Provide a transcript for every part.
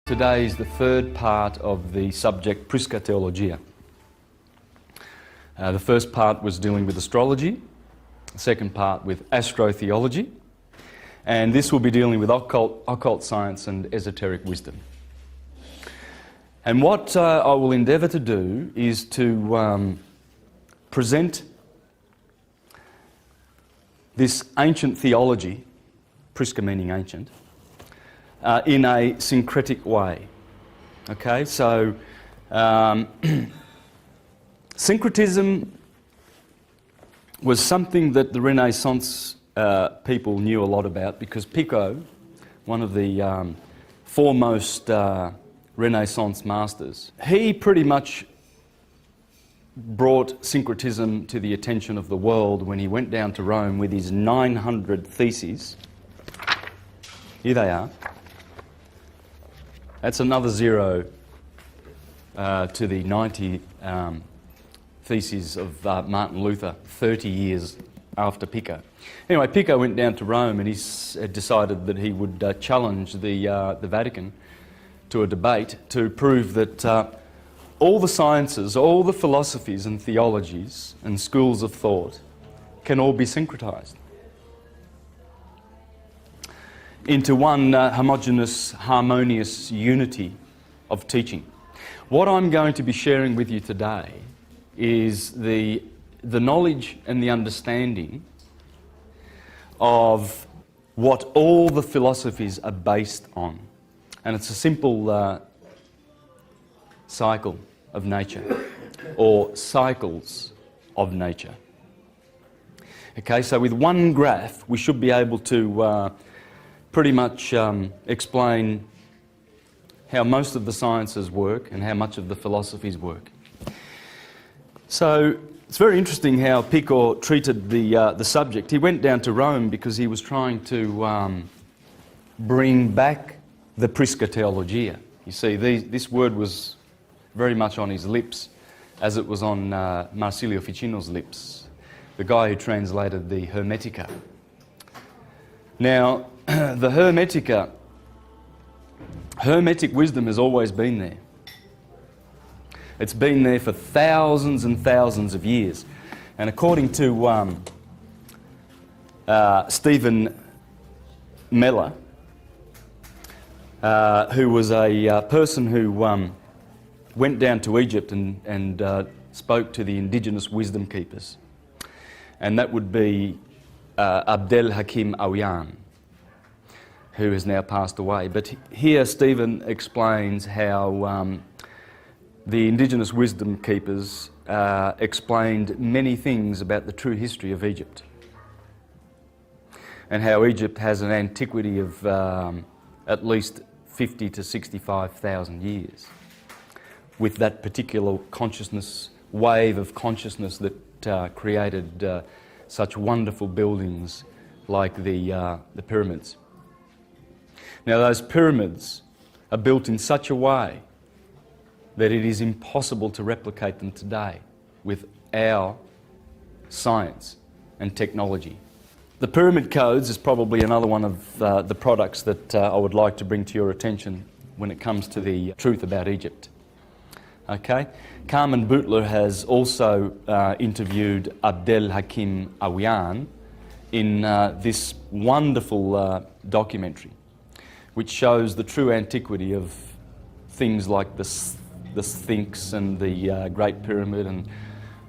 Today is the third part of the subject Prisca Theologia. The first part was dealing with astrology, the second part with astrotheology, and this will be dealing with occult science and esoteric wisdom. And what I will endeavour to do is to present this ancient theology, Prisca meaning ancient, in a syncretic way. Okay, so syncretism was something that the Renaissance people knew a lot about, because Pico, one of the foremost Renaissance masters, he pretty much brought syncretism to the attention of the world when he went down to Rome with his 900 theses. Here they are. That's another zero to the 90 theses of Martin Luther 30 years after Pico. Anyway, Pico went down to Rome and he decided that he would challenge the Vatican to a debate to prove that all the sciences, all the philosophies and theologies and schools of thought can all be syncretized into one homogeneous, harmonious unity of teaching. What I'm going to be sharing with you today is the knowledge and the understanding of what all the philosophies are based on. And it's a simple cycle of nature, or cycles of nature. Okay, so with one graph we should be able to pretty much explain how most of the sciences work and how much of the philosophies work. So it's very interesting how Pico treated the subject. He went down to Rome because he was trying to bring back the Prisca Theologia. You see, this word was very much on his lips, as it was on Marsilio Ficino's lips, the guy who translated the Hermetica. Now, the Hermetic wisdom has always been there. It's been there for thousands and thousands of years. And according to Stephen Meller, who was a person who went down to Egypt and spoke to the indigenous wisdom keepers, and that would be Abdel Hakim Aouyan, who has now passed away. But here Stephen explains how the indigenous wisdom keepers explained many things about the true history of Egypt, and how Egypt has an antiquity of at least 50 to 65,000 years, with that particular consciousness, wave of consciousness that created such wonderful buildings like the pyramids. Now, those pyramids are built in such a way that it is impossible to replicate them today with our science and technology. The pyramid codes is probably another one of the products that I would like to bring to your attention when it comes to the truth about Egypt. Okay? Carmen Butler has also interviewed Abdel Hakim Aouyan in this wonderful documentary, which shows the true antiquity of things like the Sphinx and the Great Pyramid and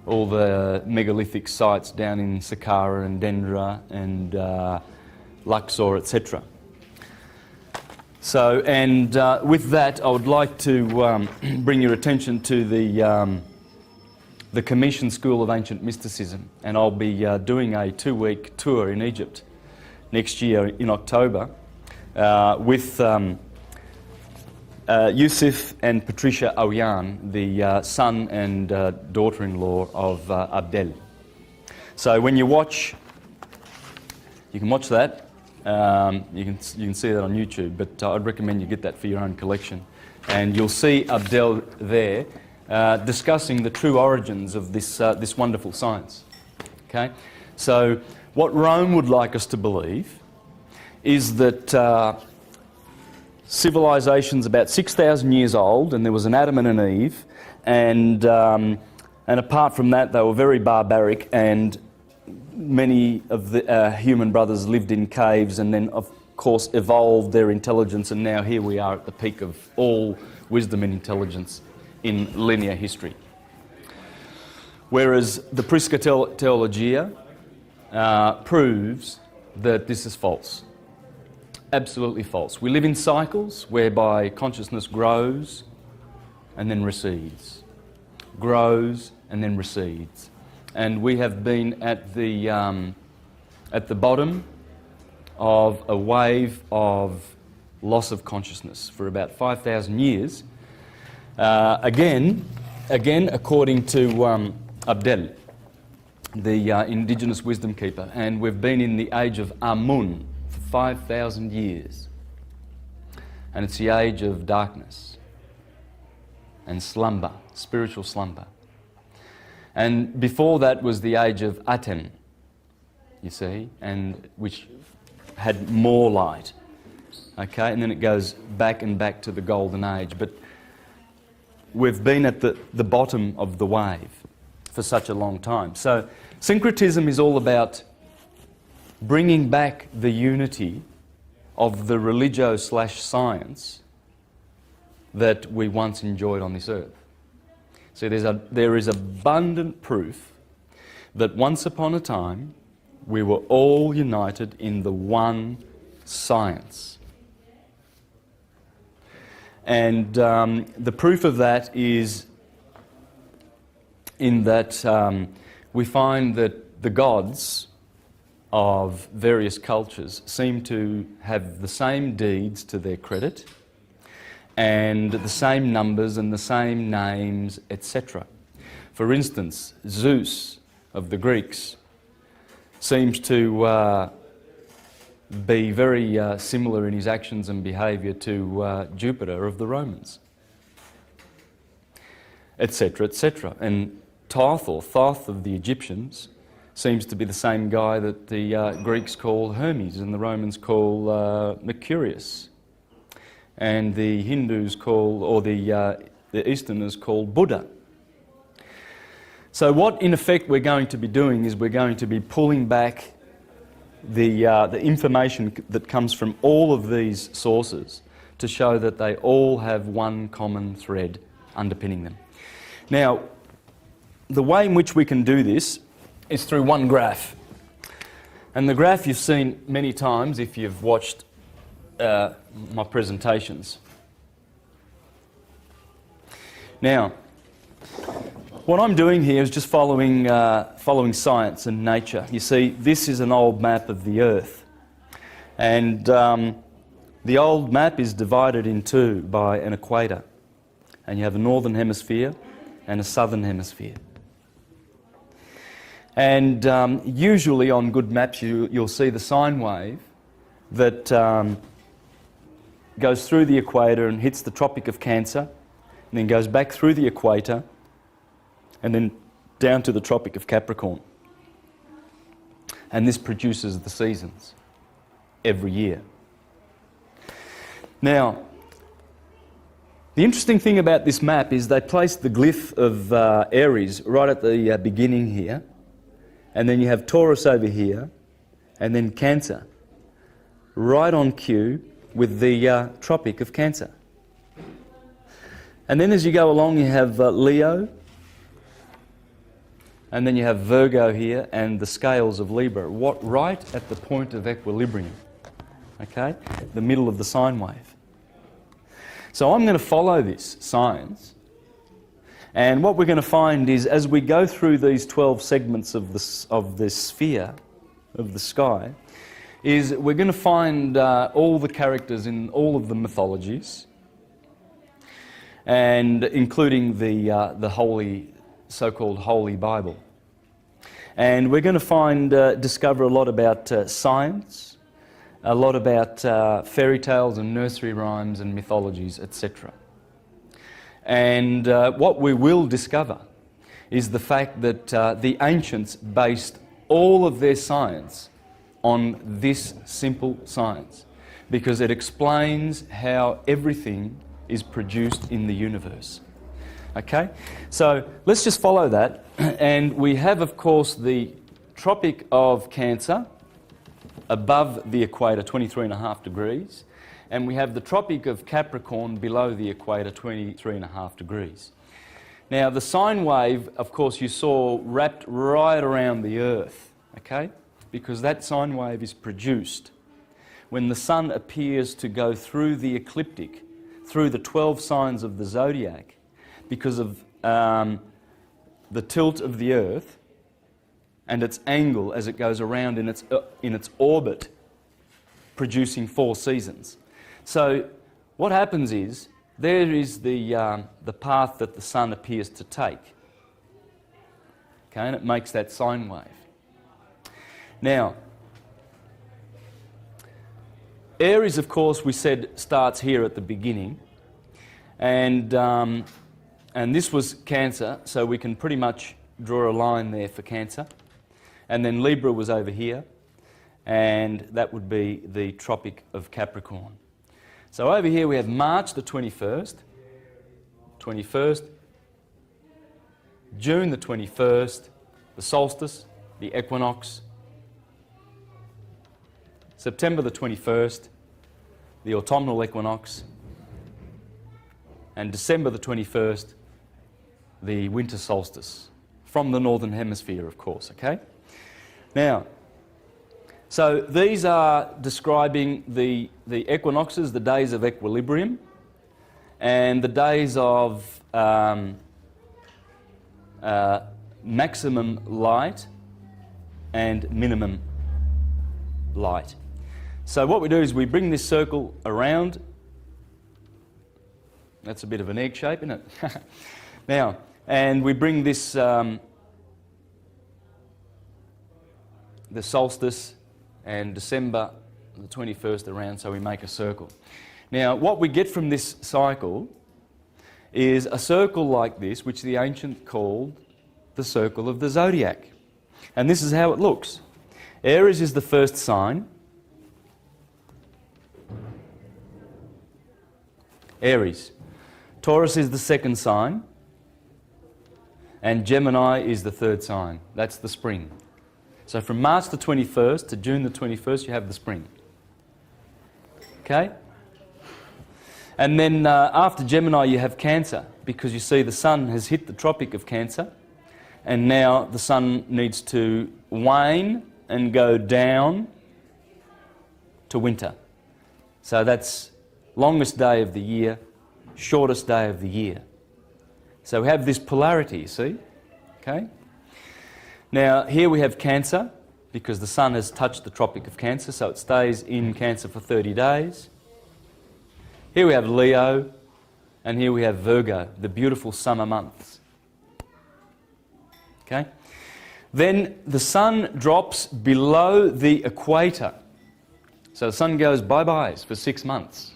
all the megalithic sites down in Saqqara and Dendra and Luxor, etc. So, and with that, I would like to bring your attention to the Commission School of Ancient Mysticism, and I'll be doing a 2-week tour in Egypt next year in October with Yusuf and Patricia Aouyan, the son and daughter-in-law of Abdel. So when you watch, you can watch that. You can see that on YouTube, but I'd recommend you get that for your own collection. And you'll see Abdel there discussing the true origins of this wonderful science. Okay, so what Rome would like us to believe is that civilization's about 6,000 years old, and there was an Adam and an Eve, and apart from that, they were very barbaric, and many of the human brothers lived in caves, and then, of course, evolved their intelligence, and now here we are at the peak of all wisdom and intelligence in linear history. Whereas the Prisca Theologia proves that this is false. Absolutely false. We live in cycles whereby consciousness grows and then recedes, grows and then recedes. And we have been at the bottom of a wave of loss of consciousness for about 5,000 years. Again, according to Abdel, the indigenous wisdom keeper, and we've been in the age of Amun for 5,000 years. And it's the age of darkness and slumber, spiritual slumber. And before that was the age of Aten, you see, and which had more light. Okay, and then it goes back and back to the golden age. But we've been at the bottom of the wave for such a long time. So syncretism is all about bringing back the unity of the religio/science that we once enjoyed on this earth. So there is abundant proof that once upon a time we were all united in the one science. And the proof of that is in that we find that the gods of various cultures seem to have the same deeds to their credit and the same numbers and the same names, etc. For instance, Zeus of the Greeks seems to be very similar in his actions and behaviour to Jupiter of the Romans, etc., etc. And Thoth of the Egyptians seems to be the same guy that the Greeks call Hermes and the Romans call Mercurius, and the Hindus call, or the Easterners call Buddha. So what in effect we're going to be doing is we're going to be pulling back the information that comes from all of these sources to show that they all have one common thread underpinning them. Now, the way in which we can do this is through one graph. And the graph you've seen many times if you've watched my presentations. Now, what I'm doing here is just following science and nature. You see, this is an old map of the Earth. And the old map is divided in two by an equator. And you have a northern hemisphere and a southern hemisphere. And usually on good maps you'll see the sine wave that goes through the equator and hits the Tropic of Cancer, and then goes back through the equator and then down to the Tropic of Capricorn. And this produces the seasons every year. Now, the interesting thing about this map is they placed the glyph of Aries right at the beginning here, and then you have Taurus over here, and then Cancer right on cue with the Tropic of Cancer. And then as you go along you have Leo, and then you have Virgo here and the scales of Libra, right at the point of equilibrium, okay, the middle of the sine wave. So I'm going to follow this science, and what we're going to find is as we go through these 12 segments of the sphere of the sky, is we're going to find all the characters in all of the mythologies, and including the holy, so-called Holy Bible. And we're going to discover a lot about science, a lot about fairy tales and nursery rhymes and mythologies, etc. And what we will discover is the fact that the ancients based all of their science on this simple science. because it explains how everything is produced in the universe. Okay? So let's just follow that. And we have, of course, the Tropic of Cancer above the equator, 23.5 degrees. And we have the Tropic of Capricorn below the equator, 23.5 degrees. Now, the sine wave, of course, you saw wrapped right around the Earth, okay? Because that sine wave is produced when the sun appears to go through the ecliptic, through the 12 signs of the zodiac, because of the tilt of the Earth and its angle as it goes around in its orbit, producing 4 seasons. So what happens is, there is the path that the sun appears to take. Okay, and it makes that sine wave. Now, Aries, of course, we said starts here at the beginning, and this was Cancer, so we can pretty much draw a line there for Cancer. And then Libra was over here, and that would be the Tropic of Capricorn. So over here we have March the 21st, June the 21st, the solstice, the equinox, September the 21st, the autumnal equinox, and December the 21st, the winter solstice, from the northern hemisphere, of course, okay? Now, so these are describing the equinoxes, the days of equilibrium, and the days of maximum light and minimum light. So what we do is we bring this circle around. That's a bit of an egg shape, isn't it? Now, and we bring this, the solstice and December the 21st around, so we make a circle. Now, what we get from this cycle is a circle like this, which the ancients called the circle of the zodiac. And this is how it looks. Aries is the first sign. Aries. Taurus is the second sign. And Gemini is the third sign. That's the spring. So from March the 21st to June the 21st, you have the spring. Okay? And then after Gemini, you have Cancer, because you see the sun has hit the Tropic of Cancer, and now the sun needs to wane and go down to winter. So that's longest day of the year, shortest day of the year. So we have this polarity, you see? Okay? Now, here we have Cancer, because the sun has touched the Tropic of Cancer, so it stays in Cancer for 30 days. Here we have Leo, and here we have Virgo, the beautiful summer months. Okay? Then the sun drops below the equator. So the sun goes bye-byes for 6 months.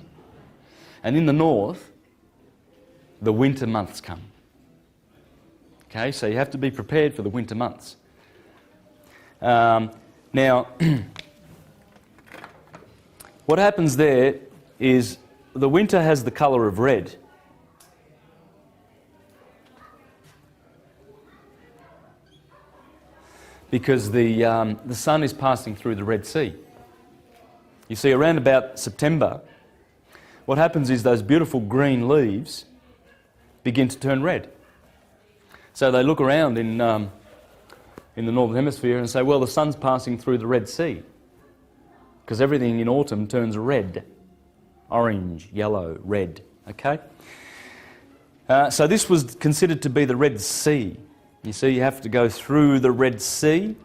And in the north, the winter months come. Okay, so you have to be prepared for the winter months. Now, what happens there is the winter has the colour of red. Because the sun is passing through the Red Sea. You see, around about September, what happens is those beautiful green leaves begin to turn red. So they look around in the Northern Hemisphere and say, well, the sun's passing through the Red Sea. Because everything in autumn turns red. Orange, yellow, red. Okay? So this was considered to be the Red Sea. You see, you have to go through the Red Sea.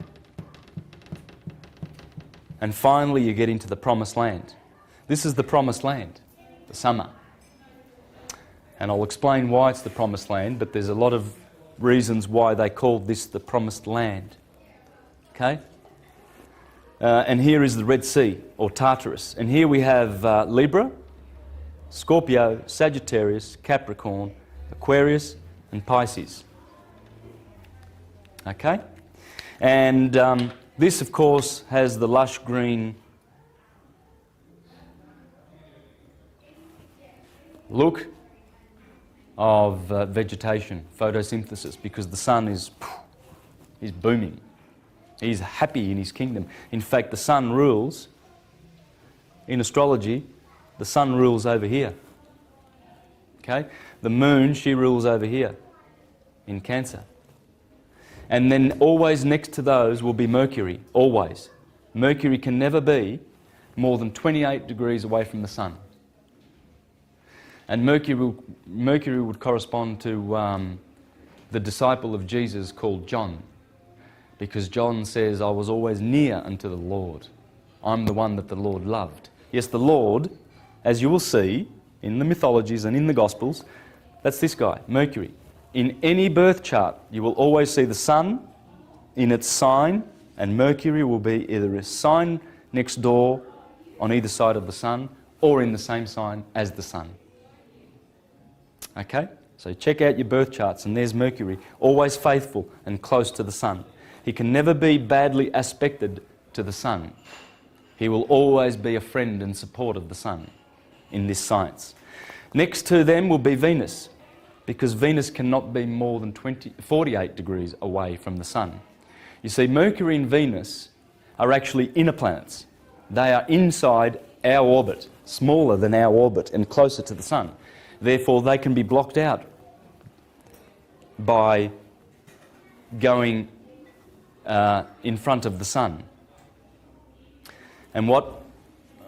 And finally you get into the Promised Land. This is the Promised Land, the summer. And I'll explain why it's the Promised Land, but there's a lot of reasons why they called this the Promised Land. Okay? And here is the Red Sea, or Tartarus. And here we have Libra, Scorpio, Sagittarius, Capricorn, Aquarius, and Pisces. Okay? And this, of course, has the lush green look of vegetation, photosynthesis, because the sun is booming. He's happy in his kingdom. In fact, the sun rules, in astrology, the sun rules over here. Okay? The moon, she rules over here in Cancer. And then always next to those will be Mercury, always. Mercury can never be more than 28 degrees away from the sun. And Mercury would correspond to the disciple of Jesus called John, because John says, I was always near unto the Lord. I'm the one that the Lord loved. Yes, the Lord, as you will see in the mythologies and in the Gospels, that's this guy, Mercury. In any birth chart, you will always see the sun in its sign, and Mercury will be either a sign next door on either side of the sun, or in the same sign as the sun. Okay? So check out your birth charts, and there's Mercury, always faithful and close to the sun. He can never be badly aspected to the sun. He will always be a friend and support of the sun in this science. Next to them will be Venus, because Venus cannot be more than 48 degrees away from the sun. You see, Mercury and Venus are actually inner planets. They are inside our orbit, smaller than our orbit and closer to the sun. Therefore, they can be blocked out by going in front of the sun. And what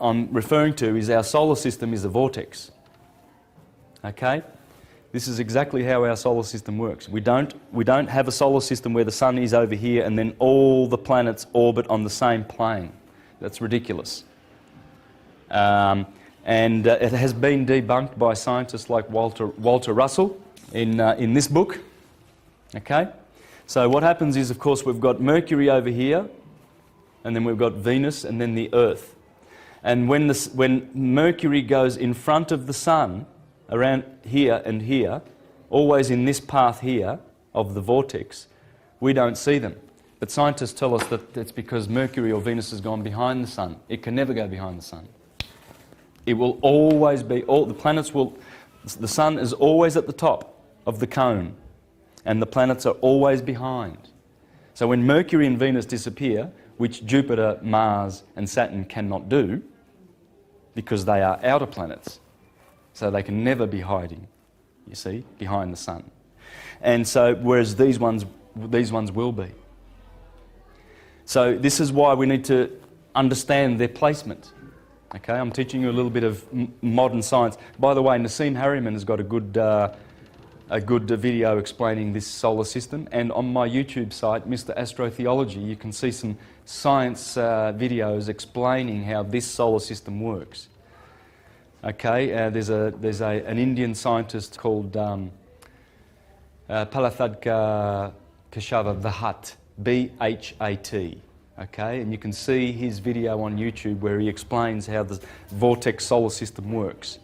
I'm referring to is our solar system is a vortex. Okay? This is exactly how our solar system works. We don't have a solar system where the sun is over here and then all the planets orbit on the same plane. That's ridiculous. And it has been debunked by scientists like Walter Russell in this book. Okay? So what happens is, of course, we've got Mercury over here, and then we've got Venus, and then the Earth. And when Mercury goes in front of the sun, around here and here, always in this path here of the vortex, we don't see them. But scientists tell us that it's because Mercury or Venus has gone behind the sun. It can never go behind the sun. It will always be, the sun is always at the top of the cone, and the planets are always behind. So when Mercury and Venus disappear, which Jupiter, Mars and Saturn cannot do, because they are outer planets, so they can never be hiding, you see, behind the sun. And so, whereas these ones will be. So this is why we need to understand their placement. Okay, I'm teaching you a little bit of modern science. By the way, Nassim Harriman has got a good video explaining this solar system, and on my YouTube site, Mr. Astrotheology, you can see some science videos explaining how this solar system works. Okay, there's an Indian scientist called Palathadka Keshava Bhat, B-H-A-T. Okay, and you can see his video on YouTube where he explains how the vortex solar system works.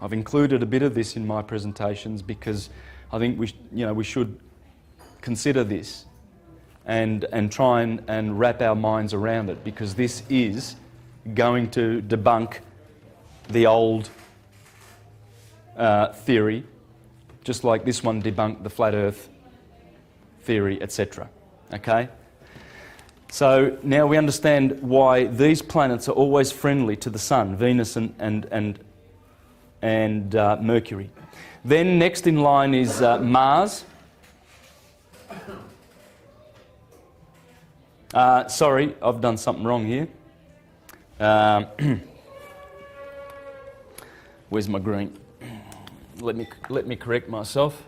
I've included a bit of this in my presentations because I think we should consider this and try and wrap our minds around it, because this is going to debunk the old theory, just like this one debunked the flat earth theory, etc. Okay? So now we understand why these planets are always friendly to the sun, Venus and Mercury. Then next in line is Mars. Sorry, I've done something wrong here. Where's my green? Let me correct myself.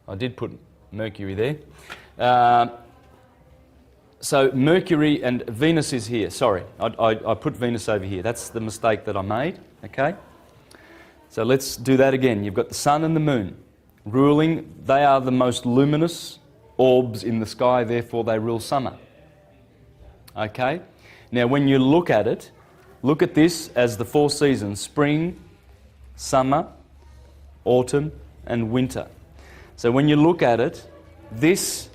I did put Mercury there. So Mercury and Venus is here. Sorry, I put Venus over here. That's the mistake that I made. Okay. So let's do that again. You've got the sun and the moon ruling. They are the most luminous orbs in the sky. Therefore, they rule summer. Okay. Now, when you look at it, look at this as the four seasons: spring, summer, autumn, and winter. So when you look at it, this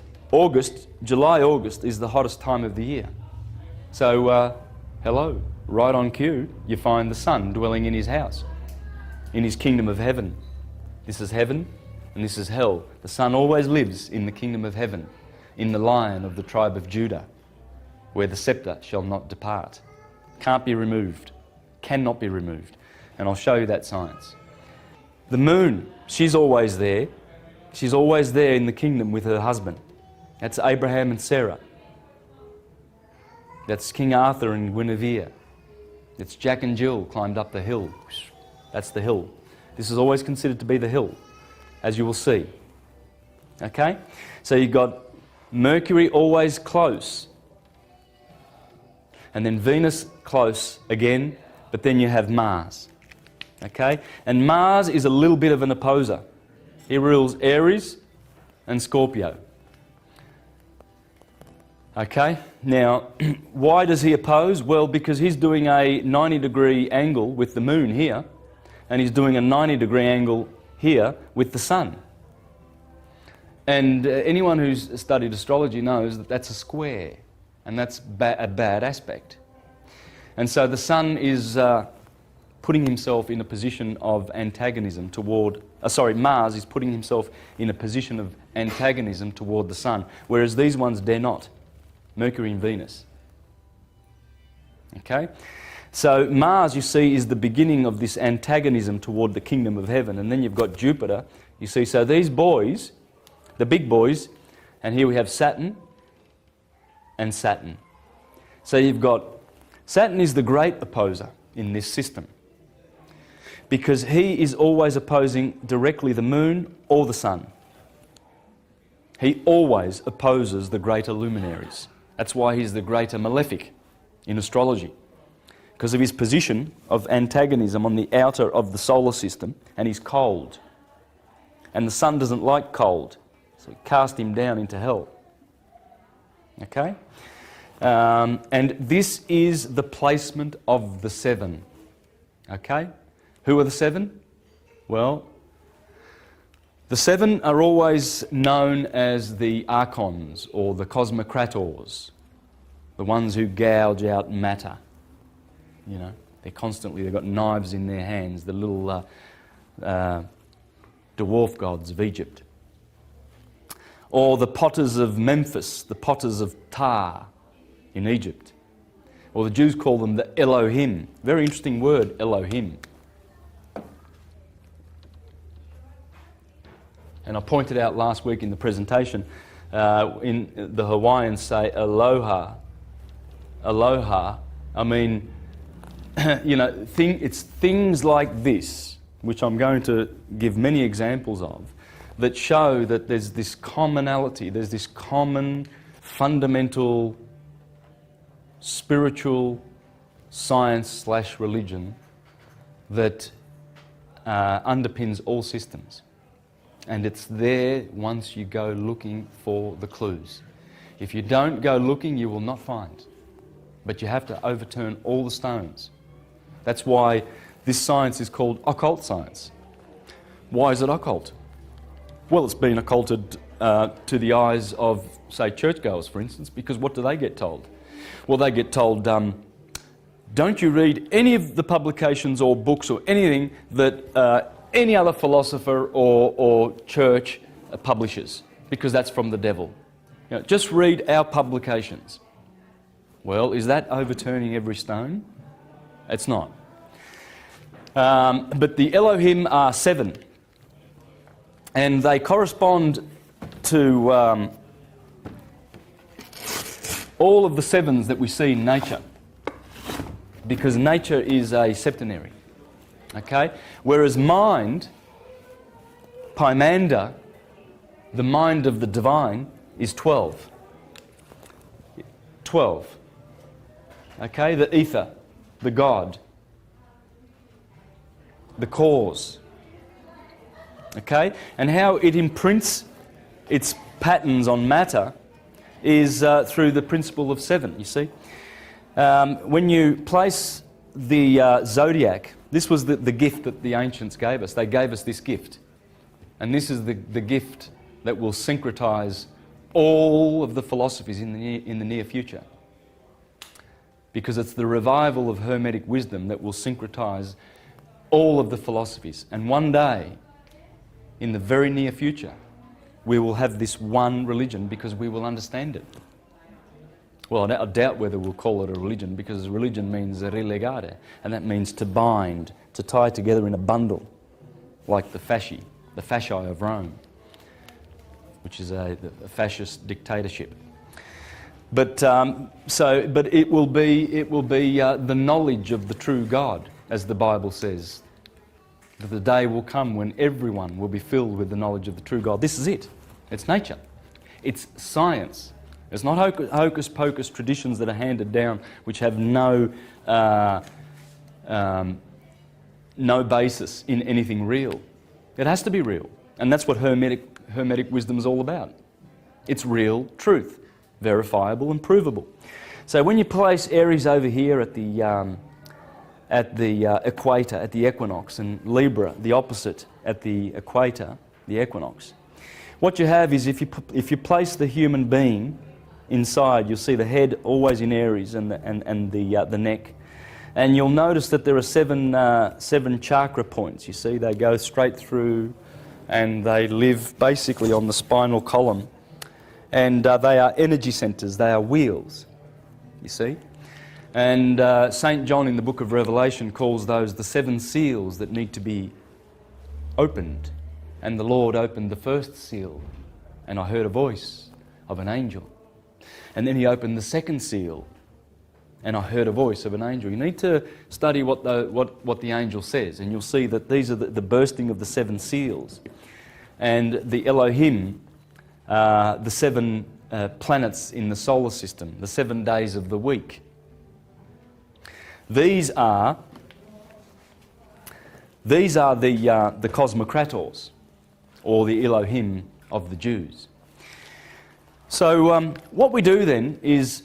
July, August is the hottest time of the year. So, hello, right on cue, you find the Son dwelling in his house, in his kingdom of heaven. This is heaven and this is hell. The Son always lives in the kingdom of heaven, in the Lion of the tribe of Judah, where the scepter shall not depart. Can't be removed, cannot be removed. And I'll show you that science. The moon, she's always there. She's always there in the kingdom with her husband. That's Abraham and Sarah. That's King Arthur and Guinevere. It's Jack and Jill climbed up the hill. That's the hill. This is always considered to be the hill, as you will see. Okay? So you've got Mercury always close. And then Venus close again, but then you have Mars. Okay? And Mars is a little bit of an opposer. He rules Aries and Scorpio. Okay? Now, why does he oppose? Well, because he's doing a 90-degree angle with the moon here, and he's doing a 90-degree angle here with the sun. And anyone who's studied astrology knows that that's a square, and that's a bad aspect. And so the sun is putting himself in a position of antagonism toward... Mars is putting himself in a position of antagonism toward the sun, whereas these ones dare not. Mercury and Venus. Okay? So Mars, you see, is the beginning of this antagonism toward the kingdom of heaven. And then you've got Jupiter. You see, so these boys, the big boys, and here we have Saturn and Saturn. So you've got... Saturn is the great opposer in this system, because he is always opposing directly the moon or the sun. He always opposes the greater luminaries. That's why he's the greater malefic in astrology, because of his position of antagonism on the outer of the solar system, and he's cold. And the sun doesn't like cold, so it cast him down into hell. Okay? And this is the placement of the seven. Okay? Who are the seven? Well, the seven are always known as the archons or the cosmocrators, the ones who gouge out matter. You know, they've got knives in their hands, the little dwarf gods of Egypt. Or the potters of Memphis, the potters of Tar in Egypt. Or the Jews call them the Elohim. Very interesting word, Elohim. And I pointed out last week in the presentation, in the Hawaiians say aloha. Aloha, I mean, you know, it's things like this, which I'm going to give many examples of, that show that there's this commonality, there's this common, fundamental, spiritual science/religion that underpins all systems. And it's there once you go looking for the clues. If you don't go looking, you will not find. But you have to overturn all the stones. That's why this science is called occult science. Why is it occult? Well, it's been occulted to the eyes of, say, churchgoers, for instance, because what do they get told? Well, they get told, don't you read any of the publications or books or anything that any other philosopher or church publishes, because that's from the devil. You know, just read our publications. Well, is that overturning every stone? It's not. But the Elohim are seven, and they correspond to all of the sevens that we see in nature, because nature is a septenary. Okay? Whereas mind, Pymander, the mind of the divine, is 12. 12. Okay? The ether, the God, the cause. Okay? And how it imprints its patterns on matter is through the principle of seven, you see. When you place the zodiac, this was the gift that the ancients gave us. They gave us this gift. And this is the gift that will syncretize all of the philosophies in the near future. because it's the revival of Hermetic wisdom that will syncretize all of the philosophies. And one day, in the very near future, we will have this one religion because we will understand it. Well, I doubt whether we'll call it a religion, because religion means relegare, and that means to bind, to tie together in a bundle, like the fasci of Rome, which is a fascist dictatorship. But it will be the knowledge of the true God, as the Bible says. That the day will come when everyone will be filled with the knowledge of the true God. This is it. It's nature. It's science. It's not hocus pocus traditions that are handed down which have no basis in anything real. It has to be real. And that's what Hermetic wisdom is all about. It's real truth, verifiable and provable. So when you place Aries over here at the equator, at the equinox, and Libra, the opposite, at the equator, the equinox, what you have is if you place the human being inside, you'll see the head always in Aries and the neck. And you'll notice that there are seven chakra points. You see, they go straight through and they live basically on the spinal column. And they are energy centers, they are wheels, you see. And St. John in the book of Revelation calls those the seven seals that need to be opened. And the Lord opened the first seal, and I heard a voice of an angel. And then he opened the second seal, and I heard a voice of an angel. You need to study what the angel says, and you'll see that these are the bursting of the seven seals. And the Elohim, the seven planets in the solar system, the 7 days of the week. These are the cosmocrators, or the Elohim of the Jews. So what we do then is,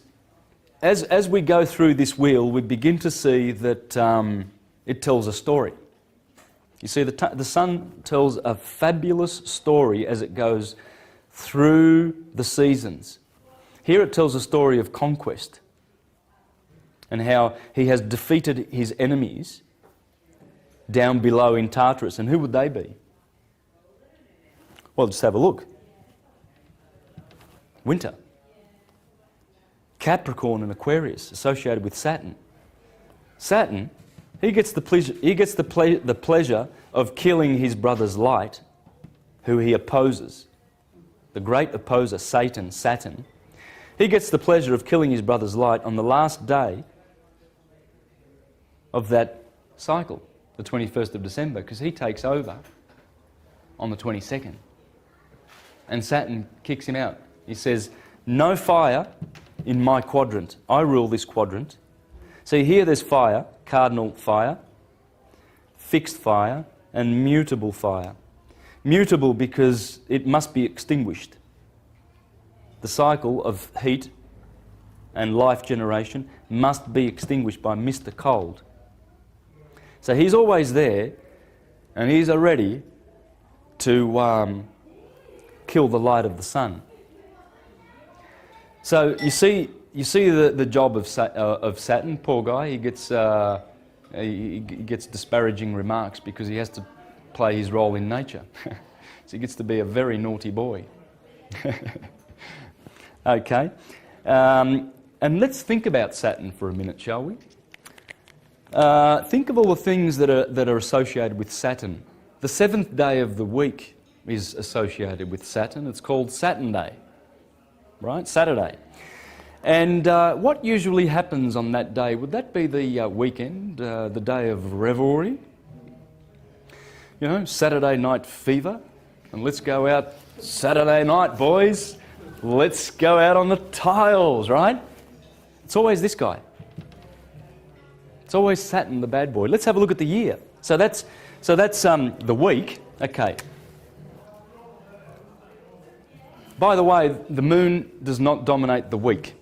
as we go through this wheel, we begin to see that it tells a story. You see, the sun tells a fabulous story as it goes through the seasons. Here it tells a story of conquest and how he has defeated his enemies down below in Tartarus. And who would they be? Well, just have a look. Winter. Capricorn and Aquarius, associated with Saturn. Saturn, he gets the pleasure of killing his brother's light, who he opposes. The great opposer, Saturn. He gets the pleasure of killing his brother's light on the last day of that cycle, the 21st of December, because he takes over on the 22nd. And Saturn kicks him out. He says, no fire in my quadrant. I rule this quadrant. So here there's fire, cardinal fire, fixed fire, and mutable fire. Mutable because it must be extinguished. The cycle of heat and life generation must be extinguished by Mr. Cold. So he's always there, and he's ready to kill the light of the sun. So you see the job of Saturn. Poor guy. He gets disparaging remarks because he has to play his role in nature. So he gets to be a very naughty boy. Okay, and let's think about Saturn for a minute, shall we? Think of all the things that are associated with Saturn. The 7th day of the week is associated with Saturn. It's called Saturn Day, right? Saturday. And what usually happens on that day? Would that be the weekend, the day of revelry? You know, Saturday night fever. And let's go out Saturday night, boys. Let's go out on the tiles, right? It's always this guy. It's always Saturn, the bad boy. Let's have a look at the year. So that's the week. Okay. By the way, the moon does not dominate the week.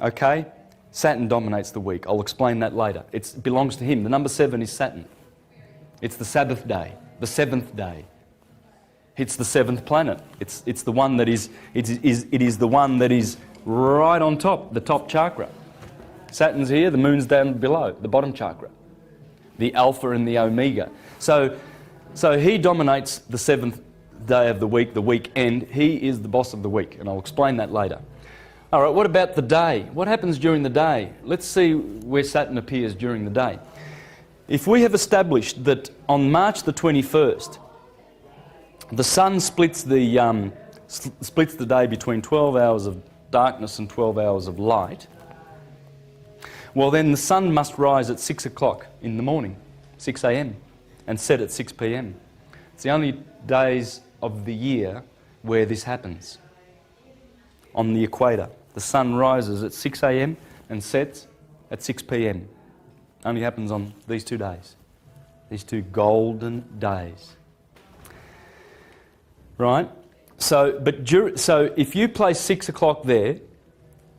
Okay? Saturn dominates the week. I'll explain that later. It belongs to him. The number 7 is Saturn. It's the Sabbath day, the 7th day. It's the 7th planet. It's the one that is the one that is right on top, the top chakra. Saturn's here, the moon's down below, the bottom chakra. The alpha and the omega. So he dominates the 7th day of the weekend. He is the boss of the week, and I'll explain that later. All right, what about the day? What happens during the day? Let's see where Saturn appears during the day. If we have established that on March the 21st, the sun splits the day between 12 hours of darkness and 12 hours of light, well then the sun must rise at 6 o'clock in the morning, 6 a.m, and set at 6 p.m. It's the only days of the year where this happens. On the equator, the sun rises at 6 a.m. and sets at 6 p.m. Only happens on these 2 days, these 2 golden days. Right? So if you place 6 o'clock there,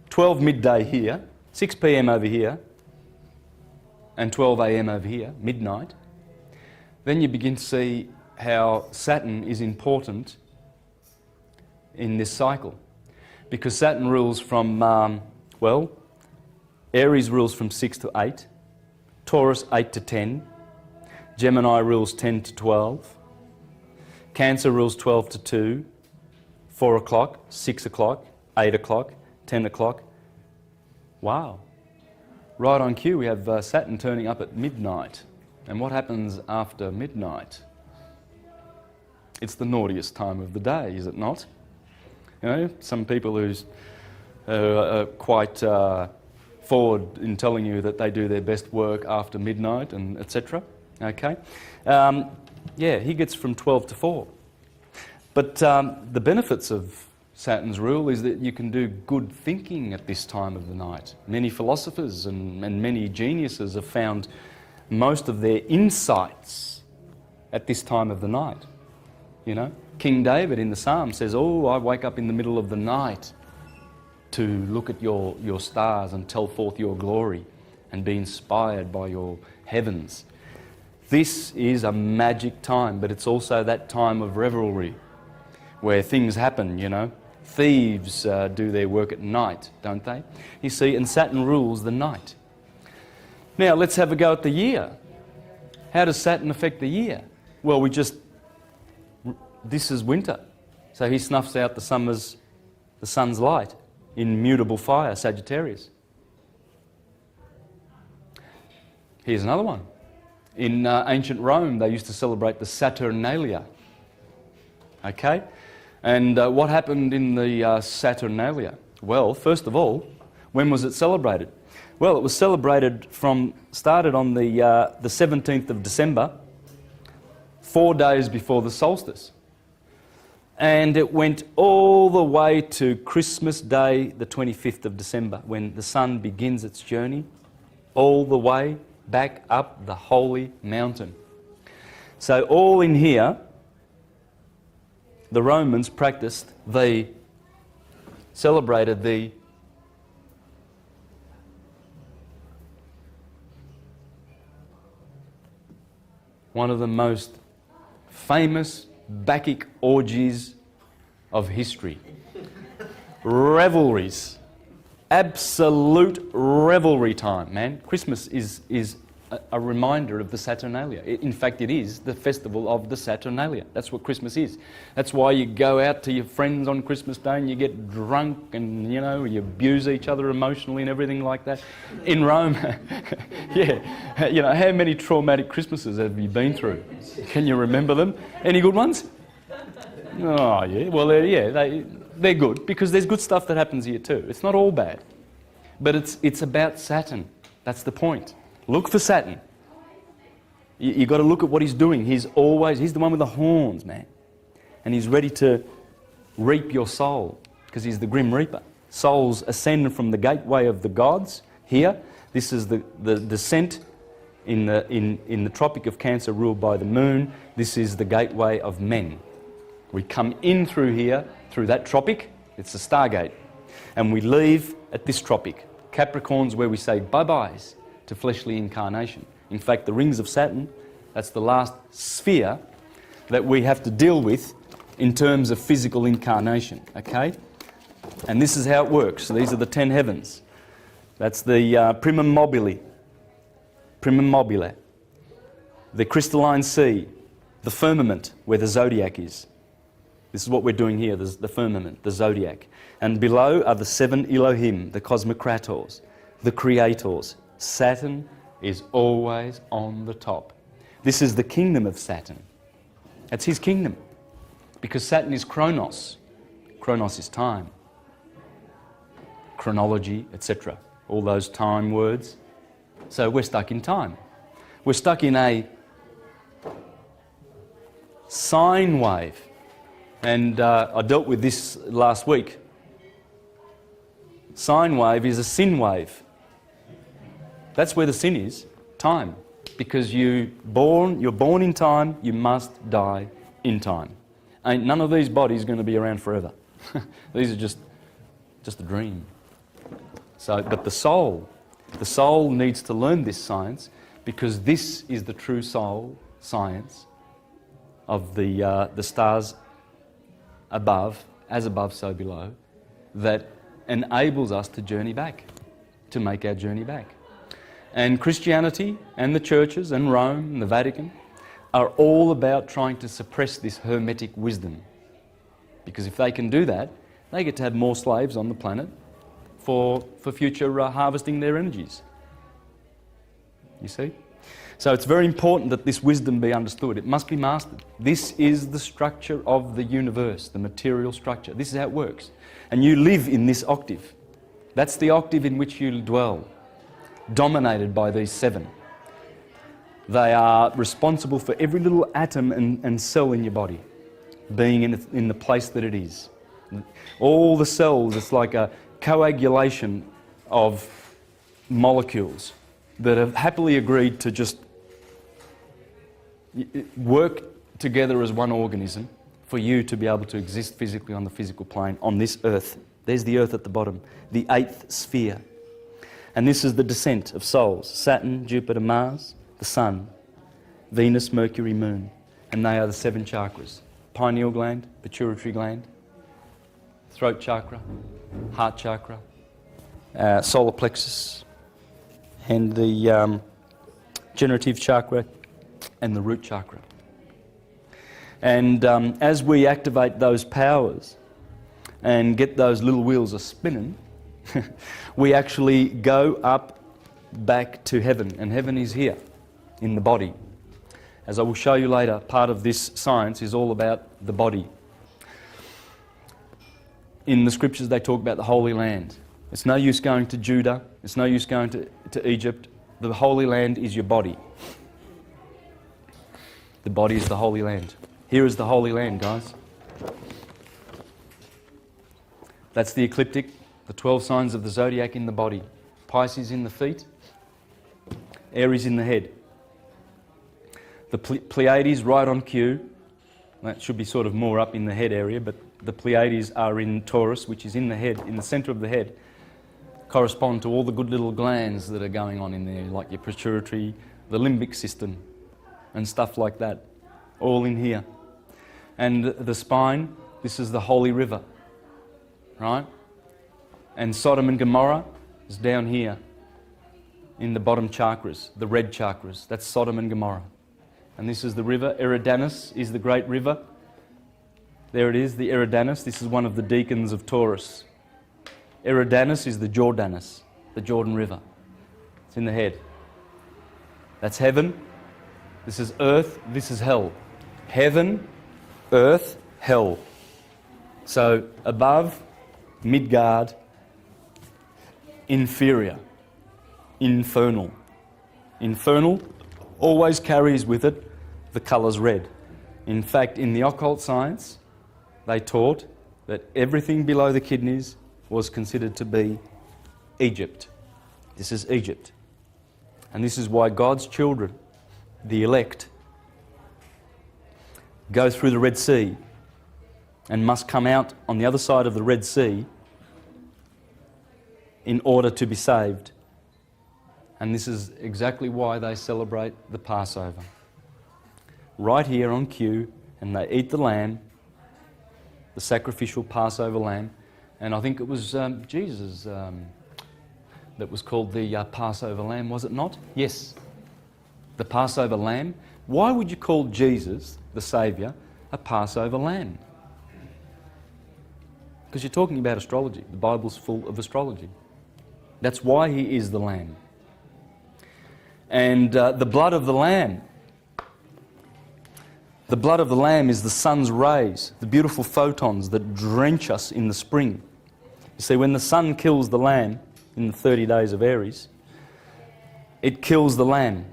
12 midday here, 6 p.m. over here, and 12 a.m. over here, midnight, then you begin to see how Saturn is important in this cycle. Because Saturn rules from, Aries rules from 6 to 8, Taurus 8 to 10, Gemini rules 10 to 12, Cancer rules 12 to 2, 4 o'clock, 6 o'clock, 8 o'clock, 10 o'clock. Wow. Right on cue, we have Saturn turning up at midnight. And what happens after midnight? It's the naughtiest time of the day, is it not? You know, some people who are quite forward in telling you that they do their best work after midnight and etc. Okay? Yeah, he gets from 12 to 4. But the benefits of Saturn's rule is that you can do good thinking at this time of the night. Many philosophers and many geniuses have found most of their insights at this time of the night. You know, King David in the Psalm says, "Oh, I wake up in the middle of the night to look at your stars and tell forth your glory and be inspired by your heavens." This is a magic time, but it's also that time of revelry where things happen, you know. Thieves do their work at night, don't they? You see, and Saturn rules the night. Now, let's have a go at the year. How does Saturn affect the year? Well, this is winter. So he snuffs out the sun's light in mutable fire, Sagittarius. Here's another one. In ancient Rome, they used to celebrate the Saturnalia. Okay? And what happened in the Saturnalia? Well, first of all, when was it celebrated? Well, it was celebrated started on the 17th of December, 4 days before the solstice. And it went all the way to Christmas Day, the 25th of December, when the sun begins its journey, all the way back up the holy mountain. So all in here, the Romans celebrated one of the most famous Bacchic orgies of history. Revelries. Absolute revelry time, man. Christmas is a reminder of the Saturnalia. In fact, it is the festival of the Saturnalia. That's what Christmas is. That's why you go out to your friends on Christmas Day and you get drunk and, you know, you abuse each other emotionally and everything like that. In Rome, yeah, you know, how many traumatic Christmases have you been through? Can you remember them? Any good ones? Oh, yeah. Well, they're good because there's good stuff that happens here too. It's not all bad. But it's about Saturn. That's the point. Look for Saturn. You've got to look at what he's doing. He's the one with the horns, man. And he's ready to reap your soul because he's the Grim Reaper. Souls ascend from the gateway of the gods here. This is the descent in the Tropic of Cancer ruled by the moon. This is the gateway of men. We come in through here, through that tropic. It's a stargate. And we leave at this tropic. Capricorn's where we say bye-byes to fleshly incarnation. In fact, the rings of Saturn, that's the last sphere that we have to deal with in terms of physical incarnation, okay? And this is how it works. So these are the 10 heavens. That's the primum mobile. Primum mobile. The crystalline sea. The firmament, where the zodiac is. This is what we're doing here, the firmament, the zodiac. And below are the 7 Elohim, the cosmocrators, the creators. Saturn is always on the top. This is the kingdom of Saturn. That's his kingdom. Because Saturn is Chronos. Chronos is time. Chronology, etc. All those time words. So we're stuck in time. We're stuck in a sine wave. And I dealt with this last week. Sine wave is a sin wave. That's where the sin is, time. Because you're born in time, you must die in time. Ain't none of these bodies going to be around forever. These are just a dream. So, but the soul needs to learn this science, because this is the true soul science of the stars above, as above, so below, that enables us to journey back, to make our journey back. And Christianity and the churches and Rome and the Vatican are all about trying to suppress this hermetic wisdom. Because if they can do that, they get to have more slaves on the planet for future harvesting their energies. You see? So it's very important that this wisdom be understood. It must be mastered. This is the structure of the universe, the material structure. This is how it works. And you live in this octave. That's the octave in which you dwell, dominated by these 7. They are responsible for every little atom and cell in your body being in the place that it is. All the cells, it's like a coagulation of molecules that have happily agreed to just work together as one organism for you to be able to exist physically on the physical plane on this earth. There's the earth at the bottom, the 8th sphere. And this is the descent of souls: Saturn, Jupiter, Mars, the Sun, Venus, Mercury, Moon. And they are the 7 chakras: pineal gland, pituitary gland, throat chakra, heart chakra, solar plexus, and the generative chakra, and the root chakra. And as we activate those powers and get those little wheels a spinning, we actually go up back to heaven, and heaven is here in the body. As I will show you later, part of this science is all about the body. In the scriptures they talk about the Holy Land. It's no use going to Judah, it's no use going to Egypt. The Holy Land is your body. The body is the Holy Land. Here is the Holy Land, guys. That's the ecliptic, the 12 signs of the zodiac in the body. Pisces in the feet, Aries in the head. The Pleiades right on cue. That should be sort of more up in the head area, but the Pleiades are in Taurus, which is in the head, in the centre of the head, correspond to all the good little glands that are going on in there, like your pituitary, the limbic system, and stuff like that, all in here. And the spine, this is the Holy River, right? And Sodom and Gomorrah is down here in the bottom chakras, the red chakras. That's Sodom and Gomorrah. And this is the river. Eridanus is the great river. There it is, the Eridanus. This is one of the deacons of Taurus. Eridanus is the Jordanus, the Jordan River. It's in the head. That's heaven. This is earth. This is hell. Heaven, earth, hell. So above, Midgard, inferior, infernal. Infernal always carries with it the colours red. In fact, in the occult science, they taught that everything below the kidneys was considered to be Egypt. This is Egypt. And this is why God's children, the elect, go through the Red Sea and must come out on the other side of the Red Sea in order to be saved. And this is exactly why they celebrate the Passover. Right here on cue, and they eat the lamb, the sacrificial Passover lamb. And I think it was Jesus that was called the Passover lamb, was it not? Yes. The Passover lamb. Why would you call Jesus, the Saviour, a Passover lamb? Because you're talking about astrology. The Bible's full of astrology. That's why he is the lamb. And the blood of the lamb. The blood of the lamb is the sun's rays, the beautiful photons that drench us in the spring. You see, when the sun kills the lamb in the 30 days of Aries, it kills the lamb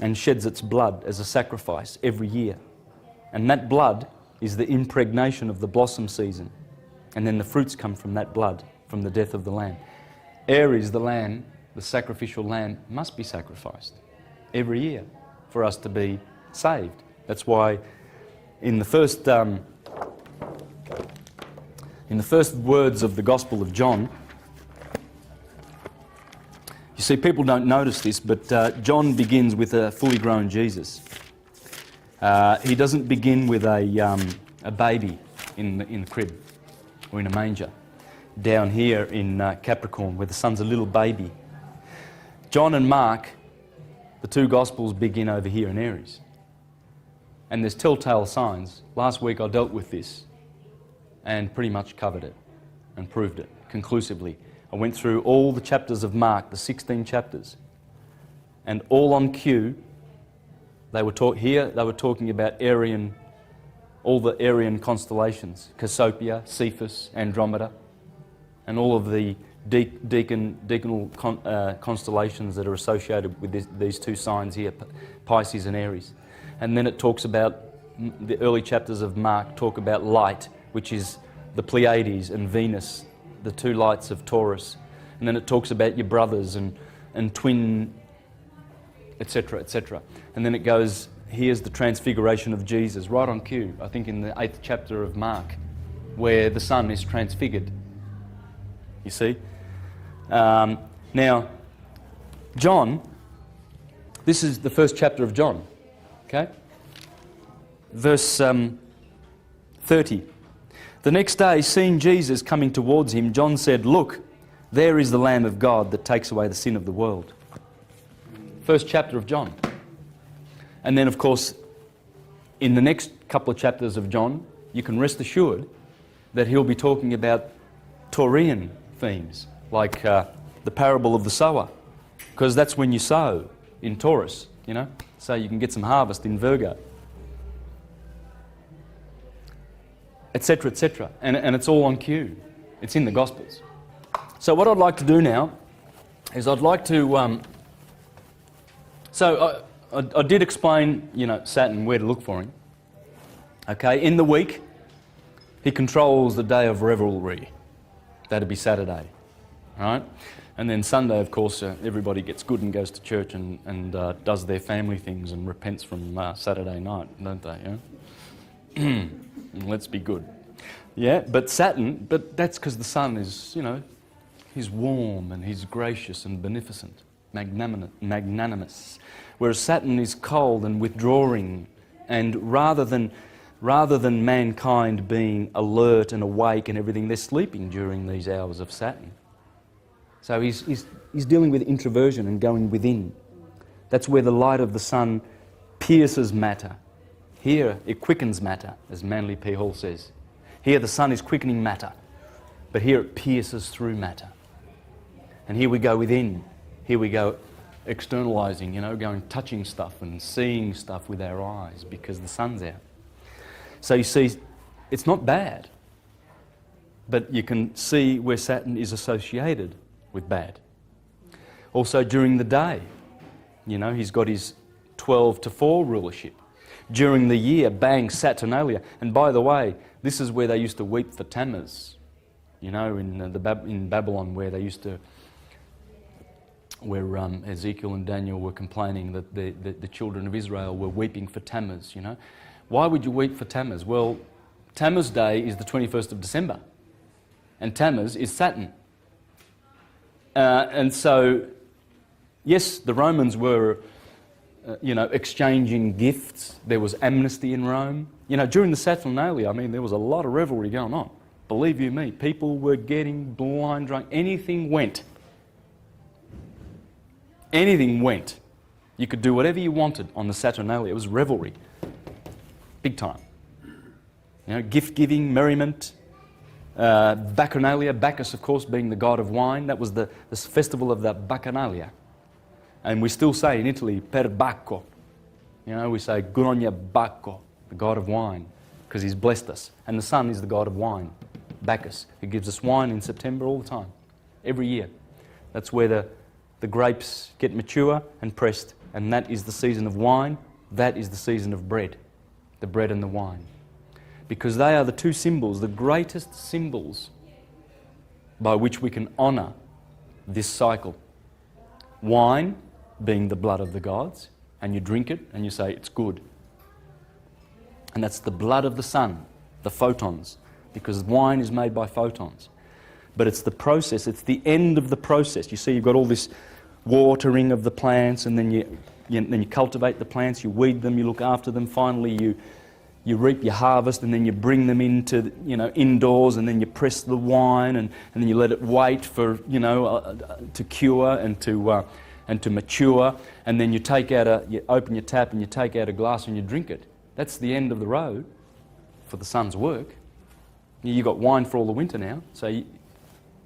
and sheds its blood as a sacrifice every year. And that blood is the impregnation of the blossom season. And then the fruits come from that blood, from the death of the lamb. Aries, the lamb, the sacrificial lamb, must be sacrificed every year for us to be saved. That's why in the first words of the Gospel of John, you see, people don't notice this, but John begins with a fully grown Jesus. He doesn't begin with a baby in the crib or in a manger. Down here in Capricorn, where the son's a little baby. John and Mark, the two Gospels, begin over here in Aries. And there's telltale signs. Last week I dealt with this and pretty much covered it and proved it conclusively. I went through all the chapters of Mark, the 16 chapters, and all on cue, they were talking about Aryan, all the Aryan constellations, Cassiopeia, Cephas, Andromeda, and all of the decanal constellations that are associated with these two signs here, Pisces and Aries. And then it talks about, the early chapters of Mark talk about light, which is the Pleiades and Venus, the two lights of Taurus. And then it talks about your brothers and twin, etc., etc. And then it goes, here's the transfiguration of Jesus, right on cue, I think in the 8th chapter of Mark, where the sun is transfigured. You see? Now, John, this is the first chapter of John. Okay? Verse 30. The next day, seeing Jesus coming towards him, John said, "Look, there is the Lamb of God that takes away the sin of the world." First chapter of John. And then, of course, in the next couple of chapters of John, you can rest assured that he'll be talking about Taurian themes, like the parable of the sower, because that's when you sow in Taurus, you know, so you can get some harvest in Virgo, etc., etc. And it's all on cue. It's in the Gospels. So what I'd like to do now is I'd like to... I did explain, you know, Saturn, where to look for him. Okay, in the week, he controls the day of revelry. That'd be Saturday, right? And then Sunday, of course, everybody gets good and goes to church and does their family things and repents from Saturday night, don't they? Yeah? Let's be good. Yeah, but Saturn, but that's because the sun is, you know, he's warm and he's gracious and beneficent, magnanimous. Whereas Saturn is cold and withdrawing, and rather than mankind being alert and awake and everything, they're sleeping during these hours of Saturn. So he's dealing with introversion and going within. That's where the light of the sun pierces matter. Here it quickens matter, as Manly P. Hall says. Here the sun is quickening matter, but here it pierces through matter. And here we go within. Here we go externalizing, you know, going touching stuff and seeing stuff with our eyes because the sun's out. So you see, it's not bad, but you can see where Saturn is associated with bad. Also during the day, you know, he's got his 12 to 4 rulership. During the year, bang, Saturnalia. And by the way, this is where they used to weep for Tammuz, you know, in Babylon, where they used to, where Ezekiel and Daniel were complaining that the children of Israel were weeping for Tammuz, you know. Why would you weep for Tammuz? Well, Tammuz Day is the 21st of December, and Tammuz is Saturn. And so, yes, the Romans were, you know, exchanging gifts. There was amnesty in Rome. You know, during the Saturnalia, I mean, there was a lot of revelry going on. Believe you me, people were getting blind drunk. Anything went. Anything went. You could do whatever you wanted on the Saturnalia. It was revelry. Big time. You know, gift-giving, merriment, Bacchanalia, Bacchus, of course, being the god of wine. That was the festival of the Bacchanalia. And we still say in Italy, per Bacco. You know, we say, good on you, Bacco, the god of wine, because he's blessed us. And the sun is the god of wine, Bacchus, who gives us wine in September all the time, every year. That's where the grapes get mature and pressed, and that is the season of wine. That is the season of bread, the bread and the wine. Because they are the two symbols, the greatest symbols by which we can honour this cycle. Wine being the blood of the gods, and you drink it and you say it's good. And that's the blood of the sun, the photons, because wine is made by photons. But it's the process, it's the end of the process. You see, you've got all this watering of the plants, and then you cultivate the plants, you weed them, you look after them, finally you reap your harvest, and then you bring them into, indoors, and then you press the wine, and then you let it wait for, to cure and to mature, and then you open your tap and you take out a glass and you drink it. That's the end of the road for the sun's work. You've got wine for all the winter now, so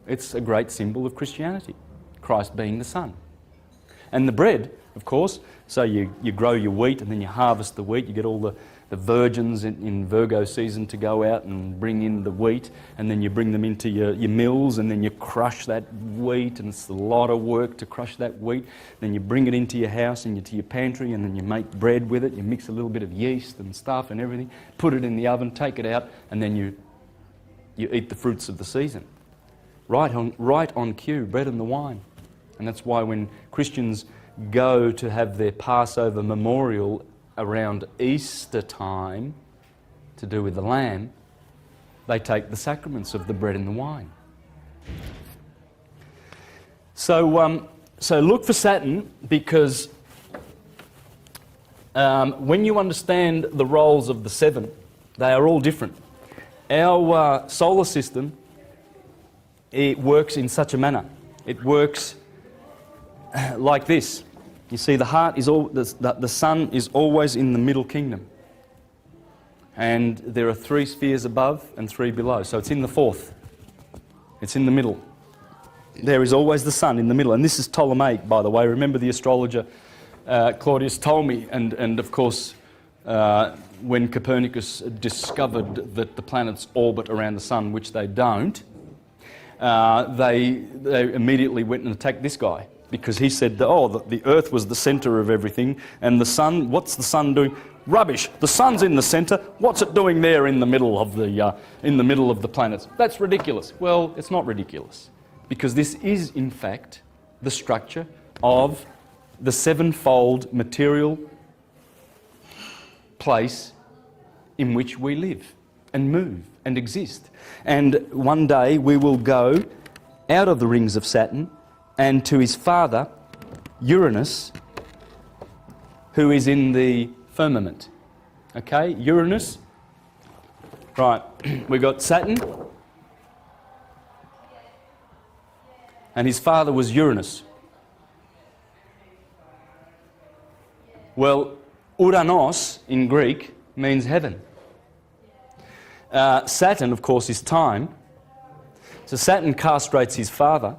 it's a great symbol of Christianity, Christ being the sun. And the bread, of course, so you grow your wheat and then you harvest the wheat, you get all the virgins in Virgo season to go out and bring in the wheat, and then you bring them into your mills, and then you crush that wheat, and it's a lot of work to crush that wheat. Then you bring it into your house and to your pantry, and then you make bread with it. You mix a little bit of yeast and stuff and everything, put it in the oven, take it out, and then you eat the fruits of the season. Right on cue, bread and the wine. And that's why when Christians go to have their Passover memorial around Easter time, to do with the lamb, they take the sacraments of the bread and the wine. So look for Saturn, because when you understand the roles of the seven, they are all different. Our solar system, it works in such a manner. It works like this. You see, the heart is the sun is always in the middle kingdom, and there are 3 spheres above and 3 below. So it's in the fourth. It's in the middle. There is always the sun in the middle, and this is Ptolemaic, by the way. Remember the astrologer Claudius Ptolemy, and of course, when Copernicus discovered that the planets orbit around the sun, which they don't, they immediately went and attacked this guy. Because he said, the earth was the centre of everything, and the sun, what's the sun doing? Rubbish! The sun's in the centre. What's it doing there in the middle of the planets? That's ridiculous. Well, it's not ridiculous, because this is in fact the structure of the sevenfold material place in which we live and move and exist. And one day we will go out of the rings of Saturn and to his father, Uranus, who is in the firmament. Okay, Uranus. Right, we've got Saturn, and his father was Uranus. Well, Uranos in Greek means heaven. Saturn, of course, is time. So Saturn castrates his father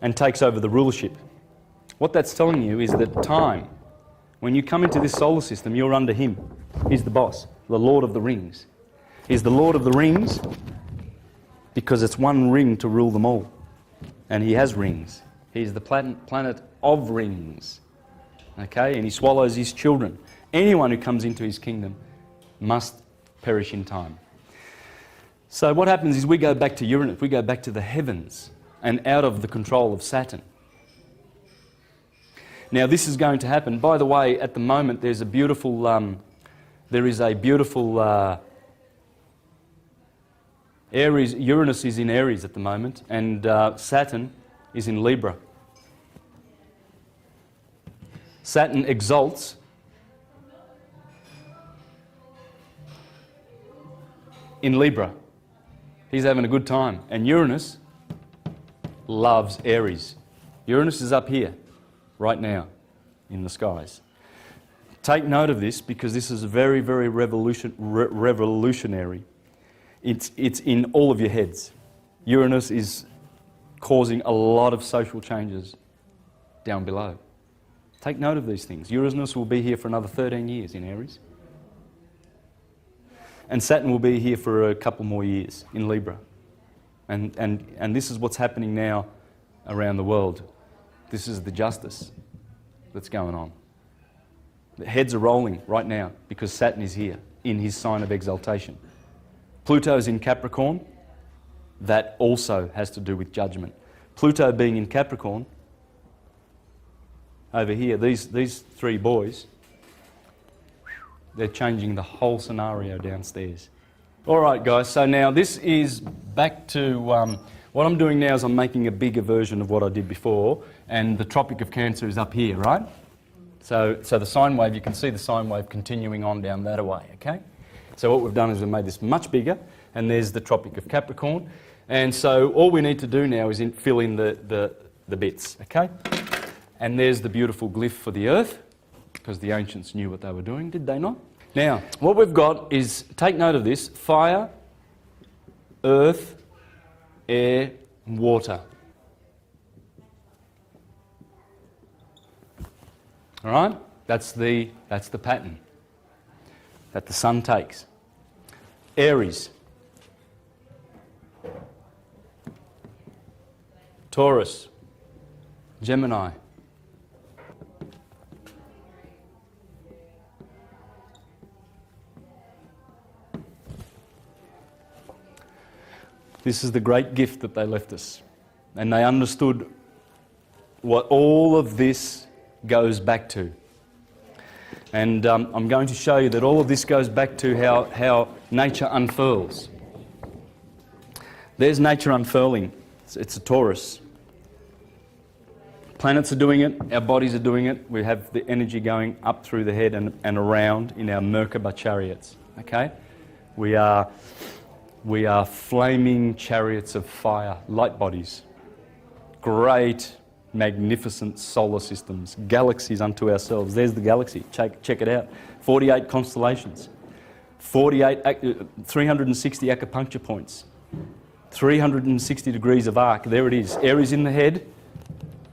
and takes over the rulership. What that's telling you is that time, when you come into this solar system, you're under him. He's the boss, the Lord of the Rings. He's the Lord of the Rings because it's one ring to rule them all. And he has rings. He's the planet of rings. Okay, and he swallows his children. Anyone who comes into his kingdom must perish in time. So what happens is we go back to Uranus, we go back to the heavens, and out of the control of Saturn. Now this is going to happen. By the way, at the moment there is a beautiful Aries. Uranus is in Aries at the moment, and Saturn is in Libra. Saturn exalts in Libra. He's having a good time, and Uranus loves Aries. Uranus is up here, right now, in the skies. Take note of this because this is very, very revolutionary. It's in all of your heads. Uranus is causing a lot of social changes down below. Take note of these things. Uranus will be here for another 13 years in Aries. And Saturn will be here for a couple more years in Libra. And this is what's happening now around the world. This is the justice that's going on. The heads are rolling right now because Saturn is here in his sign of exaltation. Pluto's in Capricorn. That also has to do with judgment. Pluto being in Capricorn, over here, these three boys, they're changing the whole scenario downstairs. All right, guys, so now this is back to, what I'm doing now is I'm making a bigger version of what I did before, and the Tropic of Cancer is up here, right? So the sine wave, you can see the sine wave continuing on down that way, okay? So what we've done is we've made this much bigger, and there's the Tropic of Capricorn. And so all we need to do now is fill in the bits, okay? And there's the beautiful glyph for the Earth, because the ancients knew what they were doing, did they not? Now, what we've got is, take note of this, fire, earth, air, and water. All right? That's the pattern that the sun takes. Aries. Taurus. Gemini. This is the great gift that they left us. And they understood what all of this goes back to. And I'm going to show you that all of this goes back to how nature unfurls. There's nature unfurling. It's a Taurus. Planets are doing it, our bodies are doing it. We have the energy going up through the head and around in our Merkaba chariots. Okay? We are flaming chariots of fire, light bodies. Great, magnificent solar systems, galaxies unto ourselves. There's the galaxy, check it out. 48 constellations, 360 acupuncture points, 360 degrees of arc. There it is. Aries in the head,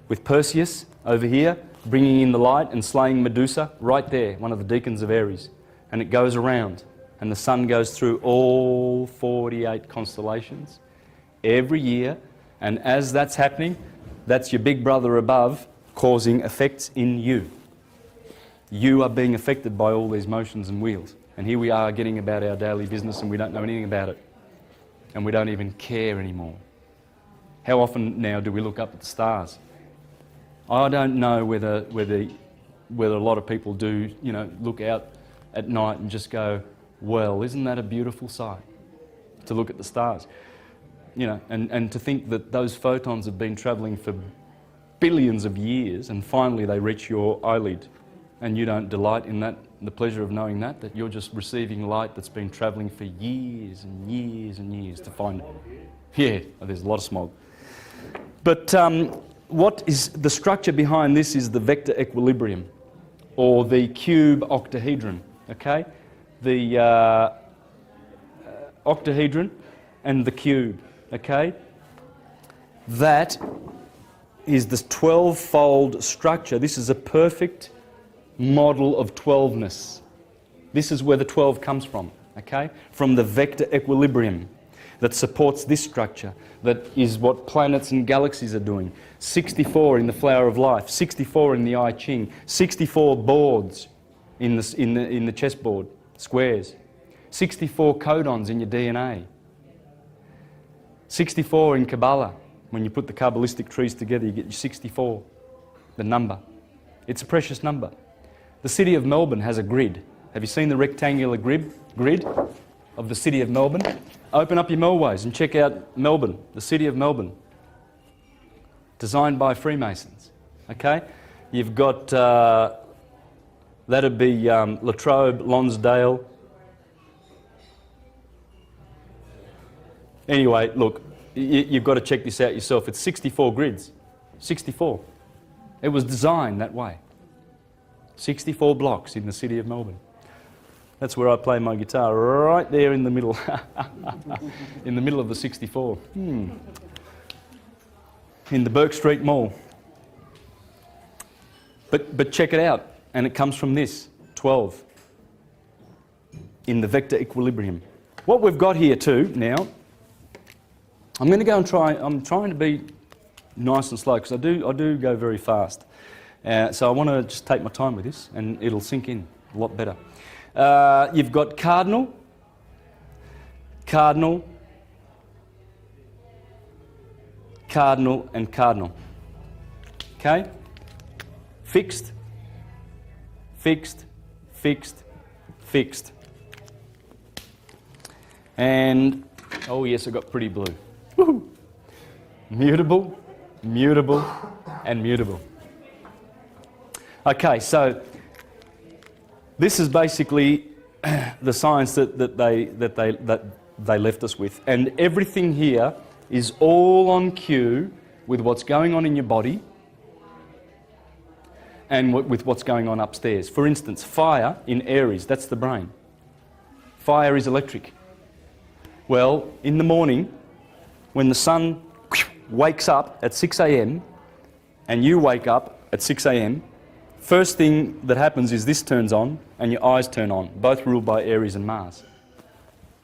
with Perseus over here, bringing in the light and slaying Medusa, right there, one of the deacons of Aries. And it goes around, and the sun goes through all 48 constellations every year. And as that's happening, that's your big brother above causing effects in you. You are being affected by all these motions and wheels. And here we are getting about our daily business and we don't know anything about it. And we don't even care anymore. How often now do we look up at the stars? I don't know whether a lot of people do, look out at night and just go, well, isn't that a beautiful sight? To look at the stars. And to think that those photons have been travelling for billions of years and finally they reach your eyelid and you don't delight in that, the pleasure of knowing that you're just receiving light that's been travelling for years and years and years to find it. Yeah, there's a lot of smog. But what is the structure behind this is the vector equilibrium or the cube octahedron, okay? The octahedron and the cube. Okay? That is this 12-fold structure. This is a perfect model of 12ness. This is where the 12 comes from, okay? From the vector equilibrium that supports this structure, that is what planets and galaxies are doing. 64 in the Flower of Life, 64 in the I Ching, 64 boards in the chessboard, squares, 64 codons in your DNA. 64 in Kabbalah. When you put the Kabbalistic trees together, you get your 64, the number. It's a precious number. The city of Melbourne has a grid. Have you seen the rectangular grid of the city of Melbourne? Open up your Melways and check out Melbourne, the city of Melbourne. Designed by Freemasons. Okay? You've got, that'd be Latrobe, Lonsdale. Anyway, look, you've got to check this out yourself. It's 64 grids. 64. It was designed that way. 64 blocks in the city of Melbourne. That's where I play my guitar, right there in the middle. In the middle of the 64. In the Burke Street Mall. But check it out, and it comes from this, 12. In the vector equilibrium. What we've got here too now, I'm going to go and try, I'm trying to be nice and slow because I do go very fast. So I want to just take my time with this and it'll sink in a lot better. You've got cardinal, cardinal, cardinal and cardinal. Okay? Fixed, fixed, fixed, fixed. And, oh yes, I got pretty blue. Woohoo! Mutable, mutable, and mutable. Okay, so this is basically the science that they left us with, and everything here is all on cue with what's going on in your body and with what's going on upstairs. For instance, fire in Aries, that's the brain. Fire is electric. Well, in the morning, when the sun wakes up at 6 a.m. and you wake up at 6 a.m, first thing that happens is this turns on and your eyes turn on, both ruled by Aries and Mars.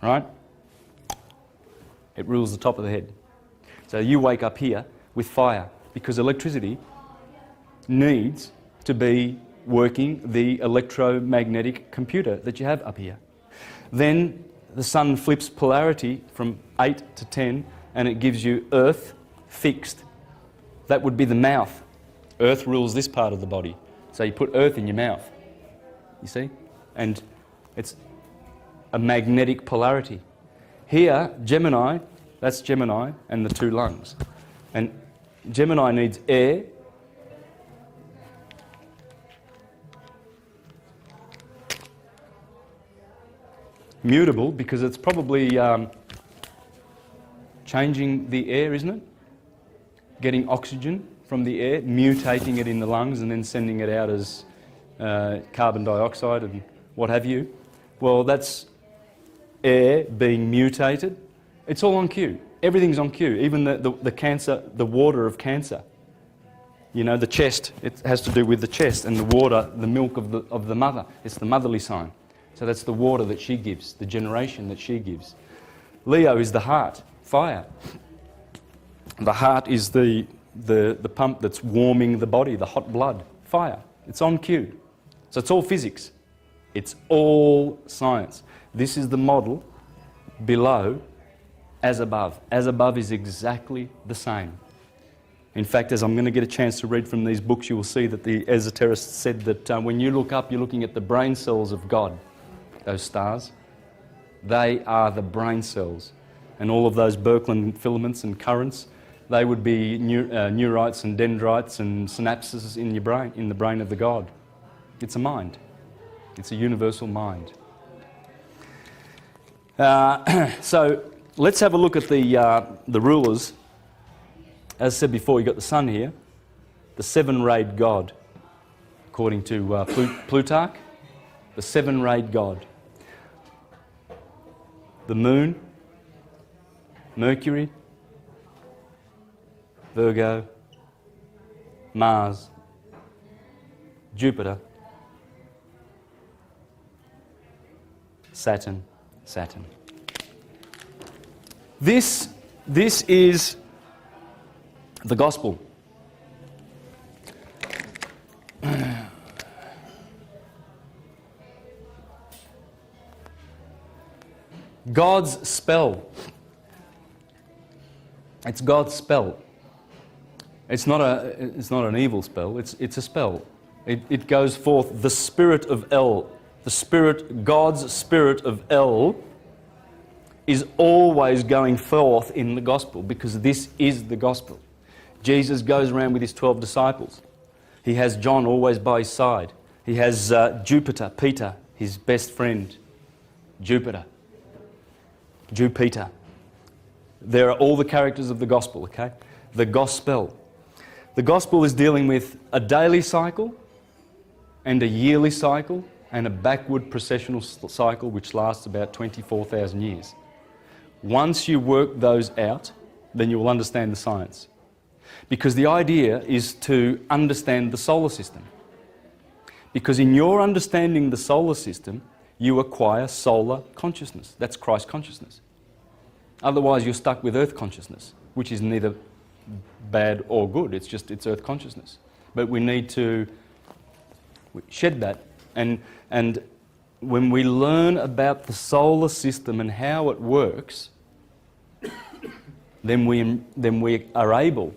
Right? It rules the top of the head. So you wake up here with fire because electricity needs to be working the electromagnetic computer that you have up here. Then the sun flips polarity from 8 to 10 and it gives you earth fixed. That would be the mouth. Earth rules this part of the body. So you put earth in your mouth, you see? And it's a magnetic polarity. Here, Gemini, that's Gemini and the two lungs. And Gemini needs air, mutable because it's probably changing the air, isn't it? Getting oxygen from the air, mutating it in the lungs and then sending it out as carbon dioxide and what have you. Well, that's air being mutated. It's all on cue. Everything's on cue. Even the cancer, the water of cancer. You know, the chest, it has to do with the chest, and the water, the milk of the mother. It's the motherly sign. So that's the water that she gives, the generation that she gives. Leo is the heart, fire. The heart is the pump that's warming the body, the hot blood, fire. It's on cue. So it's all physics. It's all science. This is the model below, as above. As above is exactly the same. In fact, as I'm going to get a chance to read from these books, you will see that the esoterists said that when you look up, you're looking at the brain cells of God. Those stars, they are the brain cells. And all of those Birkeland filaments and currents, they would be neurites and dendrites and synapses in your brain, in the brain of the God. It's a mind. It's a universal mind. So let's have a look at the rulers. As I said before, you've got the sun here, the seven-rayed God, according to Plutarch, the seven-rayed God. The moon, Mercury, Virgo, Mars, Jupiter, Saturn. This is the gospel. God's spell. It's God's spell. It's not an evil spell. It's a spell. It goes forth. The spirit of El, the spirit, God's spirit of El, is always going forth in the gospel because this is the gospel. Jesus goes around with his 12 disciples. He has John always by his side. He has Jupiter, Peter, his best friend, Jupiter. There are all the characters of the gospel, okay? The gospel. The gospel is dealing with a daily cycle and a yearly cycle and a backward processional cycle which lasts about 24,000 years. Once you work those out, then you will understand the science. Because the idea is to understand the solar system. Because in your understanding the solar system, you acquire solar consciousness. That's Christ consciousness. Otherwise, you're stuck with earth consciousness, which is neither bad or good. It's earth consciousness. But we need to shed that. And when we learn about the solar system and how it works, then we are able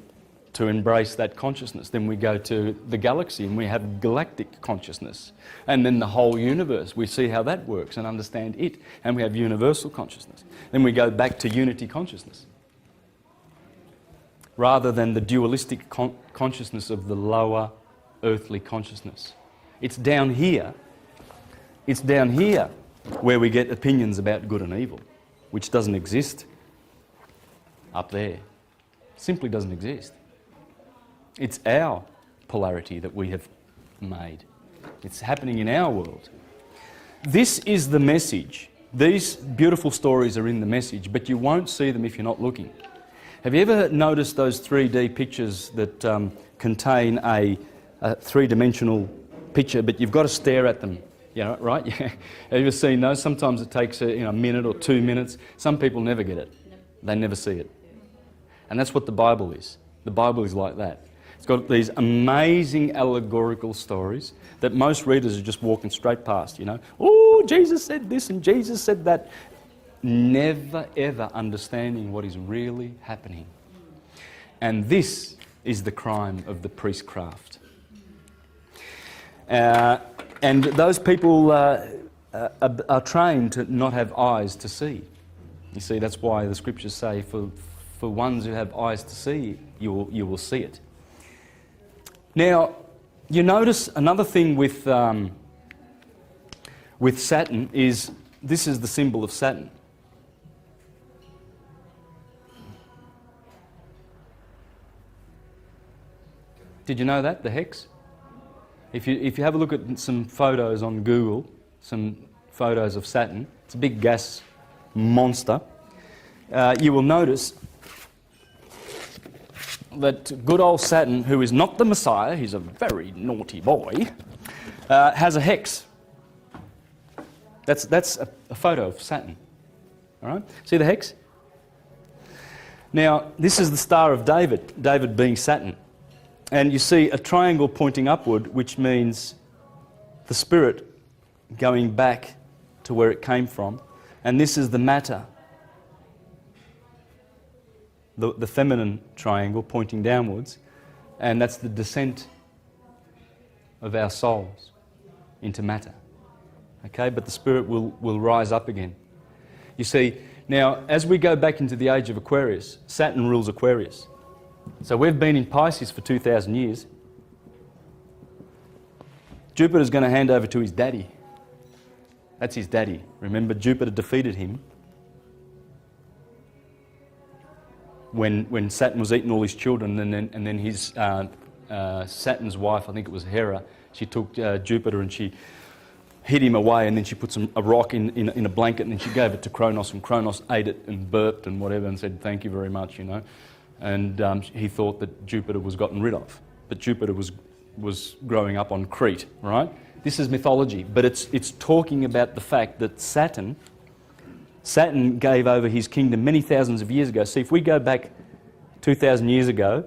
to embrace that consciousness. Then we go to the galaxy and we have galactic consciousness. And then the whole universe, we see how that works and understand it. And we have universal consciousness. Then we go back to unity consciousness. Rather than the dualistic consciousness of the lower earthly consciousness. It's down here where we get opinions about good and evil, which doesn't exist up there. Simply doesn't exist. It's our polarity that we have made. It's happening in our world. This is the message. These beautiful stories are in the message, but you won't see them if you're not looking. Have you ever noticed those 3D pictures that contain a three-dimensional picture, but you've got to stare at them? You know, right? Yeah. Have you ever seen those? Sometimes it takes a minute or 2 minutes. Some people never get it. They never see it. And that's what the Bible is. The Bible is like that. It's got these amazing allegorical stories that most readers are just walking straight past, you know. Oh, Jesus said this and Jesus said that. Never ever understanding what is really happening. And this is the crime of the priestcraft. And those people are trained to not have eyes to see. You see, that's why the scriptures say, for ones who have eyes to see, you will see it. Now, you notice another thing with Saturn is, this is the symbol of Saturn. Did you know that, the hex? If you have a look at some photos on Google, some photos of Saturn, it's a big gas monster, you will notice that good old Saturn, who is not the Messiah, he's a very naughty boy, has a hex. That's a photo of Saturn. All right? See the hex? Now, this is the Star of David, David being Saturn. And you see a triangle pointing upward, which means the spirit going back to where it came from. And this is the matter, the feminine triangle pointing downwards. And that's the descent of our souls into matter. Okay, but the spirit will rise up again. You see, now as we go back into the age of Aquarius, Saturn rules Aquarius. So we've been in Pisces for 2,000 years. Jupiter's going to hand over to his daddy. That's his daddy. Remember, Jupiter defeated him when Saturn was eating all his children, and then his Saturn's wife, I think it was Hera, she took Jupiter and she hid him away, and then she put a rock in a blanket, and then she gave it to Kronos, and Kronos ate it and burped and whatever and said, "Thank you very much," you know. And he thought that Jupiter was gotten rid of. But Jupiter was growing up on Crete, right? This is mythology, but it's talking about the fact that Saturn gave over his kingdom many thousands of years ago. See, if we go back 2,000 years ago,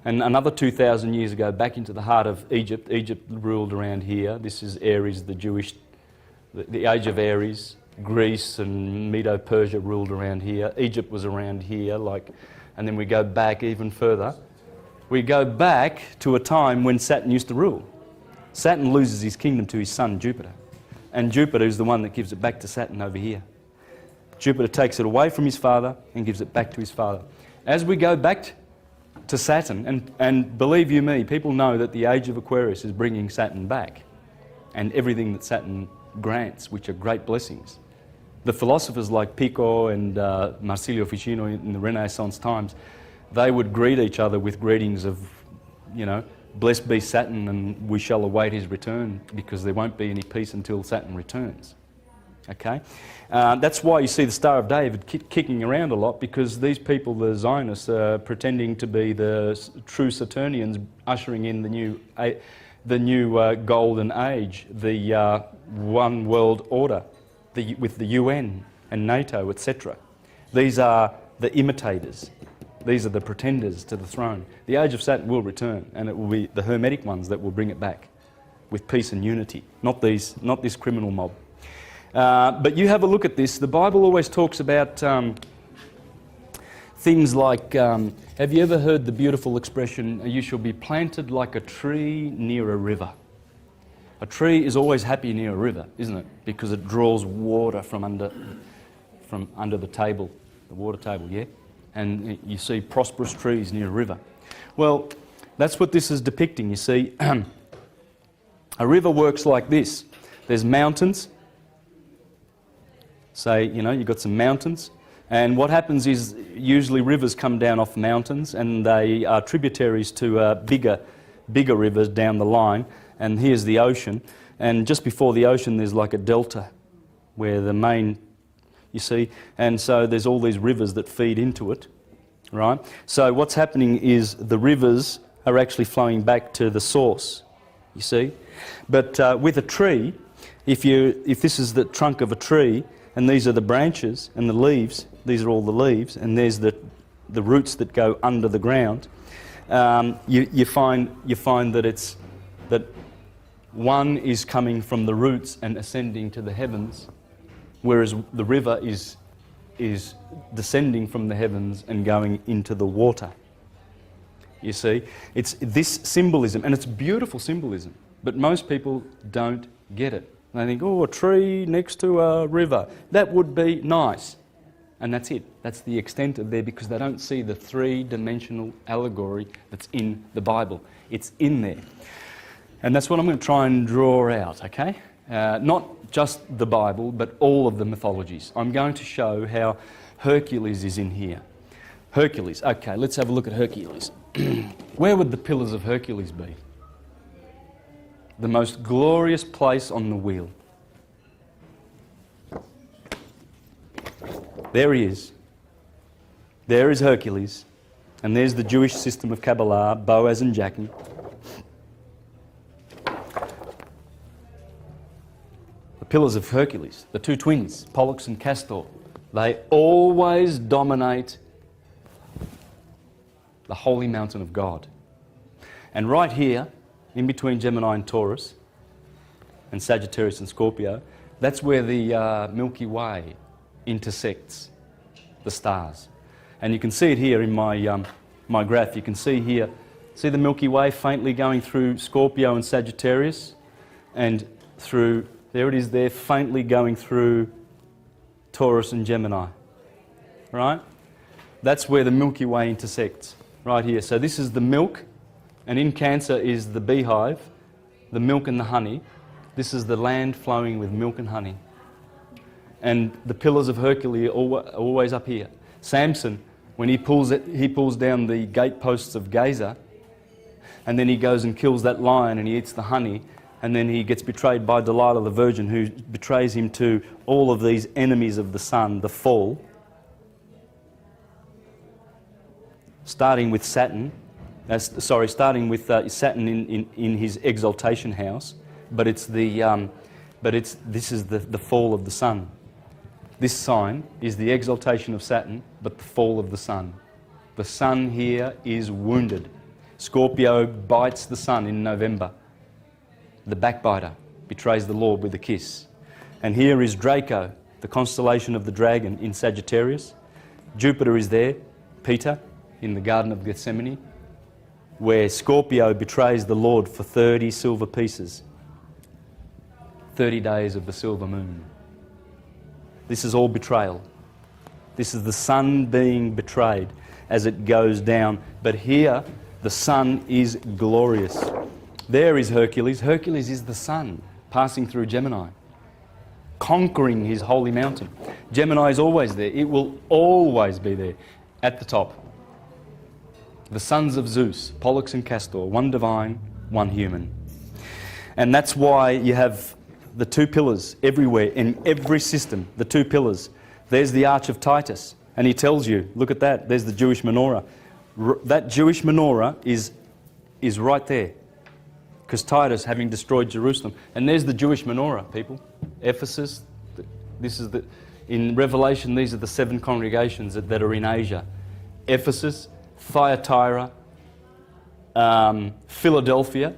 and another 2,000 years ago back into the heart of Egypt, Egypt ruled around here. This is Aries, the age of Aries. Greece and Medo-Persia ruled around here. Egypt was around here, and then we go back even further. We go back to a time when Saturn used to rule. Saturn loses his kingdom to his son Jupiter. And Jupiter is the one that gives it back to Saturn over here. Jupiter takes it away from his father and gives it back to his father. As we go back to Saturn, and believe you me, people know that the age of Aquarius is bringing Saturn back. And everything that Saturn grants, which are great blessings. The philosophers like Pico and Marsilio Ficino in the Renaissance times, they would greet each other with greetings of, you know, blessed be Saturn and we shall await his return, because there won't be any peace until Saturn returns. Okay? That's why you see the Star of David kicking around a lot, because these people, the Zionists, are pretending to be the true Saturnians, ushering in the new golden age, the one world order, with the UN and NATO, etc. These are the imitators. These are the pretenders to the throne. The age of Saturn will return, and it will be the Hermetic ones that will bring it back with peace and unity, not this criminal mob. But you have a look at this. The Bible always talks about things like, have you ever heard the beautiful expression, you shall be planted like a tree near a river? A tree is always happy near a river, isn't it? Because it draws water from under the table, the water table, yeah? And you see prosperous trees near a river. Well, that's what this is depicting, you see. A river works like this. There's mountains. Say, you know, you've got some mountains. And what happens is, usually rivers come down off mountains, and they are tributaries to bigger rivers down the line. And here's the ocean. And just before the ocean, there's like a delta where the main, you see, and so there's all these rivers that feed into it, right? So what's happening is the rivers are actually flowing back to the source, you see. But with a tree, if this is the trunk of a tree, and these are the branches and the leaves, these are all the leaves, and there's the roots that go under the ground, you find that one is coming from the roots and ascending to the heavens, whereas the river is descending from the heavens and going into the water. You see, it's this symbolism, and it's beautiful symbolism, but most people don't get it. They think, oh, a tree next to a river, that would be nice. And that's it. That's the extent of there, because they don't see the three-dimensional allegory that's in the Bible. It's in there. And that's what I'm going to try and draw out, okay? Not just the Bible, but all of the mythologies. I'm going to show how Hercules is in here. Hercules, okay, let's have a look at Hercules. Where would the Pillars of Hercules be? The most glorious place on the wheel. There he is. There is Hercules. And there's the Jewish system of Kabbalah, Boaz and Jachin. The Pillars of Hercules, the two twins, Pollux and Castor, they always dominate the holy mountain of God. And right here, in between Gemini and Taurus, and Sagittarius and Scorpio, that's where the Milky Way intersects the stars. And you can see it here in my graph. You can see here, see the Milky Way faintly going through Scorpio and Sagittarius, and through, there it is there, faintly going through Taurus and Gemini. Right? That's where the Milky Way intersects, right here. So this is the milk, and in Cancer is the beehive, the milk and the honey. This is the land flowing with milk and honey. And the Pillars of Hercules are always up here. Samson, when he pulls down the gateposts of Gaza, and then he goes and kills that lion and he eats the honey, and then he gets betrayed by Delilah the virgin, who betrays him to all of these enemies of the sun, the fall. Starting with Saturn, starting with Saturn in his exaltation house, but this is the fall of the sun. This sign is the exaltation of Saturn, but the fall of the sun. The sun here is wounded. Scorpio bites the sun in November. The backbiter betrays the Lord with a kiss. And here is Draco, the constellation of the dragon in Sagittarius. Jupiter is there, Peter, in the Garden of Gethsemane, where Scorpio betrays the Lord for 30 silver pieces. 30 days of the silver moon. This is all betrayal. This is the sun being betrayed as it goes down. But here, the sun is glorious. There is Hercules. Hercules is the sun passing through Gemini. conquering his holy mountain. Gemini is always there. It will always be there at the top. The sons of Zeus, Pollux and Castor, one divine, one human. And that's why you have the two pillars everywhere, in every system, the two pillars. There's the Arch of Titus, and he tells you, look at that, there's the Jewish menorah. That Jewish menorah is right there, because Titus, having destroyed Jerusalem. And there's the Jewish menorah, people. Ephesus, this is the, in Revelation, these are the 7 congregations that are in Asia. Ephesus, Thyatira, Philadelphia.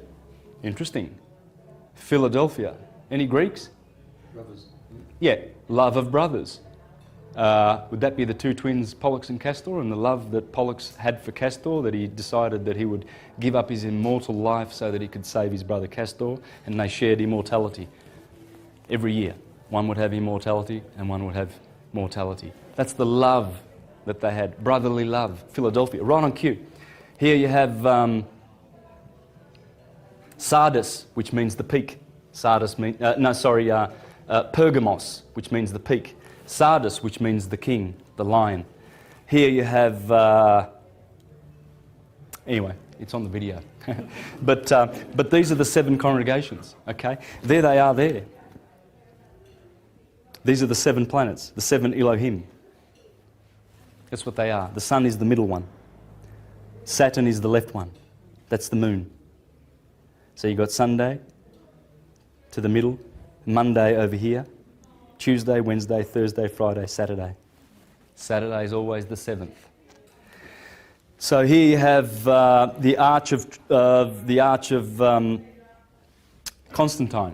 Interesting. Philadelphia. Any Greeks? Brothers. Yeah, love of brothers. Would that be the two twins, Pollux and Castor, and the love that Pollux had for Castor, that he decided that he would give up his immortal life so that he could save his brother Castor, and they shared immortality every year. One would have immortality and one would have mortality. That's the love that they had, brotherly love. Philadelphia, right on cue. Here you have Sardis, which means the peak. Sardis means, Pergamos, which means the peak. Sardis, which means the king, the lion. Here you have, anyway, it's on the video. but these are the 7 congregations, okay? There they are there. These are the 7 planets, the 7 Elohim. That's what they are. The sun is the middle one. Saturn is the left one. That's the moon. So you've got Sunday to the middle, Monday over here, Tuesday, Wednesday, Thursday, Friday, Saturday. Saturday is always the 7th. So here you have the arch of Constantine.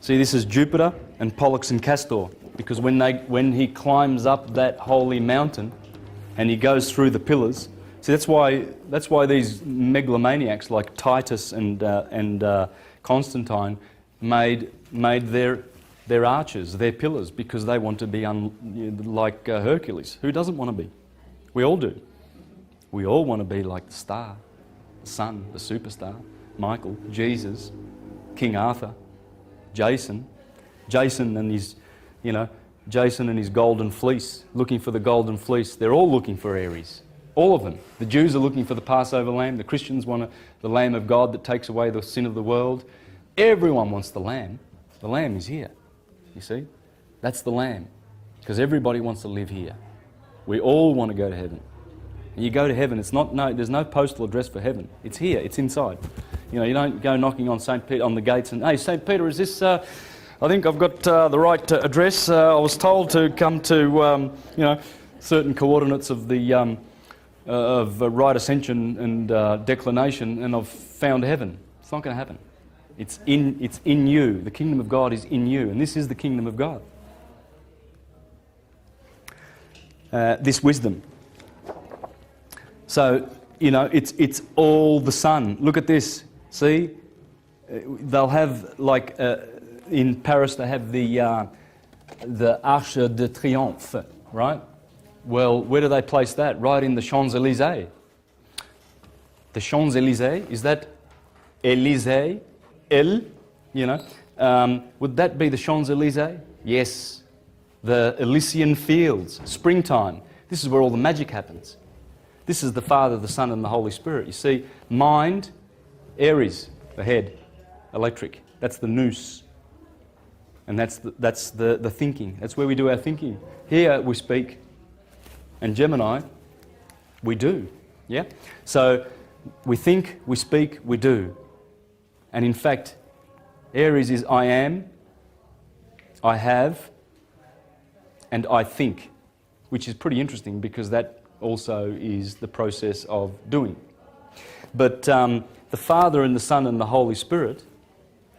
See, this is Jupiter and Pollux and Castor, because when he climbs up that holy mountain and he goes through the pillars. See, that's why these megalomaniacs like Titus and Constantine made their arches, their pillars, because they want to be like Hercules. Who doesn't want to be? We all do. We all want to be like the star, the sun, the superstar, Michael, Jesus, King Arthur, Jason and his, Jason and his golden fleece, looking for the golden fleece. They're all looking for Aries. All of them. The Jews are looking for the Passover lamb. The Christians want the Lamb of God that takes away the sin of the world. Everyone wants the lamb. The lamb is here. You see? That's the lamb. Because everybody wants to live here. We all want to go to heaven. And you go to heaven, there's no postal address for heaven. It's here, it's inside. You don't go knocking on St. Peter on the gates and, hey, St. Peter, is this, I think I've got the right address. I was told to come to, certain coordinates of the of right ascension and declination, and I've found heaven. It's not going to happen. It's in you. The kingdom of God is in you, and this is the kingdom of God. This wisdom. So, it's all the sun. Look at this. See? They'll have, like, in Paris, they have the Arc de Triomphe, right? Well, where do they place that? Right in the Champs-Élysées. The Champs-Élysées, is that Élysée? Would that be the Champs-Élysées? Yes. The Elysian Fields, springtime. This is where all the magic happens. This is the Father, the Son, and the Holy Spirit. You see, mind, Aries, the head, electric. That's the nous. And that's the thinking. That's where we do our thinking. Here we speak. And Gemini, we do. Yeah? So we think, we speak, we do. And in fact, Aries is I am, I have, and I think, which is pretty interesting because that also is the process of doing. But the Father and the Son and the Holy Spirit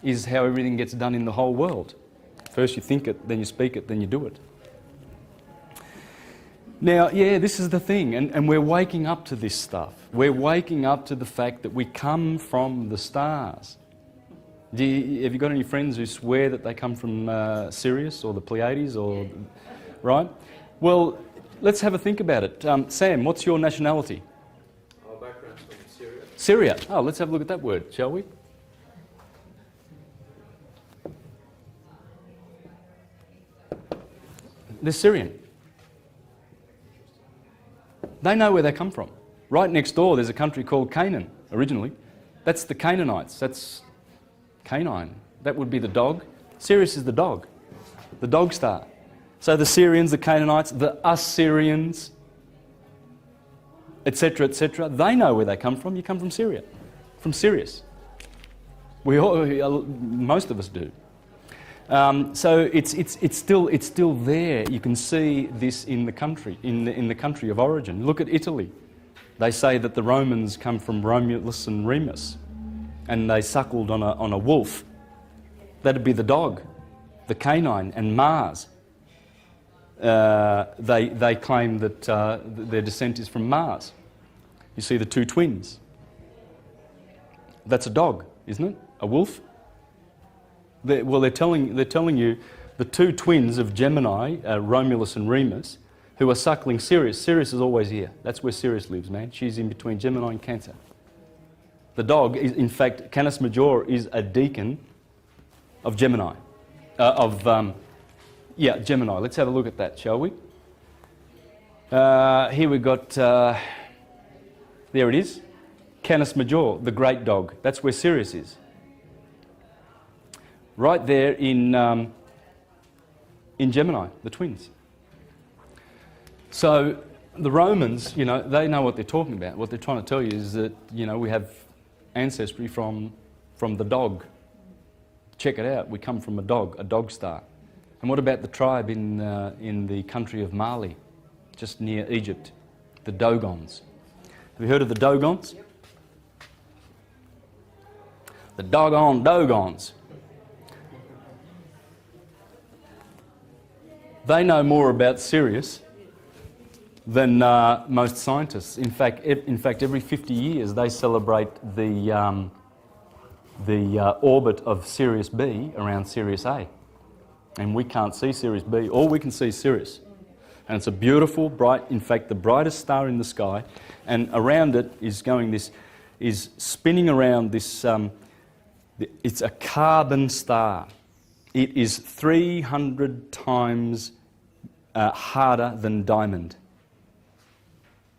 is how everything gets done in the whole world. First you think it, then you speak it, then you do it. Now, yeah, this is the thing, and we're waking up to this stuff. We're waking up to the fact that we come from the stars. Have you got any friends who swear that they come from Sirius or the Pleiades, right? Well, let's have a think about it. Sam, what's your nationality? Our background's from Syria. Syria. Oh, let's have a look at that word, shall we? They're Syrian. They know where they come from. Right next door, there's a country called Canaan, originally. That's the Canaanites. That's canine. That would be the dog. Sirius is the dog star. So the Syrians, the Canaanites, the Assyrians, etc., they know where they come from. You come from Syria, from Sirius. Most of us do. So it's still there. You can see this in the country, in the country of origin. Look at Italy. They say that the Romans come from Romulus and Remus, and they suckled on a wolf. That'd be the dog, the canine, and Mars. They claim that their descent is from Mars. You see the two twins. That's a dog, isn't it? A wolf. They're telling you the two twins of Gemini, Romulus and Remus, who are suckling Sirius. Sirius is always here. That's where Sirius lives, man. She's in between Gemini and Cancer. The dog is, in fact, Canis Major is a deacon of Gemini. Gemini. Let's have a look at that, shall we? Here we've got, there it is, Canis Major, the great dog. That's where Sirius is. Right there in Gemini, the twins. So the Romans, they know what they're talking about. What they're trying to tell you is that, we have ancestry from the dog. Check it out. We come from a dog star. And what about the tribe in the country of Mali, just near Egypt, the Dogons? Have you heard of the Dogons? Yep. The doggone Dogons. They know more about Sirius than most scientists. In fact, every 50 years they celebrate the orbit of Sirius B around Sirius A. And we can't see Sirius B. All we can see is Sirius. And it's a beautiful, bright, in fact, the brightest star in the sky. And around it is spinning around this, it's a carbon star. It is 300 times harder than diamond.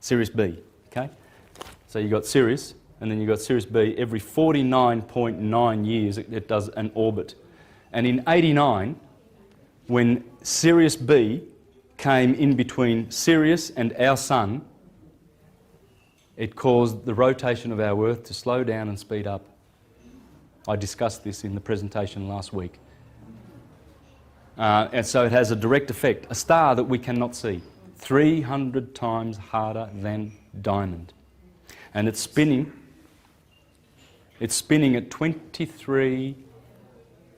Sirius B, okay? So you've got Sirius, and then you've got Sirius B. Every 49.9 years it does an orbit. And in 89, when Sirius B came in between Sirius and our Sun, it caused the rotation of our Earth to slow down and speed up. I discussed this in the presentation last week. And so it has a direct effect. A star that we cannot see, 300 times harder than diamond. And it's spinning at 23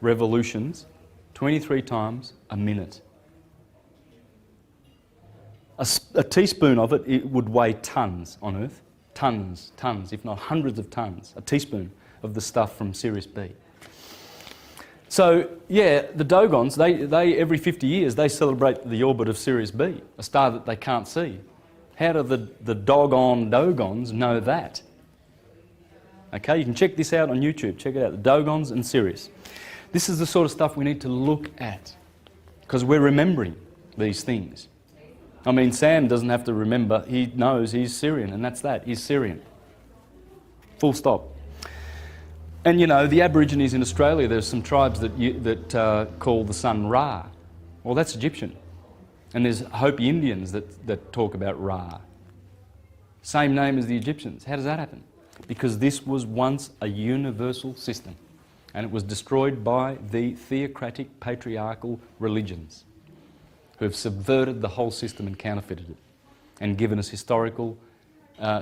revolutions, 23 times a minute. A teaspoon of it would weigh tons on Earth. Tons, if not hundreds of tons. A teaspoon of the stuff from Sirius B. So, yeah, the Dogons, they every 50 years, they celebrate the orbit of Sirius B, a star that they can't see. How do the doggone Dogons know that? Okay, you can check this out on YouTube. Check it out, the Dogons and Sirius. This is the sort of stuff we need to look at because we're remembering these things. I mean, Sam doesn't have to remember. He knows he's Syrian, and that's that. He's Syrian. Full stop. And, the Aborigines in Australia, there's some tribes that call the sun Ra. Well, that's Egyptian. And there's Hopi Indians that talk about Ra. Same name as the Egyptians. How does that happen? Because this was once a universal system. And it was destroyed by the theocratic patriarchal religions who have subverted the whole system and counterfeited it and given us historical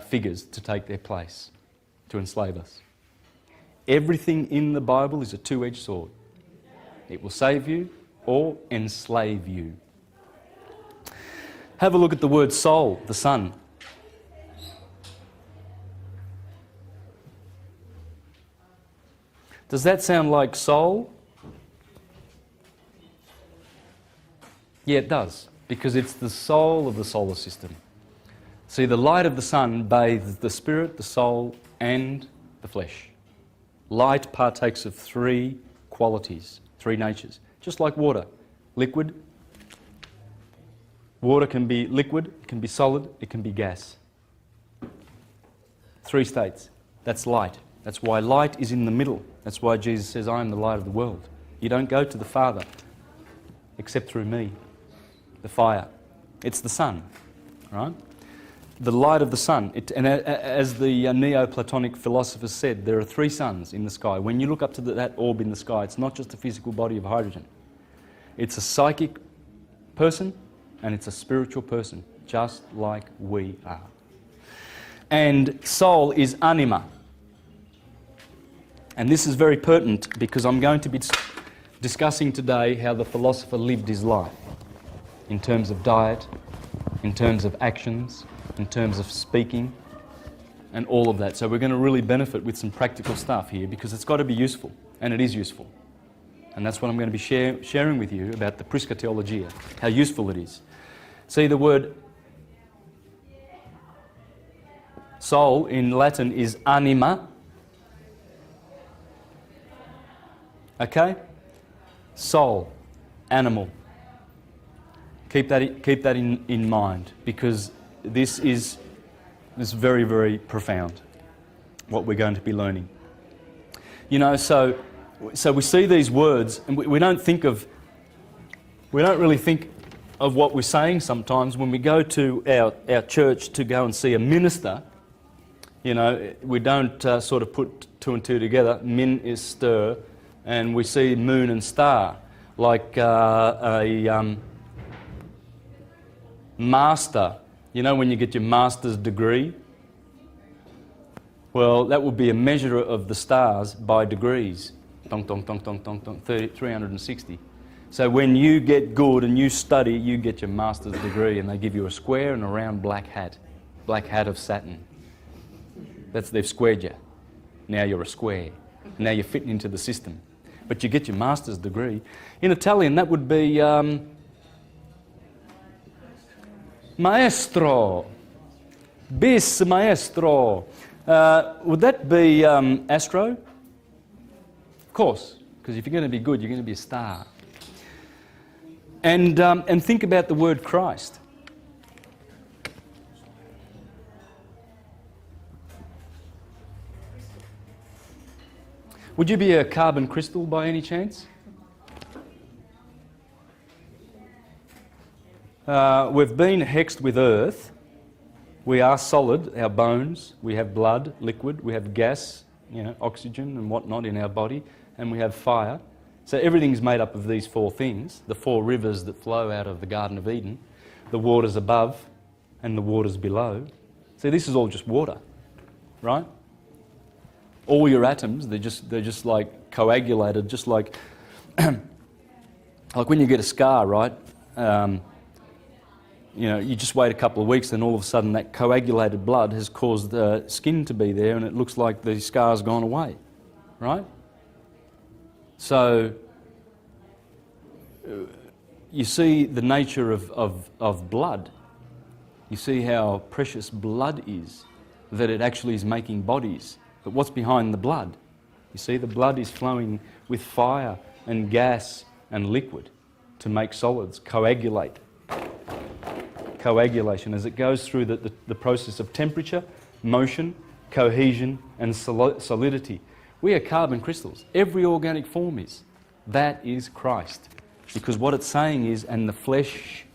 figures to take their place, to enslave us. Everything in the Bible is a two-edged sword. It will save you or enslave you. Have a look at the word soul, the sun. Does that sound like soul? Yeah, it does, because it's the soul of the solar system. See, the light of the sun bathes the spirit, the soul, and the flesh. Light partakes of three qualities, three natures, just like water. Liquid, Water can be liquid, it can be solid, it can be gas. 3 states. That's light. That's why light is in the middle. That's why Jesus says, I am the light of the world. You don't go to the Father except through me, the fire. It's the sun, right? The light of the sun. And as the Neoplatonic philosophers said, there are 3 suns in the sky. When you look up to that orb in the sky, it's not just a physical body of hydrogen. It's a psychic person and it's a spiritual person, just like we are. And soul is anima. And this is very pertinent because I'm going to be discussing today how the philosopher lived his life in terms of diet, in terms of actions, in terms of speaking, and all of that. So we're going to really benefit with some practical stuff here because it's got to be useful, and it is useful. And that's what I'm going to be sharing with you about the Prisca Theologia, how useful it is. See, the word soul in Latin is anima. Okay? Soul, animal. Keep that in mind because this is very, very profound, what we're going to be learning. You know, so we see these words and we don't really think of what we're saying sometimes when we go to our church to go and see a minister. You know, we don't sort of put 2 and 2 together. Min is stir, and we see moon and star, like a master. You know, when you get your master's degree, well, that would be a measure of the stars by degrees. Dong, dong, dong, dong, dong, dong, 360. So when you get good and you study, you get your master's degree, and they give you a square and a round black hat of Saturn. They've squared you. Now you're a square. Now you're fitting into the system. But you get your master's degree. In Italian, that would be maestro. Bis maestro. Would that be astro? Of course, because if you're going to be good, you're going to be a star. And think about the word Christ. Would you be a carbon crystal by any chance? We've been hexed with earth. We are solid, our bones. We have blood, liquid. We have gas, you know, oxygen and whatnot in our body. And we have fire. So everything's made up of these 4 things. The 4 rivers that flow out of the Garden of Eden. The waters above and the waters below. So this is all just water, right? All your atoms, they're just like coagulated, just like like when you get a scar, right? You know, you just wait a couple of weeks, and all of a sudden that coagulated blood has caused the skin to be there, and it looks like the scar's gone away, right? So you see the nature of blood. You see how precious blood is, that it actually is making bodies. But what's behind the blood? You see, the blood is flowing with fire and gas and liquid to make solids, coagulate. Coagulation as it goes through the process of temperature, motion, cohesion and solidity. We are carbon crystals. Every organic form is. That is Christ. Because what it's saying is, and the flesh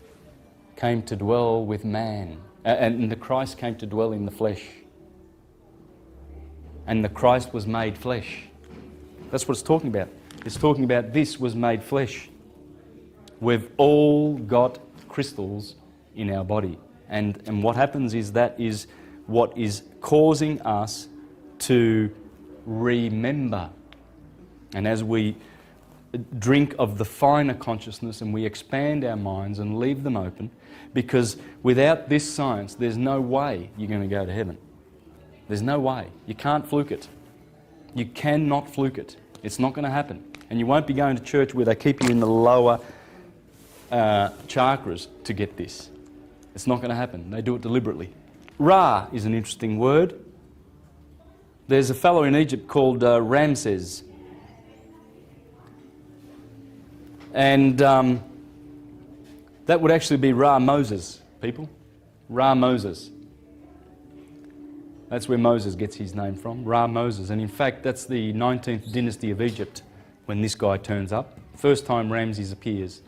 came to dwell with man. And the Christ came to dwell in the flesh. And the Christ was made flesh. That's what it's talking about. It's talking about this was made flesh. We've all got crystals in our body. And what happens is that is what is causing us to remember. And as we drink of the finer consciousness and we expand our minds and leave them open, because without this science, there's no way you're going to go to heaven. There's no way. You can't fluke it. You cannot fluke it. It's not going to happen. And you won't be going to church where they keep you in the lower chakras to get this. It's not going to happen. They do it deliberately. Ra is an interesting word. There's a fellow in Egypt called Ramses. And That would actually be Ra Moses, people. Ra Moses. That's where Moses gets his name from, Ra Moses. And in fact, that's the 19th dynasty of Egypt when this guy turns up. First time Ramses appears.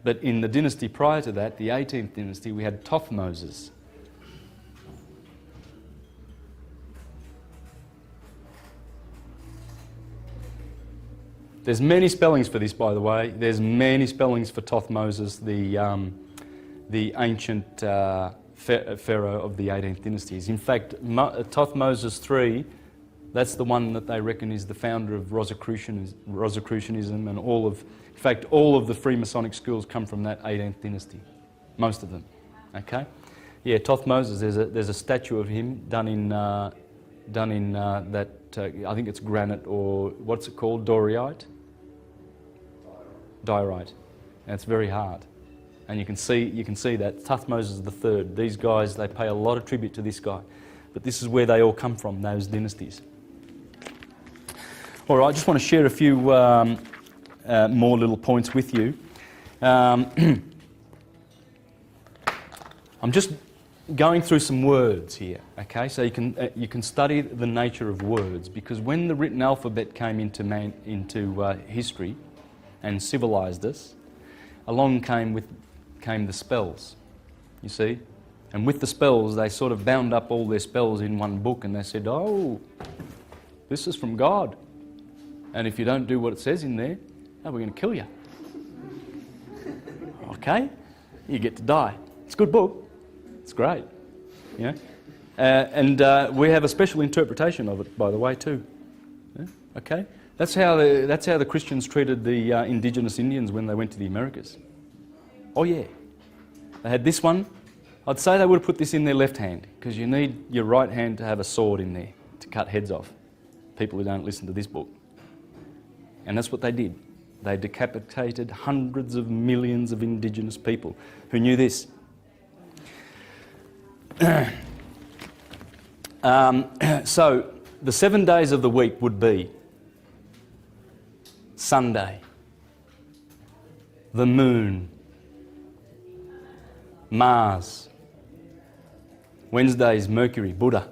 But in the dynasty prior to that, the 18th dynasty, we had Thothmoses. There's many spellings for this, by the way. There's many spellings for Thothmoses, the ancient pharaoh of the 18th dynasties. In fact, Thothmoses III, that's the one that they reckon is the founder of Rosicrucianism, and all of the Freemasonic schools come from that 18th dynasty. Most of them. Okay? Yeah, Thothmoses, there's a statue of him done in that, I think it's granite, or what's it called? Diorite? Diorite. And it's very hard. And you can see that. Thothmoses III. These guys, they pay a lot of tribute to this guy. But this is where they all come from, those dynasties. All right, I just want to share a few more little points with you. I'm just going through some words here, okay? So you can study the nature of words, because when the written alphabet came into history and civilized us, along came the spells, you see? And with the spells, they sort of bound up all their spells in one book, and they said, oh, this is from God. And if you don't do what it says in there, we're going to kill you. Okay? You get to die. It's a good book. It's great. You know? And we have a special interpretation of it, by the way, too. Yeah? Okay? That's how the Christians treated the indigenous Indians when they went to the Americas. Oh yeah. They had this one. I'd say they would have put this in their left hand, because you need your right hand to have a sword in there to cut heads off people who don't listen to this book. And that's what they did. They decapitated hundreds of millions of indigenous people who knew this. So the 7 days of the week would be Sunday, the moon, Mars. Wednesday is Mercury, Buddha.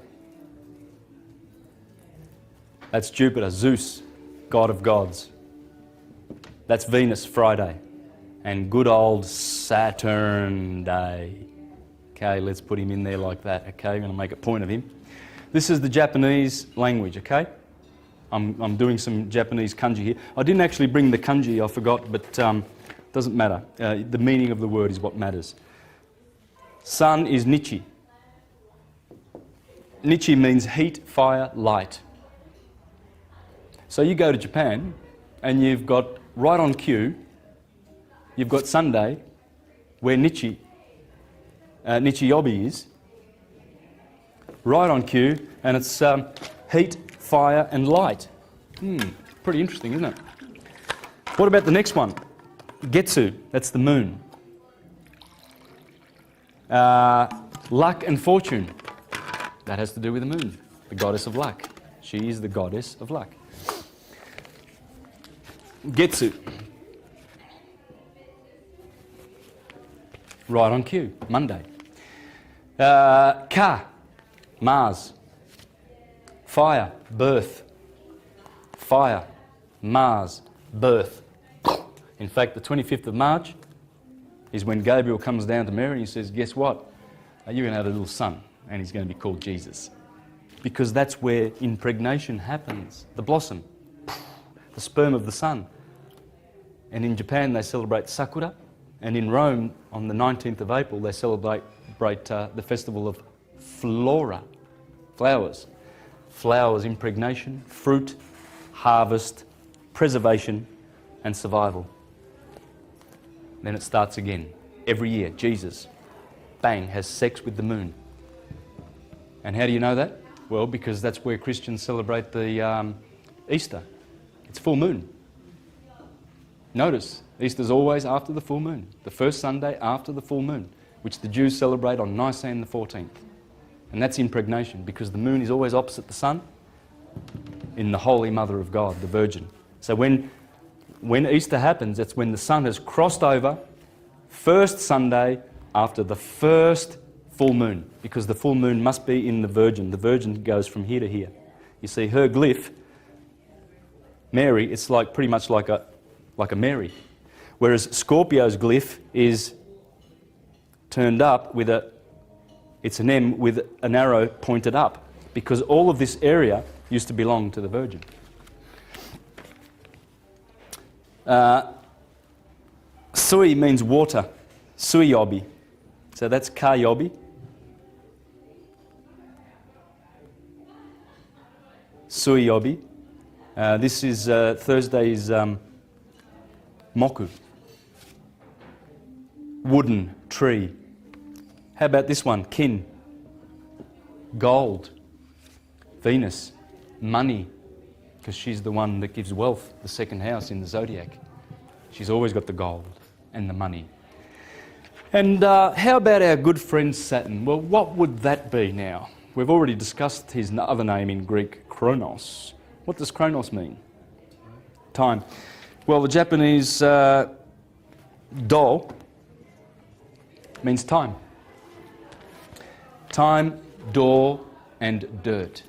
That's Jupiter, Zeus, god of gods. That's Venus, Friday. And good old Saturn Day. Okay, let's put him in there like that. Okay, I'm going to make a point of him. This is the Japanese language, okay? I'm doing some Japanese kanji here. I didn't actually bring the kanji, I forgot, but doesn't matter. The meaning of the word is what matters. Sun is Nichi. Nichi means heat, fire, light. So you go to Japan and you've got right on cue, you've got Sunday where Nichiyobi is, right on cue, and it's heat, fire and light. Pretty interesting, isn't it? What about the next one? Getsu, that's the moon. Luck and fortune, that has to do with the moon, the goddess of luck. She is the goddess of luck. Getsu, right on cue, Monday. Ka, Mars. Fire, birth. Fire, Mars, birth. In fact, the 25th of March is when Gabriel comes down to Mary and he says, guess what? You're going to have a little son, and he's going to be called Jesus. Because that's where impregnation happens. The blossom, the sperm of the sun. And in Japan they celebrate Sakura, and in Rome on the 19th of April they celebrate the festival of Flora, flowers. Flowers, impregnation, fruit, harvest, preservation and survival. Then it starts again. Every year, Jesus, bang, has sex with the moon. And how do you know that? Well, because that's where Christians celebrate the Easter. It's full moon. Notice, Easter's always after the full moon, the first Sunday after the full moon, which the Jews celebrate on Nisan the 14th. And that's impregnation, because the moon is always opposite the sun in the Holy Mother of God, the Virgin. So when Easter happens, it's when the sun has crossed over, first Sunday after the first full moon, because the full moon must be in the Virgin. The Virgin goes from here to here. You see, her glyph, Mary, it's like pretty much like a Mary. Whereas Scorpio's glyph is turned up with it's an M with an arrow pointed up, because all of this area used to belong to the Virgin. Sui means water, Suiyobi. So that's Kayobi. Suiyobi. This is Thursday's Moku. Wooden, tree. How about this one? Kin. Gold. Venus. Money. Because she's the one that gives wealth, the second house in the zodiac. She's always got the gold and the money. And how about our good friend Saturn? Well, what would that be now? We've already discussed his other name in Greek, Chronos. What does Chronos mean? Time. Well, the Japanese do means time. Time, door, and dirt.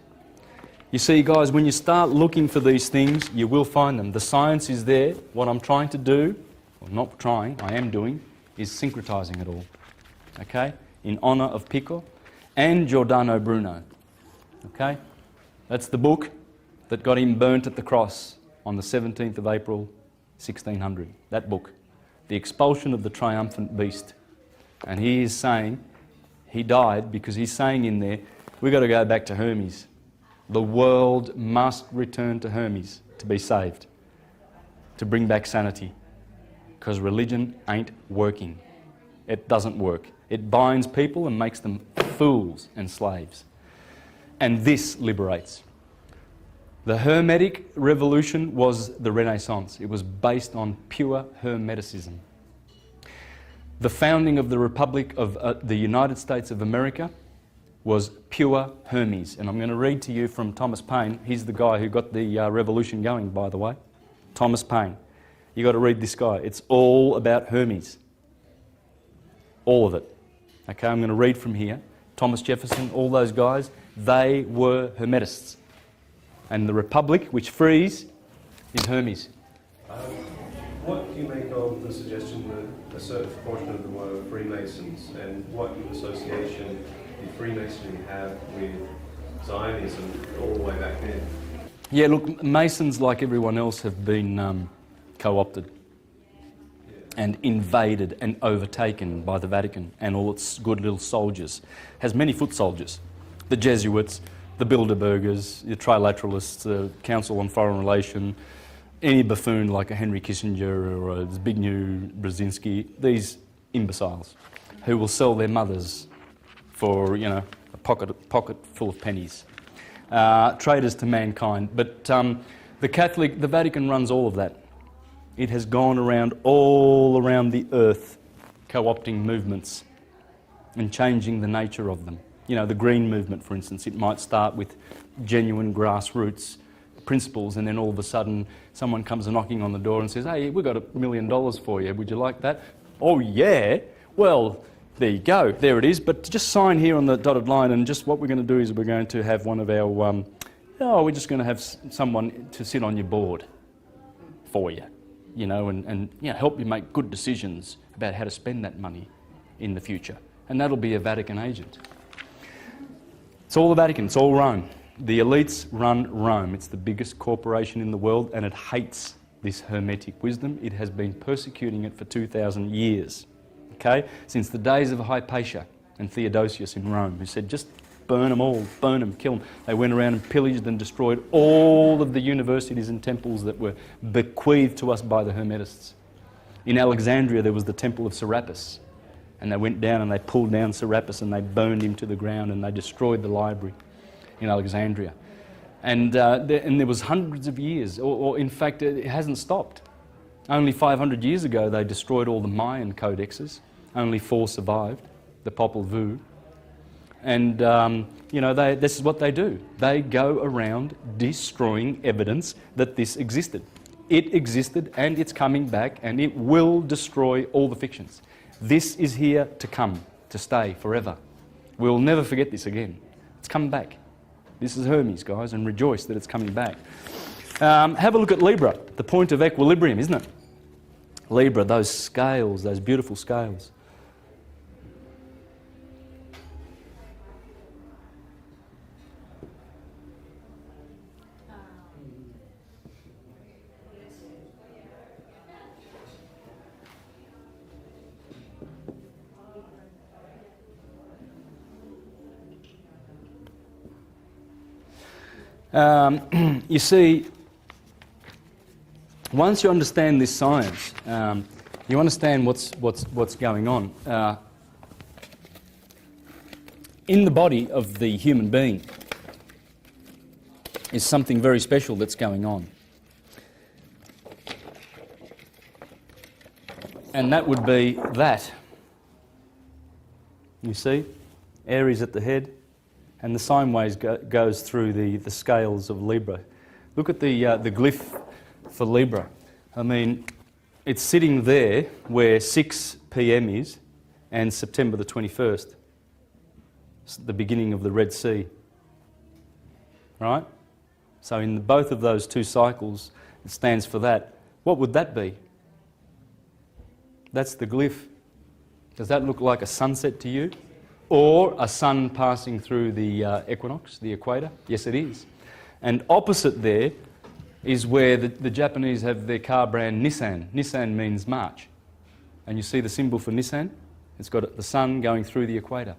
You see, guys, when you start looking for these things, you will find them. The science is there. What I'm trying to do, or not trying, I am doing, is syncretizing it all. Okay? In honour of Pico and Giordano Bruno. Okay? That's the book that got him burnt at the cross on the 17th of April, 1600. That book. The Expulsion of the Triumphant Beast. And he is saying, he died because he's saying in there, we've got to go back to Hermes. The world must return to Hermes to be saved, to bring back sanity, because religion ain't working. It doesn't work. It binds people and makes them fools and slaves. And this liberates. The Hermetic revolution was the Renaissance. It was based on pure Hermeticism. The founding of the Republic of the United States of America was pure Hermes. And I'm going to read to you from Thomas Paine. He's the guy who got the revolution going, by the way. Thomas Paine. You've got to read this guy. It's all about Hermes. All of it. Okay, I'm going to read from here. Thomas Jefferson, all those guys, they were Hermetists. And the Republic, which frees, is Hermes. What do you make of the suggestion that a certain proportion of them were Freemasons, and what association did Freemasonry have with Zionism all the way back then? Yeah, look, Masons, like everyone else, have been co-opted and invaded and overtaken by the Vatican and all its good little soldiers. Has many foot soldiers. The Jesuits, the Bilderbergers, the Trilateralists, the Council on Foreign Relations, any buffoon like a Henry Kissinger or a Zbigniew Brzezinski, these imbeciles who will sell their mothers for, you know, a pocket full of pennies. Traitors to mankind. But the Vatican runs all of that. It has gone around all around the earth, co-opting movements and changing the nature of them. You know, the Green Movement, for instance, it might start with genuine grassroots principles, and then all of a sudden someone comes knocking on the door and says, hey, we've got $1 million for you, would you like that? Oh yeah, well, there you go, there it is, but just sign here on the dotted line, and just what we're going to do is we're going to have one of our, we're just going to have someone to sit on your board for you, you know, and you know, help you make good decisions about how to spend that money in the future. And that'll be a Vatican agent. It's all the Vatican, it's all Rome. The elites run Rome. It's the biggest corporation in the world, and it hates this Hermetic wisdom. It has been persecuting it for 2,000 years, okay? Since the days of Hypatia and Theodosius in Rome, who said, just burn them all, burn them, kill them. They went around and pillaged and destroyed all of the universities and temples that were bequeathed to us by the Hermetists. In Alexandria, there was the Temple of Serapis, and they went down and they pulled down Serapis and they burned him to the ground, and they destroyed the library in Alexandria. And there was hundreds of years, or in fact it hasn't stopped. Only 500 years ago they destroyed all the Mayan codexes. Only 4 survived, the Popol Vuh. And you know, this is what they do. They go around destroying evidence that this existed. It existed, and it's coming back, and it will destroy all the fictions. This is here to come, to stay forever. We'll never forget this again. It's coming back. This is Hermes, guys, and rejoice that it's coming back. Have a look at Libra, the point of equilibrium, isn't it? Libra, those scales, those beautiful scales. You see, once you understand this science, you understand what's going on. In the body of the human being is something very special that's going on. And that would be that. You see? Aries at the head. And the sine waves goes through the scales of Libra. Look at the glyph for Libra. I mean, it's sitting there where 6 p.m. is and September the 21st. It's the beginning of the Red Sea. Right? So in both of those two cycles, it stands for that. What would that be? That's the glyph. Does that look like a sunset to you? Or a sun passing through the equinox, the equator? Yes, it is. And opposite there is where the Japanese have their car brand Nissan. Nissan means March. And you see the symbol for Nissan? It's got the sun going through the equator.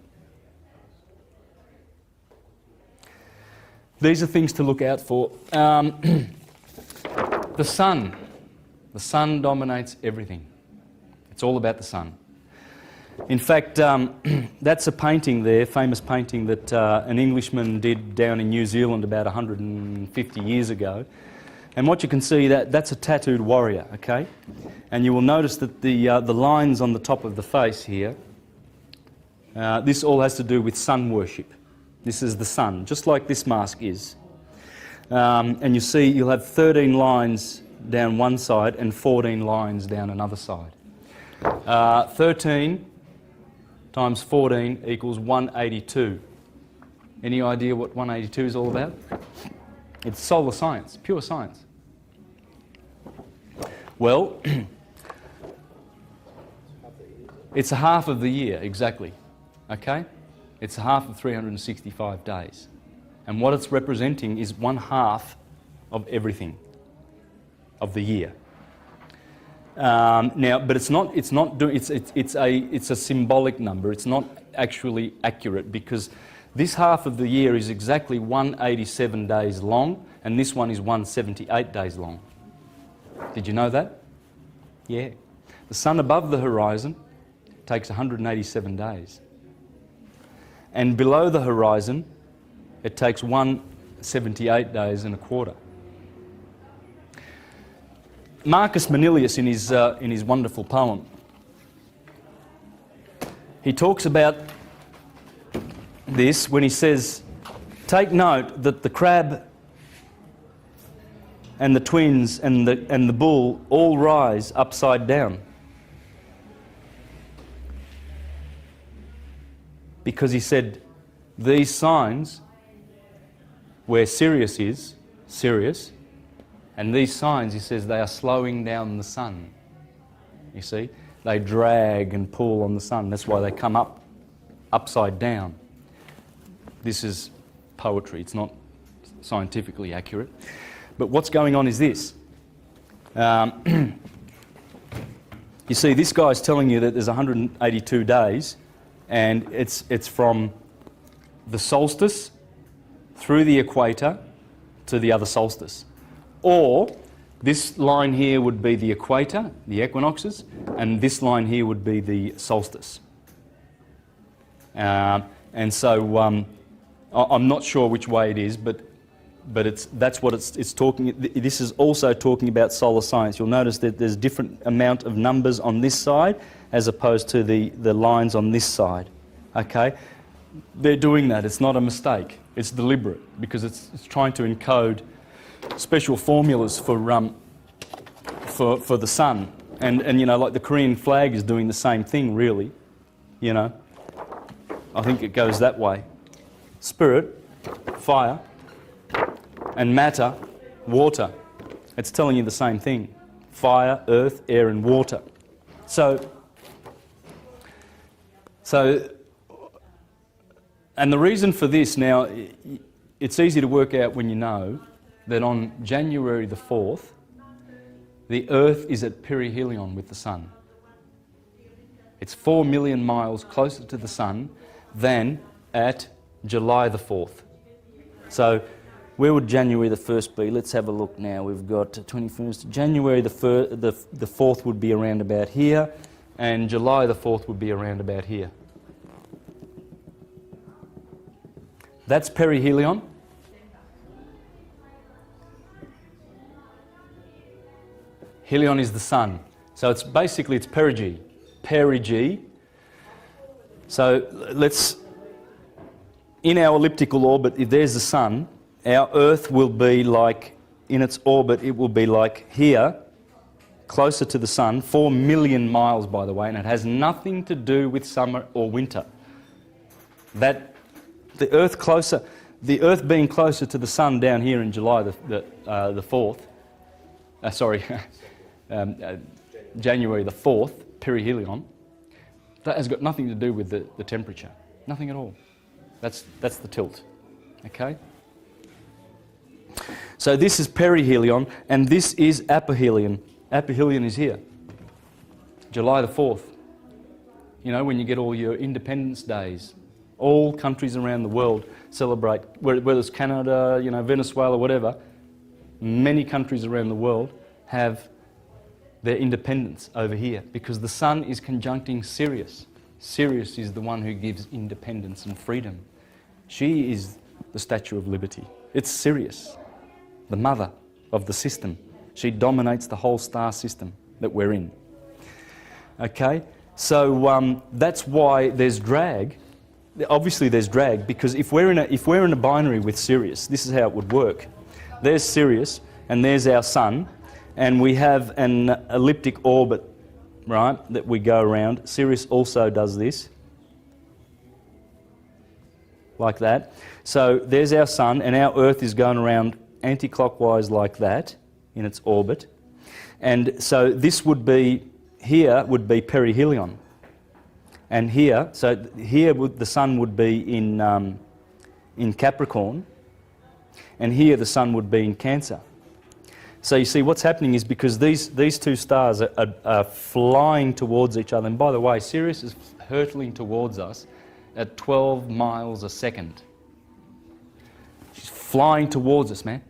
These are things to look out for. The sun. The sun dominates everything. It's all about the sun. In fact, that's a painting there, famous painting that an Englishman did down in New Zealand about 150 years ago. And what you can see, that's a tattooed warrior, okay? And you will notice that the lines on the top of the face here, this all has to do with sun worship. This is the sun, just like this mask is. And you see you'll have 13 lines down one side and 14 lines down another side. 13 times 14 equals 182. Any idea what 182 is all about? It's solar science, pure science. Well, it's a half of the year, exactly. Okay? It's a half of 365 days. And what it's representing is 1/2 of everything of the year. Now, but it's a symbolic number. It's not actually accurate because this half of the year is exactly 187 days long, and this one is 178 days long. Did you know that? Yeah. The sun above the horizon takes 187 days, and below the horizon, it takes 178 days and a quarter. Marcus Manilius, in his wonderful poem, he talks about this when he says, take note that the crab and the twins and the bull all rise upside down. Because he said, these signs, where Sirius is, Sirius, and these signs, he says, they are slowing down the sun. You see? They drag and pull on the sun. That's why they come up, upside down. This is poetry. It's not scientifically accurate. But what's going on is this. You see, this guy's telling you that there's 182 days, and it's from the solstice through the equator to the other solstice. Or this line here would be the equator, the equinoxes, and this line here would be the solstice. And so I'm not sure which way it is, but that's what it's talking. This is also talking about solar science. You'll notice that there's different amount of numbers on this side as opposed to the lines on this side. Okay, they're doing that. It's not a mistake. It's deliberate because it's trying to encode special formulas for the sun And you know, like the Korean flag is doing the same thing, really. You know, I think it goes that way. Spirit, fire, and matter, water. It's telling you the same thing. Fire, earth, air, and water. So, and the reason for this now, it's easy to work out when you know that on January the 4th, the Earth is at perihelion with the Sun. It's 4 million miles closer to the Sun than at July the 4th. So, where would January the 1st be? Let's have a look now. We've got 21st. January the 4th would be around about here, and July the 4th would be around about here. That's perihelion. Helion is the Sun. So it's basically, it's perigee. Perigee. So let's, in our elliptical orbit, if there's the Sun, our Earth will be like, in its orbit, it will be like here, closer to the Sun, 4 million miles, by the way, and it has nothing to do with summer or winter. That the Earth being closer to the Sun down here in July the 4th, January the 4th, perihelion, that has got nothing to do with the temperature. Nothing at all. That's the tilt. Okay? So this is perihelion, and this is aphelion. Aphelion is here. July the 4th. You know, when you get all your Independence Days. All countries around the world celebrate, whether it's Canada, you know, Venezuela, whatever, many countries around the world have their independence over here because the Sun is conjuncting Sirius. Sirius is the one who gives independence and freedom. She is the Statue of Liberty. It's Sirius, the mother of the system. She dominates the whole star system that we're in. Okay, so that's why there's drag. Obviously there's drag because if we're in a binary with Sirius, this is how it would work. There's Sirius and there's our Sun, and we have an elliptic orbit, right, that we go around. Sirius also does this, like that. So there's our Sun, and our Earth is going around anti-clockwise like that in its orbit. And so this would be, here would be perihelion. And here, so here the Sun would be in Capricorn, and here the Sun would be in Cancer. So you see what's happening is because these two stars are flying towards each other, and by the way, Sirius is hurtling towards us at 12 miles a second. She's flying towards us, man.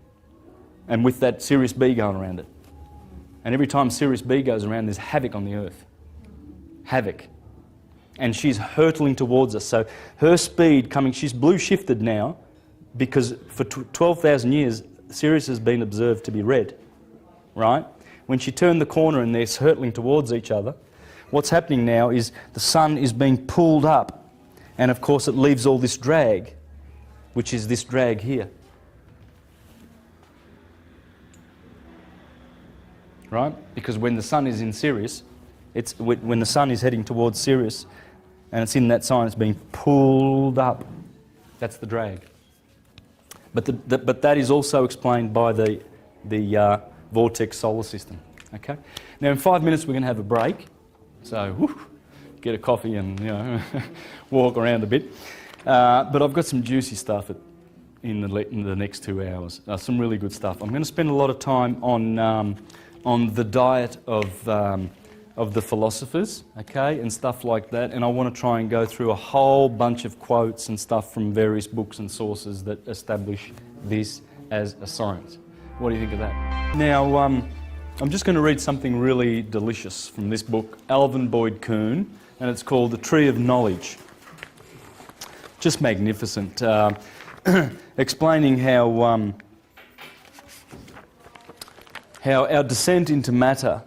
And with that Sirius B going around it. And every time Sirius B goes around, there's havoc on the Earth. Havoc. And she's hurtling towards us. So her speed coming, she's blue shifted now because for 12,000 years, Sirius has been observed to be red, right? When she turned the corner and they're hurtling towards each other, what's happening now is the Sun is being pulled up, and of course it leaves all this drag, which is this drag here. Right? Because when the Sun is in Sirius, when the Sun is heading towards Sirius, and it's in that sign, it's being pulled up. That's the drag. But that is also explained by the vortex solar system. Okay. Now in 5 minutes we're going to have a break. So get a coffee and walk around a bit. But I've got some juicy stuff in the next 2 hours. Some really good stuff. I'm going to spend a lot of time on the diet of the philosophers, okay, and stuff like that, and I want to try and go through a whole bunch of quotes and stuff from various books and sources that establish this as a science. What do you think of that? Now, I'm just going to read something really delicious from this book, Alvin Boyd Kuhn, and it's called The Tree of Knowledge. Just magnificent, explaining how our descent into matter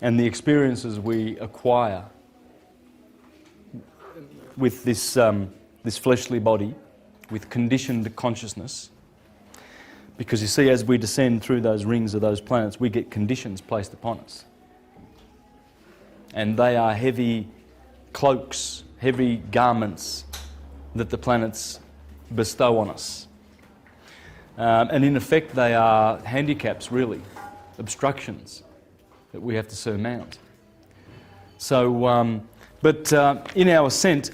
and the experiences we acquire with this fleshly body, with conditioned consciousness, Because you see, as we descend through those rings of those planets, we get conditions placed upon us. And they are heavy cloaks, heavy garments that the planets bestow on us. And in effect, they are handicaps, really, obstructions that we have to surmount. So, but in our ascent,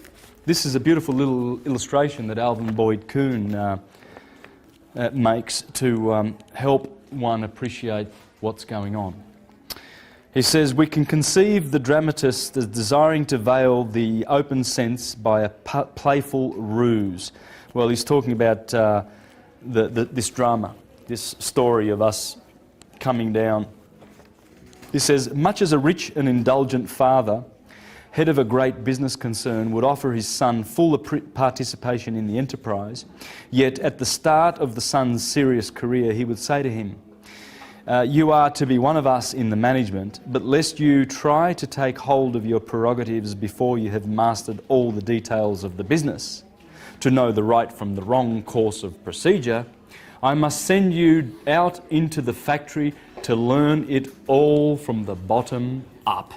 this is a beautiful little illustration that Alvin Boyd Kuhn makes to help one appreciate what's going on. He says, we can conceive the dramatist as desiring to veil the open sense by a playful ruse. Well, he's talking about this drama, this story of us coming down. He says, much as a rich and indulgent father, head of a great business concern, would offer his son full participation in the enterprise, yet at the start of the son's serious career, he would say to him, you are to be one of us in the management, but lest you try to take hold of your prerogatives before you have mastered all the details of the business, to know the right from the wrong course of procedure, I must send you out into the factory to learn it all from the bottom up.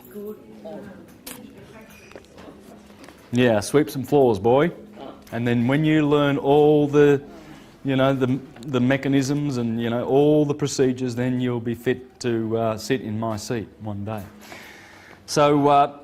Yeah, sweep some floors, boy. And then when you learn all the, the mechanisms and, all the procedures, then you'll be fit to sit in my seat one day. So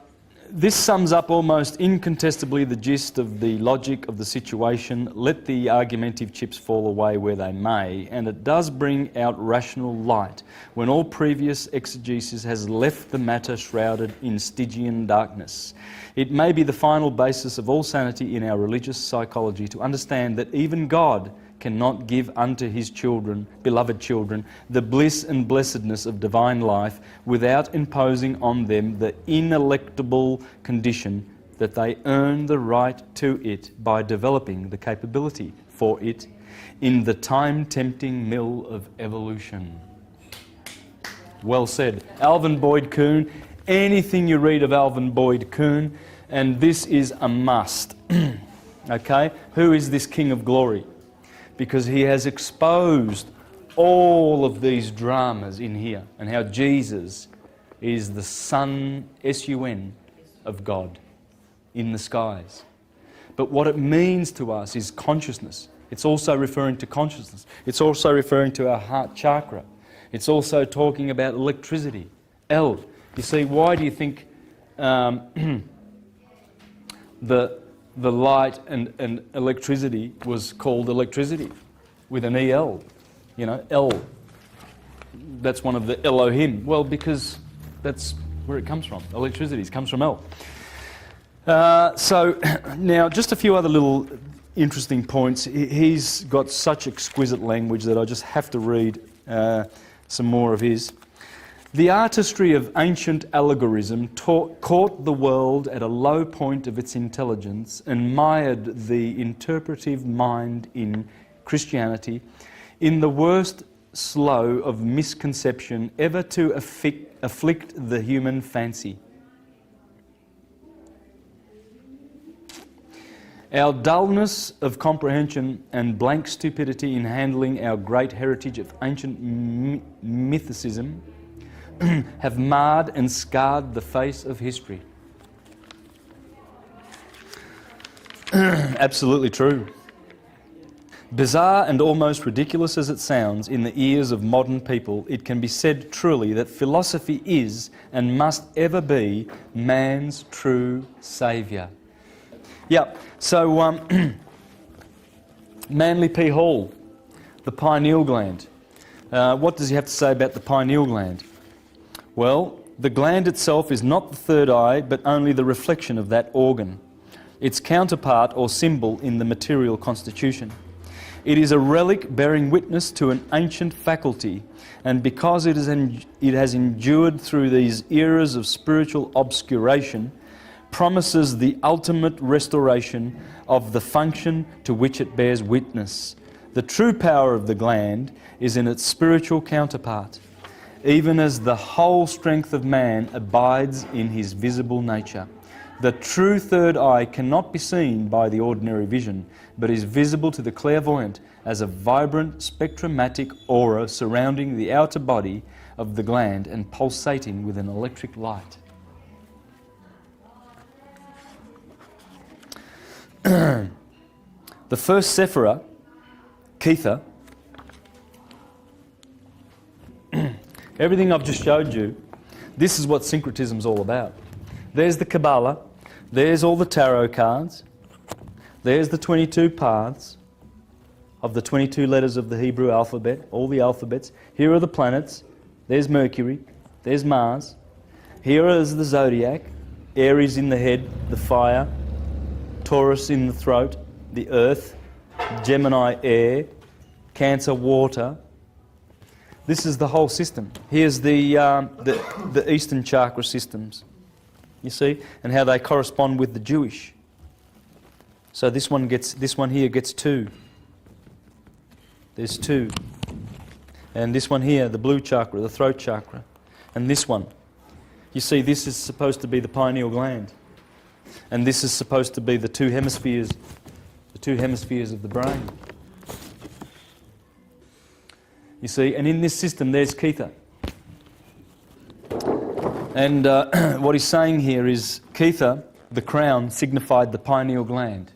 this sums up almost incontestably the gist of the logic of the situation. Let the argumentative chips fall away where they may, and it does bring out rational light when all previous exegesis has left the matter shrouded in Stygian darkness. It may be the final basis of all sanity in our religious psychology to understand that even God cannot give unto his children, beloved children, the bliss and blessedness of divine life without imposing on them the ineluctable condition that they earn the right to it by developing the capability for it in the time-tempting mill of evolution. Well said. Alvin Boyd Kuhn. Anything you read of Alvin Boyd Kuhn, and this is a must. Okay? Who is this King of Glory? Because he has exposed all of these dramas in here and how Jesus is the Son, S-U-N, of God in the skies. But what it means to us is consciousness. It's also referring to consciousness. It's also referring to our heart chakra. It's also talking about electricity. L. You see, why do you think the light and electricity was called electricity with an EL, L. That's one of the Elohim. Well, because that's where it comes from. Electricity comes from L. So now just a few other little interesting points. He's got such exquisite language that I just have to read some more of his. The artistry of ancient allegorism caught the world at a low point of its intelligence and mired the interpretive mind in Christianity in the worst slough of misconception ever to afflict the human fancy. Our dullness of comprehension and blank stupidity in handling our great heritage of ancient mythicism have marred and scarred the face of history. Absolutely true. Bizarre and almost ridiculous as it sounds in the ears of modern people, it can be said truly that philosophy is and must ever be man's true saviour. Yeah, so Manly P. Hall, the pineal gland. What does he have to say about the pineal gland? Well, the gland itself is not the third eye, but only the reflection of that organ, its counterpart or symbol in the material constitution. It is a relic bearing witness to an ancient faculty, and because it has endured through these eras of spiritual obscuration, promises the ultimate restoration of the function to which it bears witness. The true power of the gland is in its spiritual counterpart, even as the whole strength of man abides in his visible nature. The true third eye cannot be seen by the ordinary vision, but is visible to the clairvoyant as a vibrant spectromatic aura surrounding the outer body of the gland and pulsating with an electric light. The first Sephirah, Kether, everything I've just showed you, this is what syncretism is all about. There's the Kabbalah, there's all the tarot cards, there's the 22 paths of the 22 letters of the Hebrew alphabet, all the alphabets. Here are the planets, there's Mercury, there's Mars, here is the zodiac, Aries in the head, the fire, Taurus in the throat, the earth, Gemini air, Cancer water. This is the whole system. Here's the Eastern chakra systems, you see, and how they correspond with the Jewish. So this one here gets 2. There's 2. And this one here, the blue chakra, the throat chakra. And this one. You see, this is supposed to be the pineal gland. And this is supposed to be the two hemispheres of the brain. You see, and in this system there's Kether. And what he's saying here is Kether, the crown, signified the pineal gland.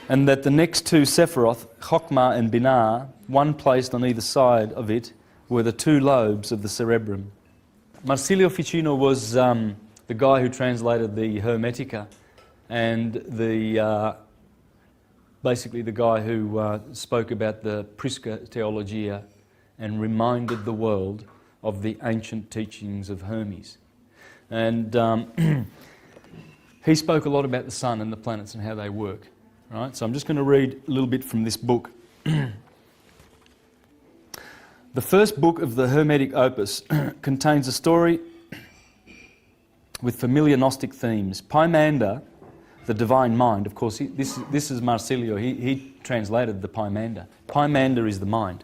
And that the next two Sephiroth, Chokhmah and Binah, one placed on either side of it, were the 2 lobes of the cerebrum. Marsilio Ficino was the guy who translated the Hermetica, and basically the guy who spoke about the Prisca Theologia and reminded the world of the ancient teachings of Hermes. And he spoke a lot about the sun and the planets and how they work. Right? So I'm just going to read a little bit from this book. The first book of the Hermetic opus contains a story with familiar Gnostic themes. Pymander, the divine mind, of course, this is Marsilio, he translated the Pymander. Pymander is the mind,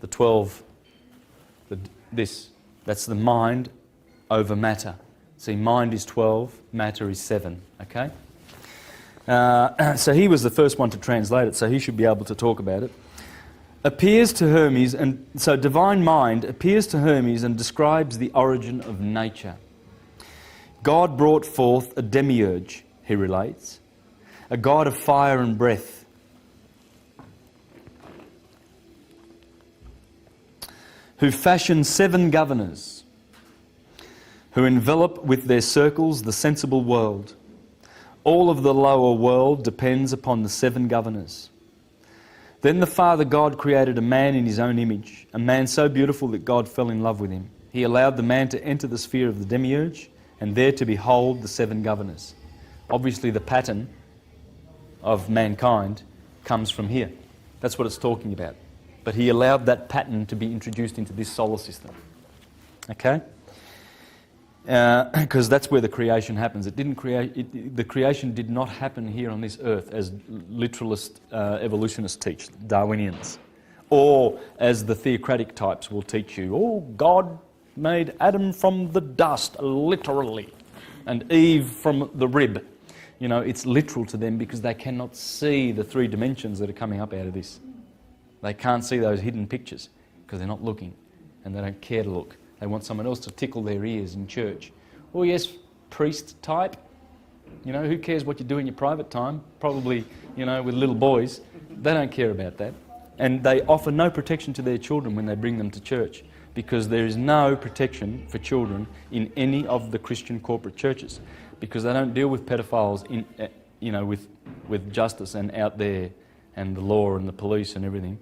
the 12, that's the mind over matter. See, mind is 12, matter is 7, okay? So he was the first one to translate it, so he should be able to talk about it. Appears to Hermes, and so divine mind appears to Hermes and describes the origin of nature. God brought forth a demiurge, he relates, a god of fire and breath, who fashioned 7 governors, who envelop with their circles the sensible world. All of the lower world depends upon the 7 governors. Then the Father God created a man in his own image, a man so beautiful that God fell in love with him. He allowed the man to enter the sphere of the demiurge and there to behold the 7 governors. Obviously the pattern of mankind comes from here. That's what it's talking about. But he allowed that pattern to be introduced into this solar system. Okay? Because that's where the creation happens. The creation did not happen here on this earth as literalist evolutionists teach, Darwinians. Or as the theocratic types will teach you, oh, God made Adam from the dust, literally, and Eve from the rib. You know, it's literal to them because they cannot see the 3 dimensions that are coming up out of this. They can't see those hidden pictures because they're not looking and they don't care to look. They want someone else to tickle their ears in church. Oh yes, priest type. You know, who cares what you do in your private time? Probably, you know, with little boys. They don't care about that. And they offer no protection to their children when they bring them to church because there is no protection for children in any of the Christian corporate churches because they don't deal with pedophiles in, you know, with justice and out there and the law and the police and everything.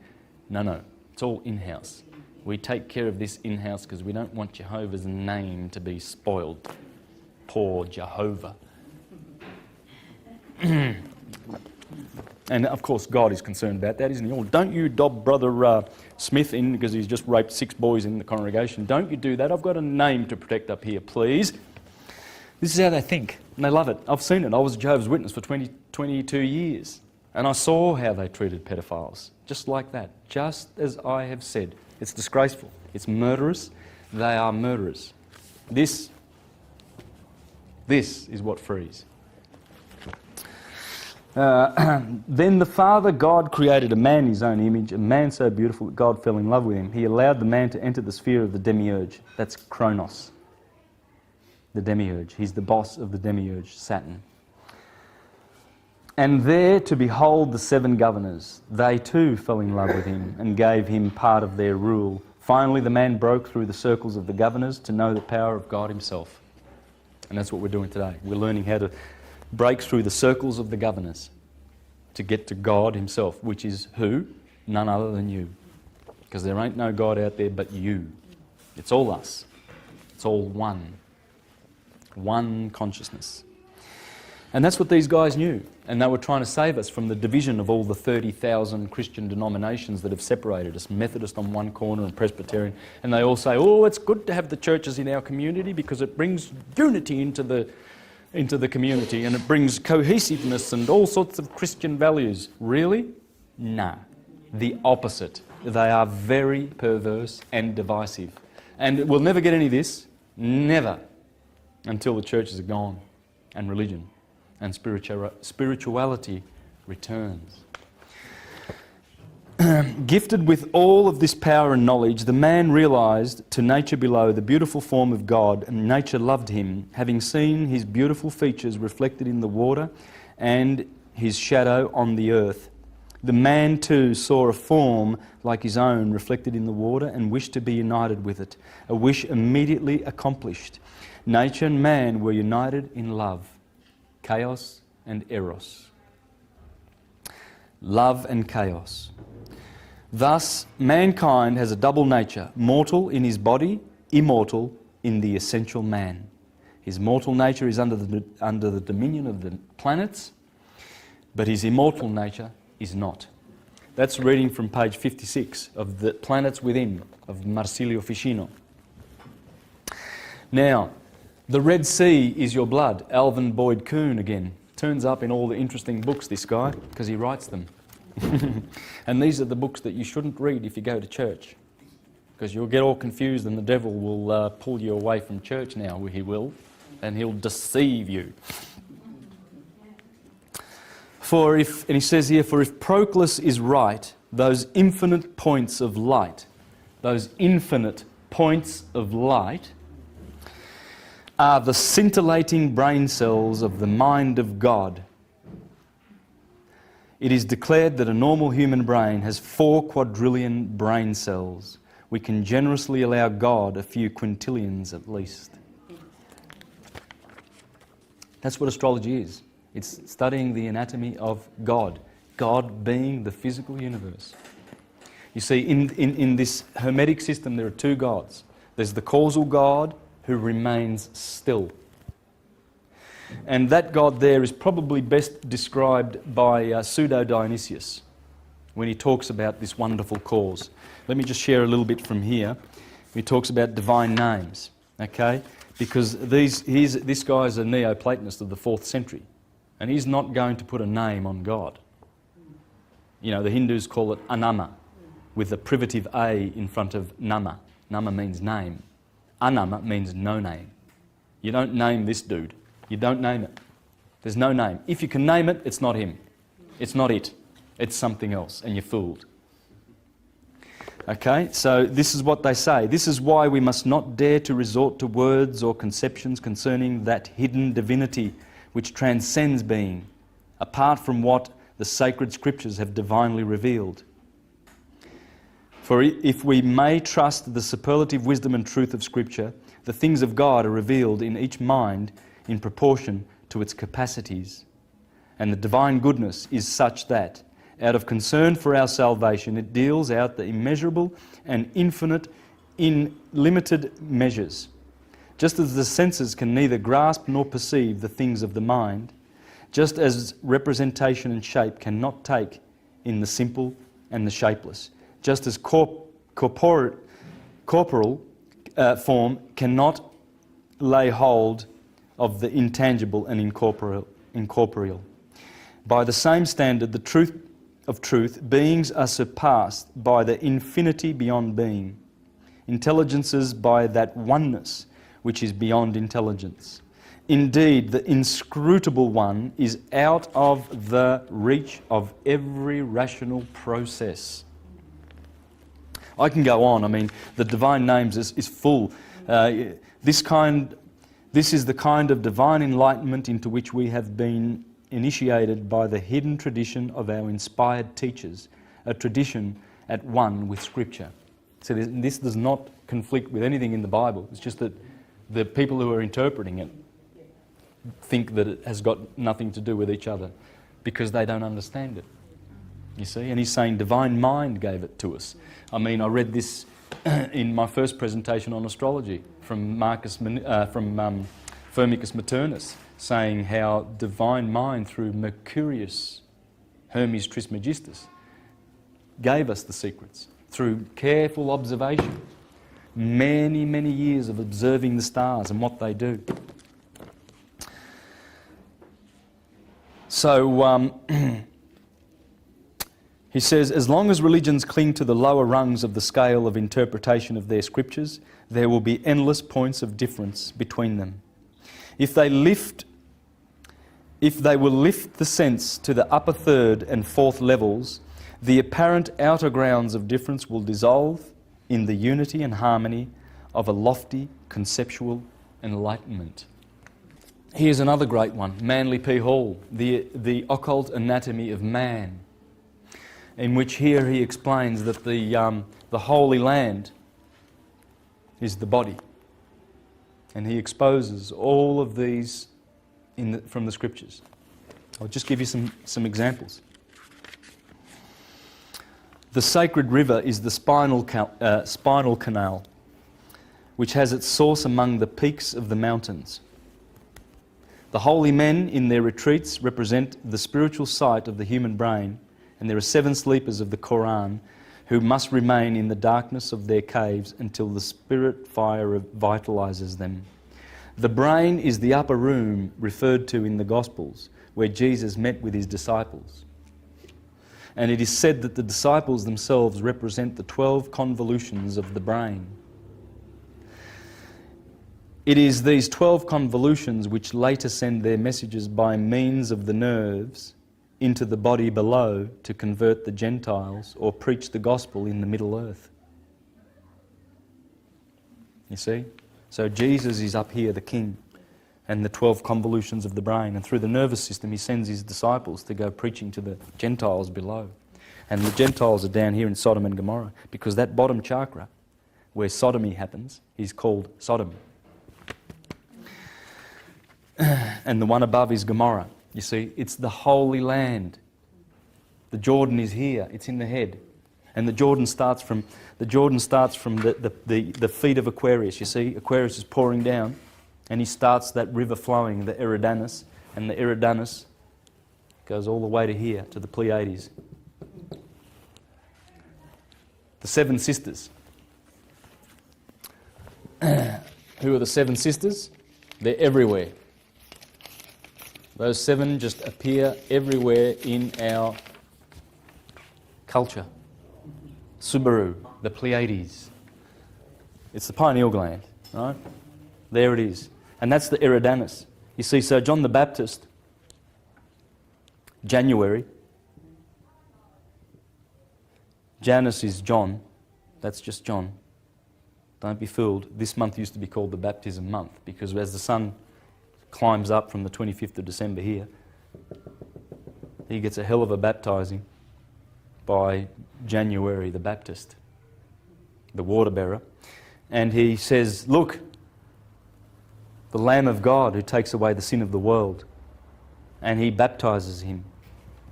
No, it's all in-house. We take care of this in-house because we don't want Jehovah's name to be spoiled. Poor Jehovah. And of course God is concerned about that, isn't he? Oh, don't you dob Brother Smith in because he's just raped 6 boys in the congregation. Don't you do that. I've got a name to protect up here, please. This is how they think and they love it. I've seen it. I was a Jehovah's Witness for 22 years and I saw how they treated pedophiles. Just like that. Just as I have said. It's disgraceful. It's murderous. They are murderers. This is what frees. Then the Father God created a man in his own image, a man so beautiful that God fell in love with him. He allowed the man to enter the sphere of the demiurge. That's Kronos, the demiurge. He's the boss of the demiurge, Saturn. And there to behold the 7 governors. They too fell in love with him and gave him part of their rule. Finally, the man broke through the circles of the governors to know the power of God himself. And that's what we're doing today. We're learning how to break through the circles of the governors to get to God himself, which is who? None other than you. Because there ain't no God out there but you. It's all us. It's all one. One consciousness. And that's what these guys knew. And they were trying to save us from the division of all the 30,000 Christian denominations that have separated us. Methodist on one corner and Presbyterian. And they all say, oh, it's good to have the churches in our community because it brings unity into the community and it brings cohesiveness and all sorts of Christian values. Really? No. The opposite. They are very perverse and divisive. And we'll never get any of this. Never. Until the churches are gone and religion and spirituality returns. Gifted with all of this power and knowledge, the man realised to nature below the beautiful form of God, and nature loved him, having seen his beautiful features reflected in the water and his shadow on the earth. The man too saw a form like his own reflected in the water and wished to be united with it, a wish immediately accomplished. Nature and man were united in love. Chaos and eros. Love and chaos. Thus, mankind has a double nature, mortal in his body, immortal in the essential man. His mortal nature is under the dominion of the planets, but his immortal nature is not. That's reading from page 56 of The Planets Within of Marsilio Ficino. Now, the Red Sea is your blood. Alvin Boyd Kuhn again. Turns up in all the interesting books, this guy, because he writes them. And these are the books that you shouldn't read if you go to church. Because you'll get all confused and the devil will pull you away from church now, he will. And he'll deceive you. And he says here, for if Proclus is right, those infinite points of light are the scintillating brain cells of the mind of God. It is declared that a normal human brain has 4 quadrillion brain cells. We can generously allow God a few quintillions at least. That's what astrology is. It's studying the anatomy of God. God being the physical universe. You see, in this Hermetic system there are 2 gods. There's the causal God, who remains still. And that God there is probably best described by Pseudo-Dionysius when he talks about this wonderful cause. Let me just share a little bit from here. He talks about divine names, okay? Because this guy is a Neoplatonist of the 4th century, and he's not going to put a name on God. You know, the Hindus call it Anama, with the privative A in front of Nama. Nama means name. Anama means no name. You don't name this dude. You don't name it. There's no name. If you can name it, it's not him. It's not it. It's something else, and you're fooled. Okay, so this is what they say. This is why we must not dare to resort to words or conceptions concerning that hidden divinity which transcends being, apart from what the sacred scriptures have divinely revealed. For if we may trust the superlative wisdom and truth of Scripture, the things of God are revealed in each mind in proportion to its capacities. And the divine goodness is such that, out of concern for our salvation, it deals out the immeasurable and infinite in limited measures. Just as the senses can neither grasp nor perceive the things of the mind, just as representation and shape cannot take in the simple and the shapeless, just as corporal form cannot lay hold of the intangible and incorporeal. By the same standard, the truth of truth, beings are surpassed by the infinity beyond being, intelligences by that oneness which is beyond intelligence, Indeed, the inscrutable one is out of the reach of every rational process. I can go on. I mean, the divine names is full. This is the kind of divine enlightenment into which we have been initiated by the hidden tradition of our inspired teachers, a tradition at one with Scripture. So this does not conflict with anything in the Bible. It's just that the people who are interpreting it think that it has got nothing to do with each other because they don't understand it. You see? And he's saying divine mind gave it to us. I mean, I read this in my first presentation on astrology from Firmicus Maternus, saying how divine mind through Mercurius, Hermes Trismegistus, gave us the secrets through careful observation, many, many years of observing the stars and what they do. So he says, as long as religions cling to the lower rungs of the scale of interpretation of their scriptures, there will be endless points of difference between them. If they will lift the sense to the upper third and fourth levels, the apparent outer grounds of difference will dissolve in the unity and harmony of a lofty conceptual enlightenment. Here's another great one, Manly P. Hall, the Occult Anatomy of Man, in which here he explains that the Holy Land is the body. And he exposes all of these from the Scriptures. I'll just give you some examples. The sacred river is the spinal canal, which has its source among the peaks of the mountains. The holy men in their retreats represent the spiritual sight of the human brain, and there are 7 sleepers of the Quran who must remain in the darkness of their caves until the spirit fire vitalizes them. The brain is the upper room referred to in the Gospels, where Jesus met with his disciples. And it is said that the disciples themselves represent the 12 convolutions of the brain. It is these 12 convolutions which later send their messages by means of the nerves into the body below to convert the Gentiles or preach the gospel in the Middle Earth. You see? So Jesus is up here, the king, and the 12 convolutions of the brain. And through the nervous system, he sends his disciples to go preaching to the Gentiles below. And the Gentiles are down here in Sodom and Gomorrah, because that bottom chakra, where sodomy happens, is called Sodom. And the one above is Gomorrah. You see, it's the Holy Land. The Jordan is here, it's in the head. And the Jordan starts from the feet of Aquarius. You see, Aquarius is pouring down, and he starts that river flowing, the Eridanus, and the Eridanus goes all the way to here, to the Pleiades. The 7 sisters. Who are the 7 sisters? They're everywhere. Those 7 just appear everywhere in our culture. Subaru, the Pleiades. It's the pineal gland, right? There it is. And that's the Eridanus. You see, so John the Baptist, January. Janus is John. That's just John. Don't be fooled. This month used to be called the baptism month, because as the sun climbs up from the 25th of December here, he gets a hell of a baptizing by January the Baptist, the water bearer. And he says, look, the Lamb of God who takes away the sin of the world. And he baptizes him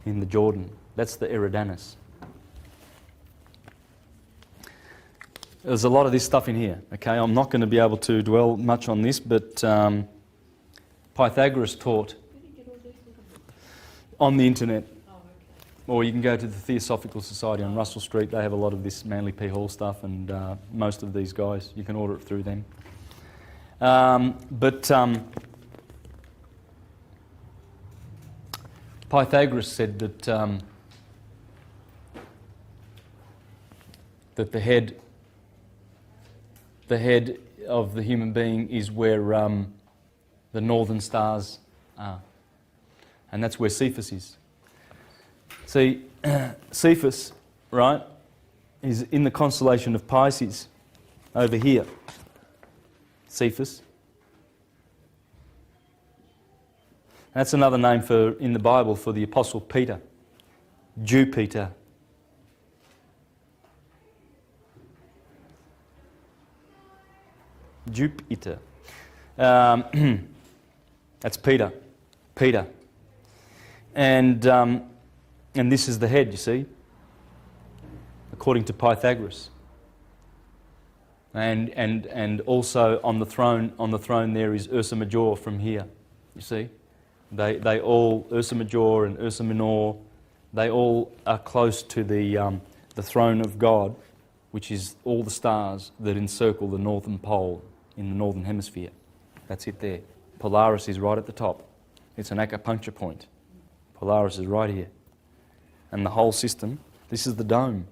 in the Jordan. That's the Eridanus. There's a lot of this stuff in here. Okay, I'm not going to be able to dwell much on this, but Pythagoras taught on the internet. Or you can go to the Theosophical Society on Russell Street. They have a lot of this Manly P. Hall stuff, and most of these guys, you can order it through them. Pythagoras said that that the head of the human being is where the northern stars are. And that's where Cephas is. See, Cephas, right, is in the constellation of Pisces, over here. Cephas. That's another name for, in the Bible, for the Apostle Peter. Jupiter. Jupiter. That's Peter. Peter. And this is the head, you see, according to Pythagoras. And also on the throne there is Ursa Major from here, you see. They all, Ursa Major and Ursa Minor, they all are close to the throne of God, which is all the stars that encircle the northern pole in the northern hemisphere. That's it there. Polaris is right at the top. It's an acupuncture point. Polaris is right here. And the whole system, this is the dome.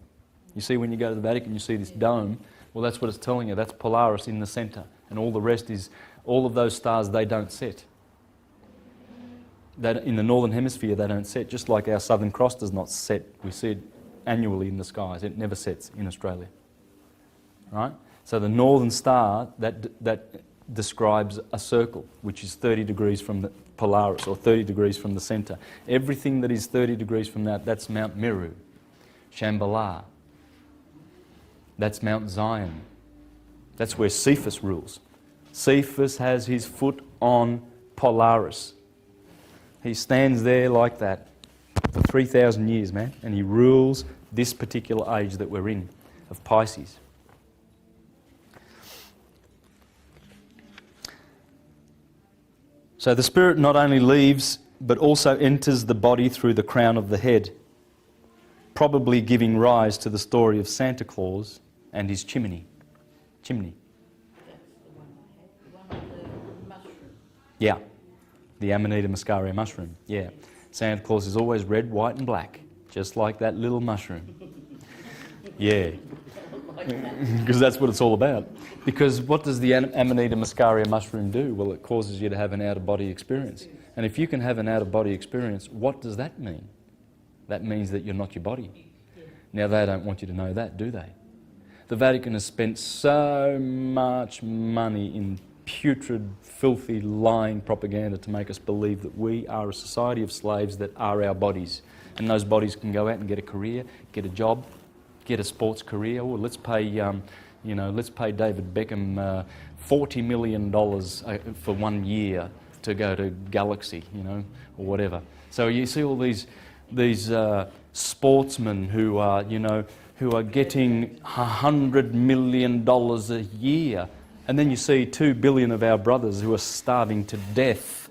You see when you go to the Vatican, you see this dome. Well, that's what it's telling you. That's Polaris in the centre. And all the rest is, all of those stars, they don't set. That in the northern hemisphere, they don't set. Just like our Southern Cross does not set. We see it annually in the skies. It never sets in Australia. Right? So the northern star, that describes a circle, which is 30 degrees from the Polaris, or 30 degrees from the centre. Everything that is 30 degrees from that, that's Mount Meru, Shambhala. That's Mount Zion. That's where Cephas rules. Cephas has his foot on Polaris. He stands there like that for 3,000 years, man, and he rules this particular age that we're in, of Pisces. So the spirit not only leaves, but also enters the body through the crown of the head, probably giving rise to the story of Santa Claus and his chimney. Chimney. That's the one I had, the one with the mushroom. Yeah, the Amanita muscaria mushroom. Yeah, Santa Claus is always red, white and black, just like that little mushroom. Yeah, because that's what it's all about. Because what does the Amanita muscaria mushroom do? Well, it causes you to have an out-of-body experience. And if you can have an out-of-body experience, what does that mean? That means that you're not your body. Now, they don't want you to know that, do they? The Vatican has spent so much money in putrid, filthy, lying propaganda to make us believe that we are a society of slaves that are our bodies. And those bodies can go out and get a career, get a job, get a sports career. Or let's pay, let's pay David Beckham $40 million for 1 year to go to Galaxy, or whatever. So you see all these sportsmen who are getting $100 million a year. And then you see 2 billion of our brothers who are starving to death.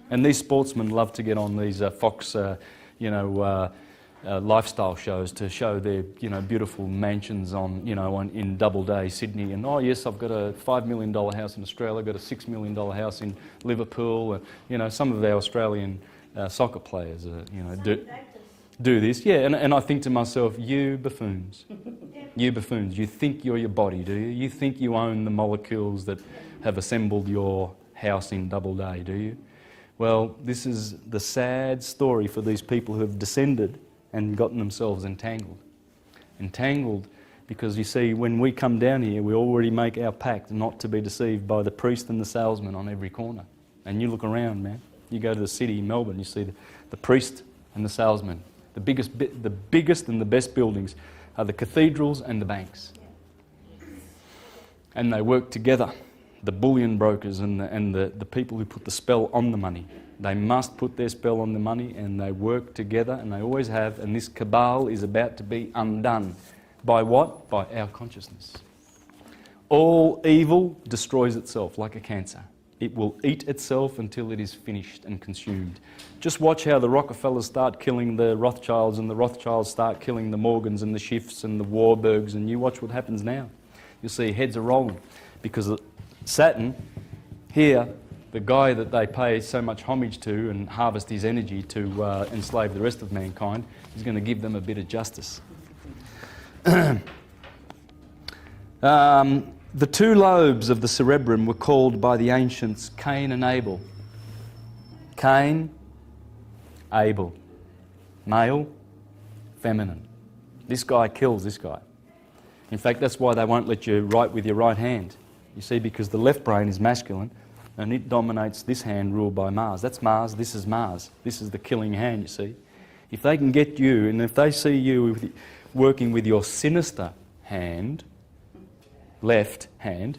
And these sportsmen love to get on these Fox, lifestyle shows to show their, beautiful mansions in Doubleday, Sydney. And, oh yes, I've got a $5 million house in Australia, I've got a $6 million house in Liverpool. Some of our Australian soccer players, do this. Yeah, and I think to myself, you buffoons. You buffoons. You think you're your body, do you? You think you own the molecules that have assembled your house in Doubleday, do you? Well, this is the sad story for these people who have descended and gotten themselves entangled. Entangled because, you see, when we come down here, we already make our pact not to be deceived by the priest and the salesman on every corner. And you look around, man. You go to the city, Melbourne, you see the priest and the salesman. The biggest and the best buildings are the cathedrals and the banks. And they work together, the bullion brokers and the people who put the spell on the money. They must put their spell on the money, and they work together, and they always have, and this cabal is about to be undone. By what? By our consciousness. All evil destroys itself like a cancer. It will eat itself until it is finished and consumed. Just watch how the Rockefellers start killing the Rothschilds, and the Rothschilds start killing the Morgans and the Schiffs and the Warburgs, and you watch what happens now. You'll see heads are rolling because Saturn, here, the guy that they pay so much homage to and harvest his energy to enslave the rest of mankind, is going to give them a bit of justice. The two lobes of the cerebrum were called by the ancients Cain and Abel. Cain, Abel. Male, feminine. This guy kills this guy. In fact, that's why they won't let you write with your right hand. You see, because the left brain is masculine and it dominates this hand ruled by Mars. That's Mars, this is Mars. This is the killing hand, you see. If they can get you, and if they see you working with your sinister hand, left hand,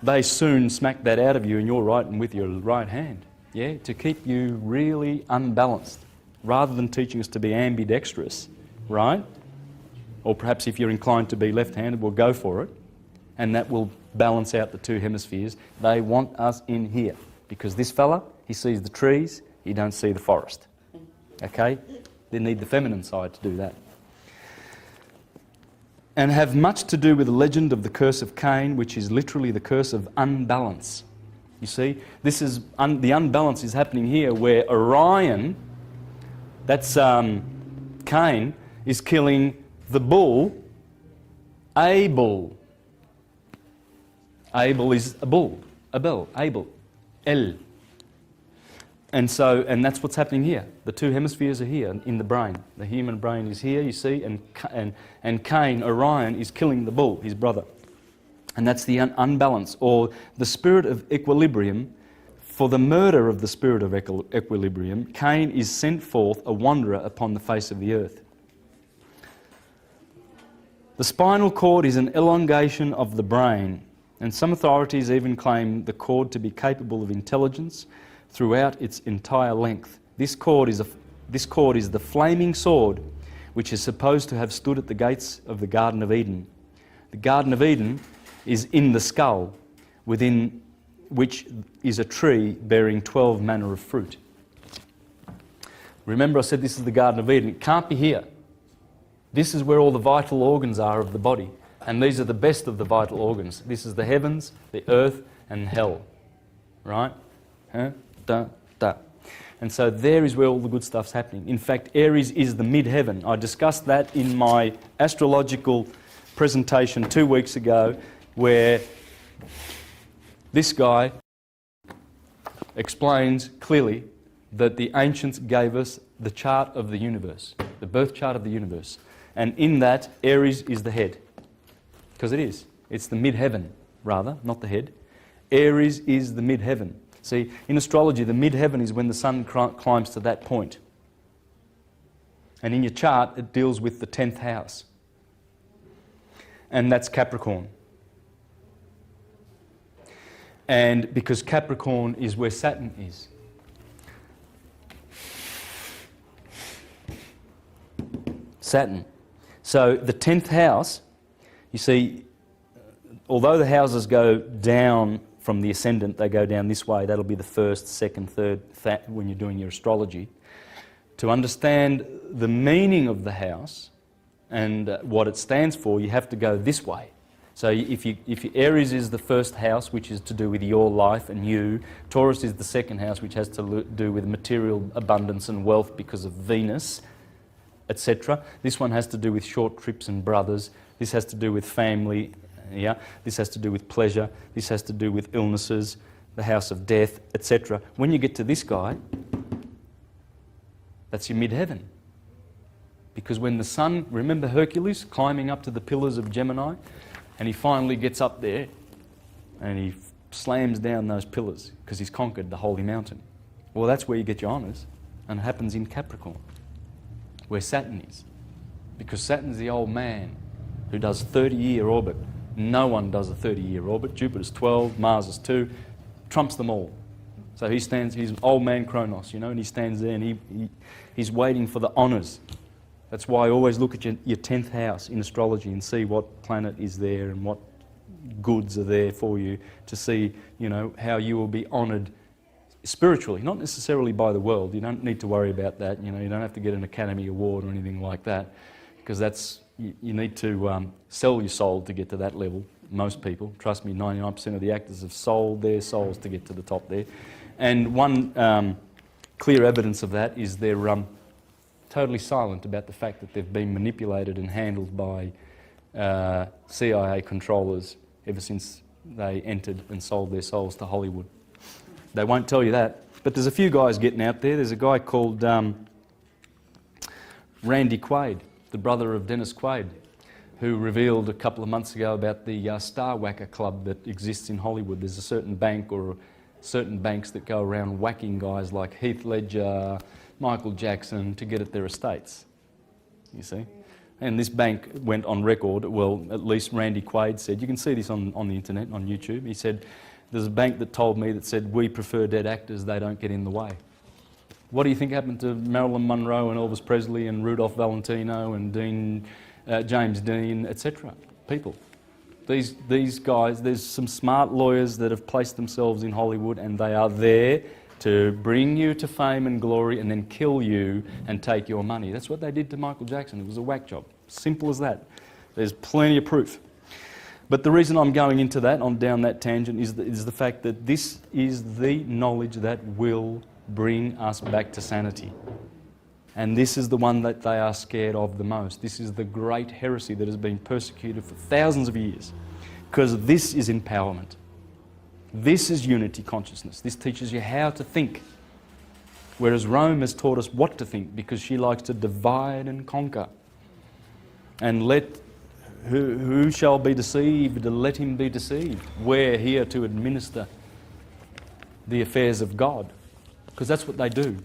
they soon smack that out of you and you're writing with your right hand. Yeah, to keep you really unbalanced, rather than teaching us to be ambidextrous, right? Or perhaps if you're inclined to be left-handed, we'll go for it, and that will balance out the two hemispheres. They want us in here, because this fella, he sees the trees, he don't see the forest. Okay? They need the feminine side to do that. And have much to do with the legend of the curse of Cain, which is literally the curse of unbalance. You see, this is the unbalance is happening here, where Orion, that's Cain, is killing the bull, Abel. Abel is a bull, Abel, El. And that's what's happening here. The two hemispheres are here in the brain. The human brain is here, you see, and Cain, Orion, is killing the bull, his brother. And that's the unbalance, or the spirit of equilibrium. For the murder of the spirit of equilibrium, Cain is sent forth a wanderer upon the face of the earth. The spinal cord is an elongation of the brain, and some authorities even claim the cord to be capable of intelligence throughout its entire length. This cord is the flaming sword which is supposed to have stood at the gates of the Garden of Eden. The Garden of Eden is in the skull, within which is a tree bearing 12 manner of fruit. Remember I said this is the Garden of Eden. It can't be here. This is where all the vital organs are of the body. And these are the best of the vital organs. This is the heavens, the earth, and hell. Right? Huh? Da, da. And so there is where all the good stuff's happening. In fact, Aries is the mid-heaven. I discussed that in my astrological presentation 2 weeks ago, where this guy explains clearly that the ancients gave us the chart of the universe, the birth chart of the universe. And in that, Aries is the head. Because it is. It's the mid-heaven, rather, not the head. Aries is the mid-heaven. See, in astrology, the mid-heaven is when the sun climbs to that point. And in your chart, it deals with the 10th house. And that's Capricorn. And because Capricorn is where Saturn is. Saturn. So the 10th house, you see, although the houses go down from the ascendant, they go down this way. That'll be the first, second, third, when you're doing your astrology. To understand the meaning of the house and what it stands for, you have to go this way. So if Aries is the first house, which is to do with your life and you. Taurus is the second house, which has to do with material abundance and wealth because of Venus, etc. This one has to do with short trips and brothers. This has to do with family. Yeah, this has to do with pleasure. This has to do with illnesses, the house of death, etc. When you get to this guy, that's your mid-heaven. Because when the sun, remember Hercules climbing up to the pillars of Gemini, and he finally gets up there and he slams down those pillars because he's conquered the holy mountain. Well, that's where you get your honours, and it happens in Capricorn, where Saturn is. Because Saturn's the old man who does 30-year orbit. No one does a 30-year orbit. Jupiter's 12, Mars is 2, trumps them all. So he stands, he's old man Kronos, you know, and he stands there and he's waiting for the honours. That's why I always look at your 10th house in astrology and see what planet is there and what goods are there for you to see, you know, how you will be honoured spiritually, not necessarily by the world. You don't need to worry about that. You know, you don't have to get an Academy Award or anything like that, because that's, you need to sell your soul to get to that level. Most people, trust me, 99% of the actors have sold their souls to get to the top there. And one clear evidence of that is they're totally silent about the fact that they've been manipulated and handled by CIA controllers ever since they entered and sold their souls to Hollywood. They won't tell you that. But there's a few guys getting out there. There's a guy called Randy Quaid, the brother of Dennis Quaid, who revealed a couple of months ago about the Star Whacker Club that exists in Hollywood. There's a certain bank or certain banks that go around whacking guys like Heath Ledger, Michael Jackson to get at their estates, you see. And this bank went on record, well, at least Randy Quaid said, you can see this on the internet, on YouTube, he said, there's a bank that told me that said, we prefer dead actors, they don't get in the way. What do you think happened to Marilyn Monroe and Elvis Presley and Rudolph Valentino and James Dean, etc.? People. These guys, there's some smart lawyers that have placed themselves in Hollywood and they are there to bring you to fame and glory and then kill you and take your money. That's what they did to Michael Jackson. It was a whack job. Simple as that. There's plenty of proof. But the reason I'm going into that, on down that tangent, is the fact that this is the knowledge that will bring us back to sanity. And this is the one that they are scared of the most. This is the great heresy that has been persecuted for thousands of years, because this is empowerment. This is unity consciousness. This teaches you how to think. Whereas Rome has taught us what to think, because she likes to divide and conquer. And let who shall be deceived, let him be deceived. We're here to administer the affairs of God, because that's what they do.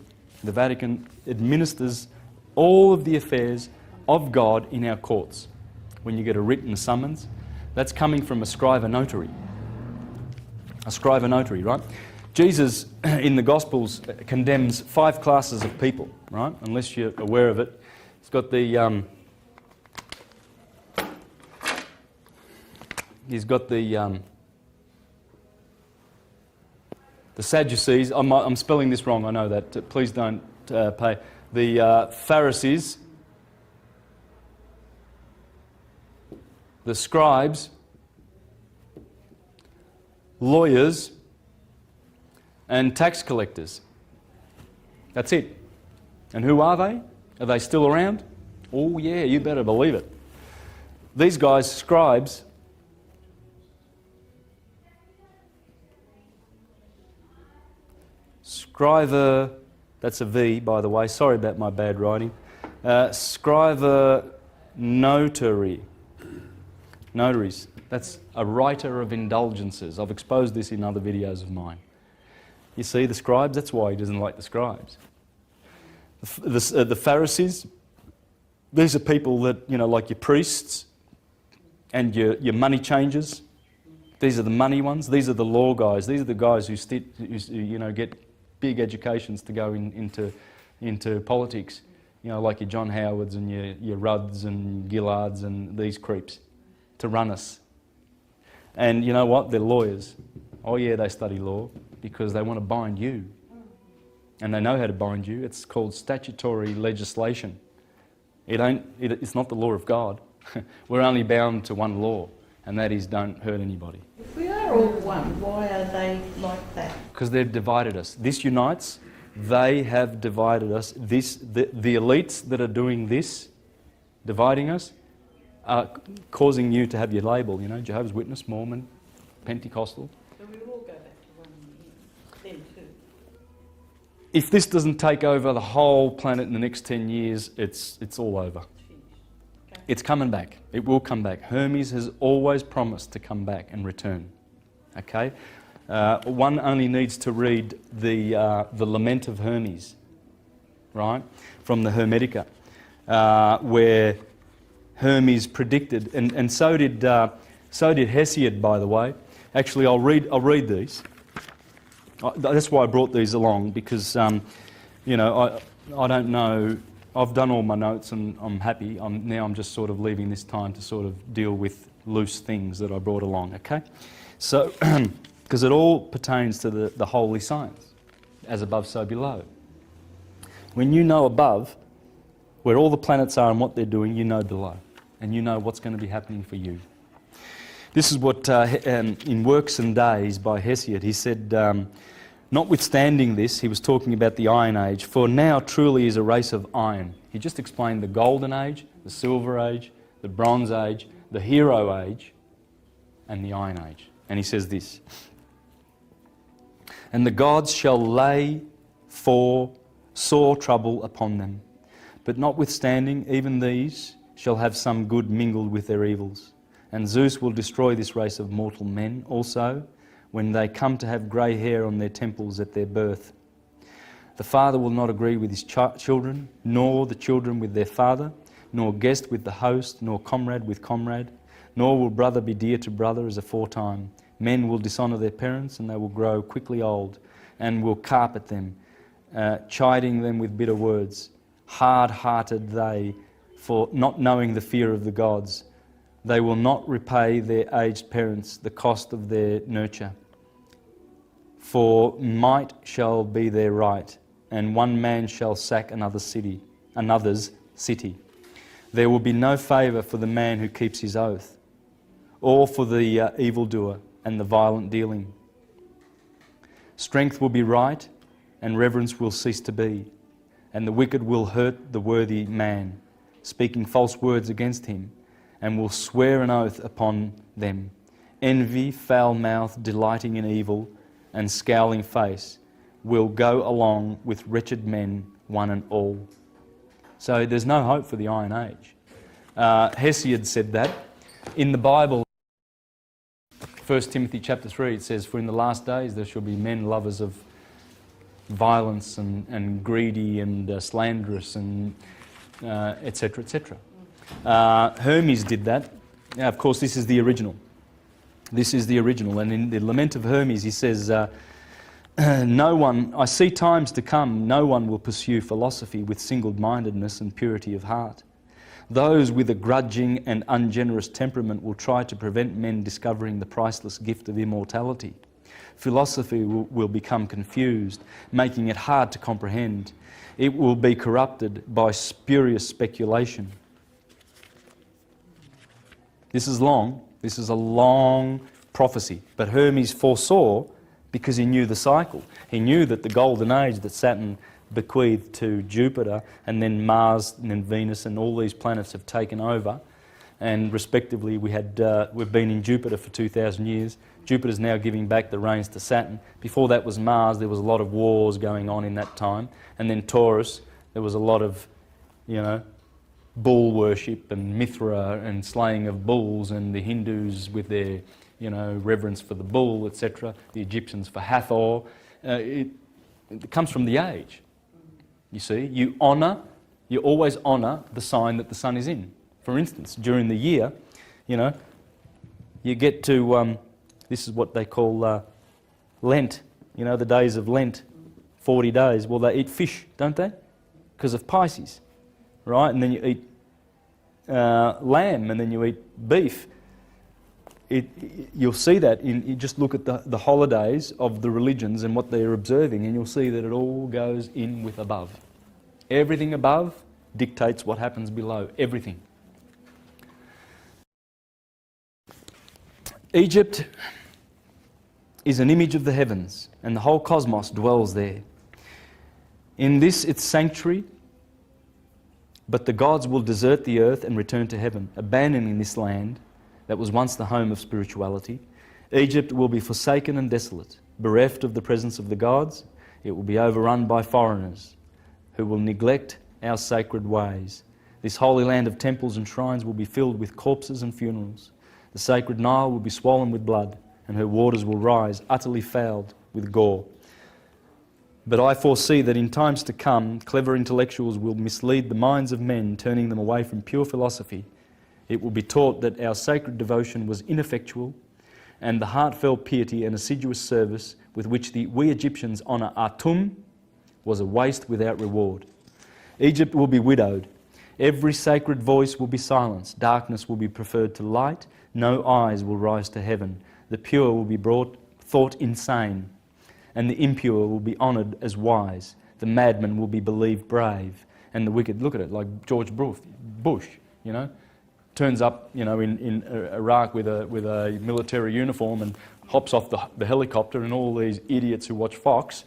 The Vatican administers all of the affairs of God in our courts. When you get a written summons, that's coming from a scriva notary. A scriva notary, right? Jesus in the Gospels condemns 5 classes of people, right? Unless you're aware of it. He's got the Sadducees. I'm spelling this wrong, I know that. Please don't pay. The Pharisees, the scribes, lawyers, and tax collectors. That's it. And who are they? Are they still around? Oh yeah, you better believe it. These guys, scribes, scriva, that's a V by the way, sorry about my bad writing. Scriva notary. Notaries. That's a writer of indulgences. I've exposed this in other videos of mine. You see the scribes? That's why he doesn't like the scribes. The Pharisees, these are people that, you know, like your priests and your money changers. These are the money ones. These are the law guys. These are the guys who get big educations to go into politics. You know, like your John Howards and your Rudds and Gillards and these creeps to run us. And you know what? They're lawyers. Oh yeah, they study law because they want to bind you. And they know how to bind you. It's called statutory legislation. It's not the law of God. We're only bound to one law, and that is don't hurt anybody. If we are all one, why are they like that? Because they've divided us. This unites. They have divided us. The elites that are doing this, dividing us, are causing you to have your label, you know, Jehovah's Witness, Mormon, Pentecostal. So we all go back to one then too. If this doesn't take over the whole planet in the next 10 years, it's all over. Okay. It's coming back. It will come back. Hermes has always promised to come back and return. Okay? One only needs to read the Lament of Hermes, right, from the Hermetica, where Hermes predicted, and so did Hesiod, by the way. Actually, I'll read these. That's why I brought these along, because you know, I don't know. I've done all my notes and I'm happy. Now I'm just sort of leaving this time to sort of deal with loose things that I brought along. Okay, so because it all pertains to the holy science, as above, so below. When you know above where all the planets are and what they're doing, you know below, and you know what's going to be happening for you. This is what, in Works and Days by Hesiod, he said, notwithstanding this, he was talking about the Iron Age, for now truly is a race of iron. He just explained the Golden Age, the Silver Age, the Bronze Age, the Hero Age, and the Iron Age. And he says this, "And the gods shall lay for sore trouble upon them. But notwithstanding, even these shall have some good mingled with their evils. And Zeus will destroy this race of mortal men also, when they come to have grey hair on their temples at their birth. The father will not agree with his children, nor the children with their father, nor guest with the host, nor comrade with comrade, nor will brother be dear to brother as aforetime. Men will dishonour their parents, and they will grow quickly old, and will carp at them, chiding them with bitter words. Hard-hearted they, for not knowing the fear of the gods. They will not repay their aged parents the cost of their nurture. For might shall be their right, and one man shall sack another's city. There will be no favour for the man who keeps his oath, or for the evildoer and the violent dealing. Strength will be right, and reverence will cease to be, and the wicked will hurt the worthy man, speaking false words against him, and will swear an oath upon them. Envy, foul mouth, delighting in evil, and scowling face will go along with wretched men, one and all." So there's no hope for the Iron Age. Hesiod said that. In the Bible, 1 Timothy chapter 3, it says, "For in the last days there shall be men lovers of violence and greedy and slanderous and etc., etc." Hermes did that. Now, of course, this is the original. This is the original. And in the Lament of Hermes, he says, "No one, I see times to come, no one will pursue philosophy with single-mindedness and purity of heart. Those with a grudging and ungenerous temperament will try to prevent men discovering the priceless gift of immortality. Philosophy will become confused, making it hard to comprehend. It will be corrupted by spurious speculation." This is long. This is a long prophecy. But Hermes foresaw because he knew the cycle. He knew that the golden age that Saturn bequeathed to Jupiter, and then Mars and then Venus and all these planets have taken over, and respectively we've been in Jupiter for 2,000 years. Jupiter's now giving back the reins to Saturn. Before that was Mars. There was a lot of wars going on in that time. And then Taurus, there was a lot of, bull worship and Mithra and slaying of bulls, and the Hindus with their, reverence for the bull, etc. The Egyptians for Hathor. It comes from the age. You see, you always honour the sign that the sun is in. For instance, during the year, you get to, this is what they call Lent, the days of Lent, 40 days. Well, they eat fish, don't they? Because of Pisces, right? And then you eat lamb, and then you eat beef. You'll see that you just look at the holidays of the religions and what they're observing, and you'll see that it all goes in with above. Everything above dictates what happens below. Everything. Egypt is an image of the heavens, and the whole cosmos dwells there. In this its sanctuary, but the gods will desert the earth and return to heaven, abandoning this land that was once the home of spirituality. Egypt will be forsaken and desolate, bereft of the presence of the gods. It will be overrun by foreigners who will neglect our sacred ways. This holy land of temples and shrines will be filled with corpses and funerals. The sacred Nile will be swollen with blood, and her waters will rise, utterly fouled with gore. But I foresee that in times to come, clever intellectuals will mislead the minds of men, turning them away from pure philosophy. It will be taught that our sacred devotion was ineffectual, and the heartfelt piety and assiduous service with which we Egyptians honour Atum was a waste without reward. Egypt will be widowed. Every sacred voice will be silenced. Darkness will be preferred to light. No eyes will rise to heaven. The pure will be thought insane, and the impure will be honoured as wise. The madman will be believed brave, and the wicked, look at it, like George Bush, turns up, in Iraq with a military uniform and hops off the helicopter, and all these idiots who watch Fox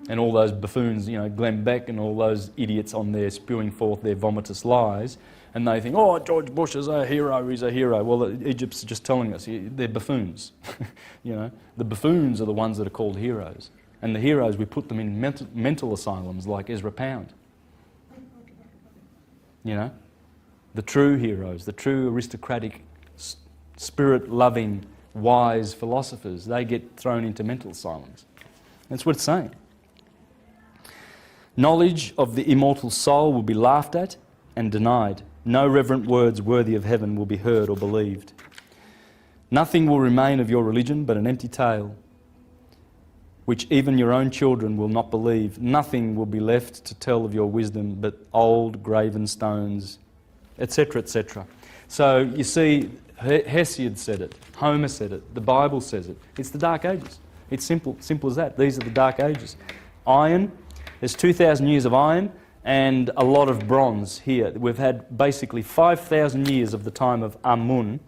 And all those buffoons, Glenn Beck and all those idiots on there spewing forth their vomitous lies, and they think, oh, George Bush is a hero, he's a hero. Well, Egypt's just telling us, they're buffoons. The buffoons are the ones that are called heroes. And the heroes, we put them in mental asylums like Ezra Pound. The true heroes, the true aristocratic, spirit-loving, wise philosophers, they get thrown into mental asylums. That's what it's saying. Knowledge of the immortal soul will be laughed at and denied. No reverent words worthy of heaven will be heard or believed. Nothing will remain of your religion but an empty tale, which even your own children will not believe. Nothing will be left to tell of your wisdom but old graven stones, etc., etc. So you see, Hesiod said it, Homer said it, the Bible says it. It's the Dark Ages. It's simple as that. These are the Dark Ages. Iron, there's 2,000 years of iron and a lot of bronze here. We've had basically 5,000 years of the time of Amun,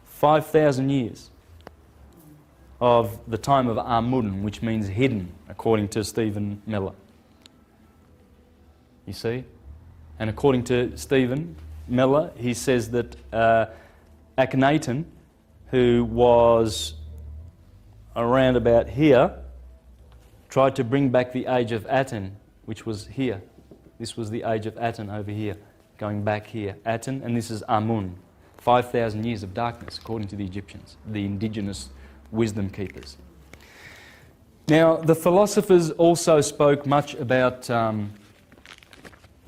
5,000 years of the time of Amun, which means hidden, according to Stephen Miller. You see? And according to Stephen Miller, he says that Akhenaten, who was around about here, tried to bring back the age of Aten, which was here. This was the age of Aten over here, going back here. Aten, and this is Amun. 5,000 years of darkness, according to the Egyptians, the indigenous wisdom keepers. Now, the philosophers also spoke much about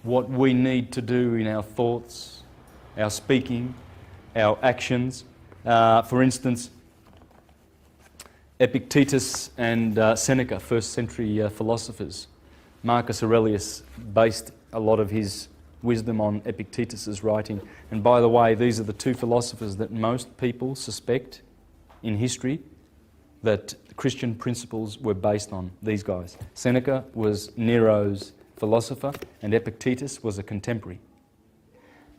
what we need to do in our thoughts, our speaking, our actions. For instance, Epictetus and Seneca, first century philosophers. Marcus Aurelius based a lot of his wisdom on Epictetus's writing. And by the way, these are the two philosophers that most people suspect in history that Christian principles were based on, these guys. Seneca was Nero's philosopher and Epictetus was a contemporary.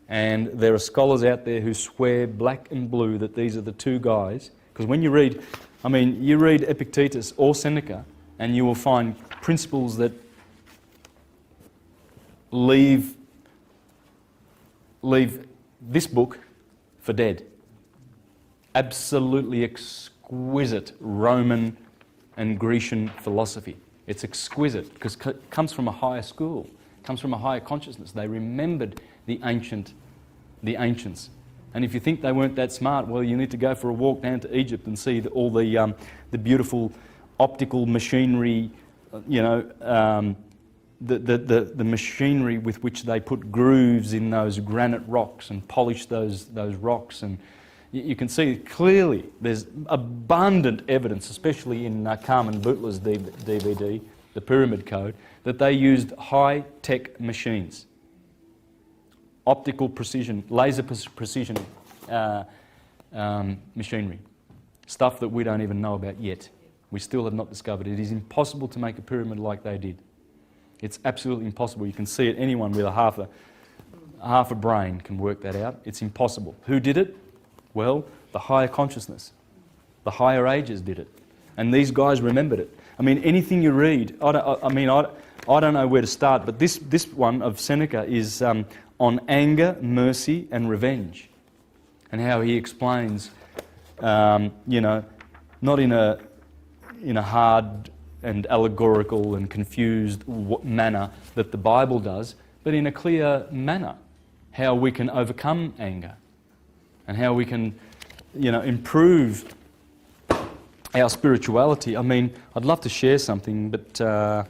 And there are scholars out there who swear black and blue that these are the two guys, because when you read Epictetus or Seneca and you will find principles that leave this book for dead. Absolutely exquisite Roman and Grecian philosophy. It's exquisite because it comes from a higher school, comes from a higher consciousness. They remembered the ancients. And if you think they weren't that smart, well, you need to go for a walk down to Egypt and see all the beautiful optical machinery, the machinery with which they put grooves in those granite rocks and polish those rocks. And you can see clearly there's abundant evidence, especially in Carmen Butler's DVD, The Pyramid Code, that they used high-tech machines. Optical precision, laser precision machinery. Stuff that we don't even know about yet. We still have not discovered it. It is impossible to make a pyramid like they did. It's absolutely impossible. You can see it. Anyone with a half a brain can work that out. It's impossible. Who did it? Well, the higher consciousness. The higher ages did it. And these guys remembered it. I mean, anything you read, I don't know where to start, but this one of Seneca is on anger, mercy, and revenge, and how he explains, not in a hard and allegorical and confused manner that the Bible does, but in a clear manner, how we can overcome anger, and how we can, improve our spirituality. I mean, I'd love to share something, but I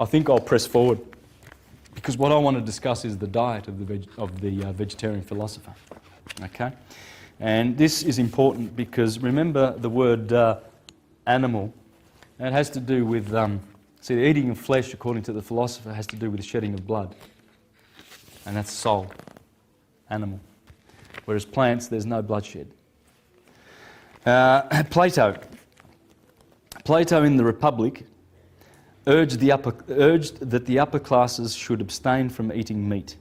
think I'll press forward. Because what I want to discuss is the diet of the vegetarian philosopher. Okay? And this is important because remember the word animal, and it has to do with, the eating of flesh, according to the philosopher, has to do with the shedding of blood. And that's soul, animal. Whereas plants, there's no bloodshed. Plato in the Republic urged that the upper classes should abstain from eating meat.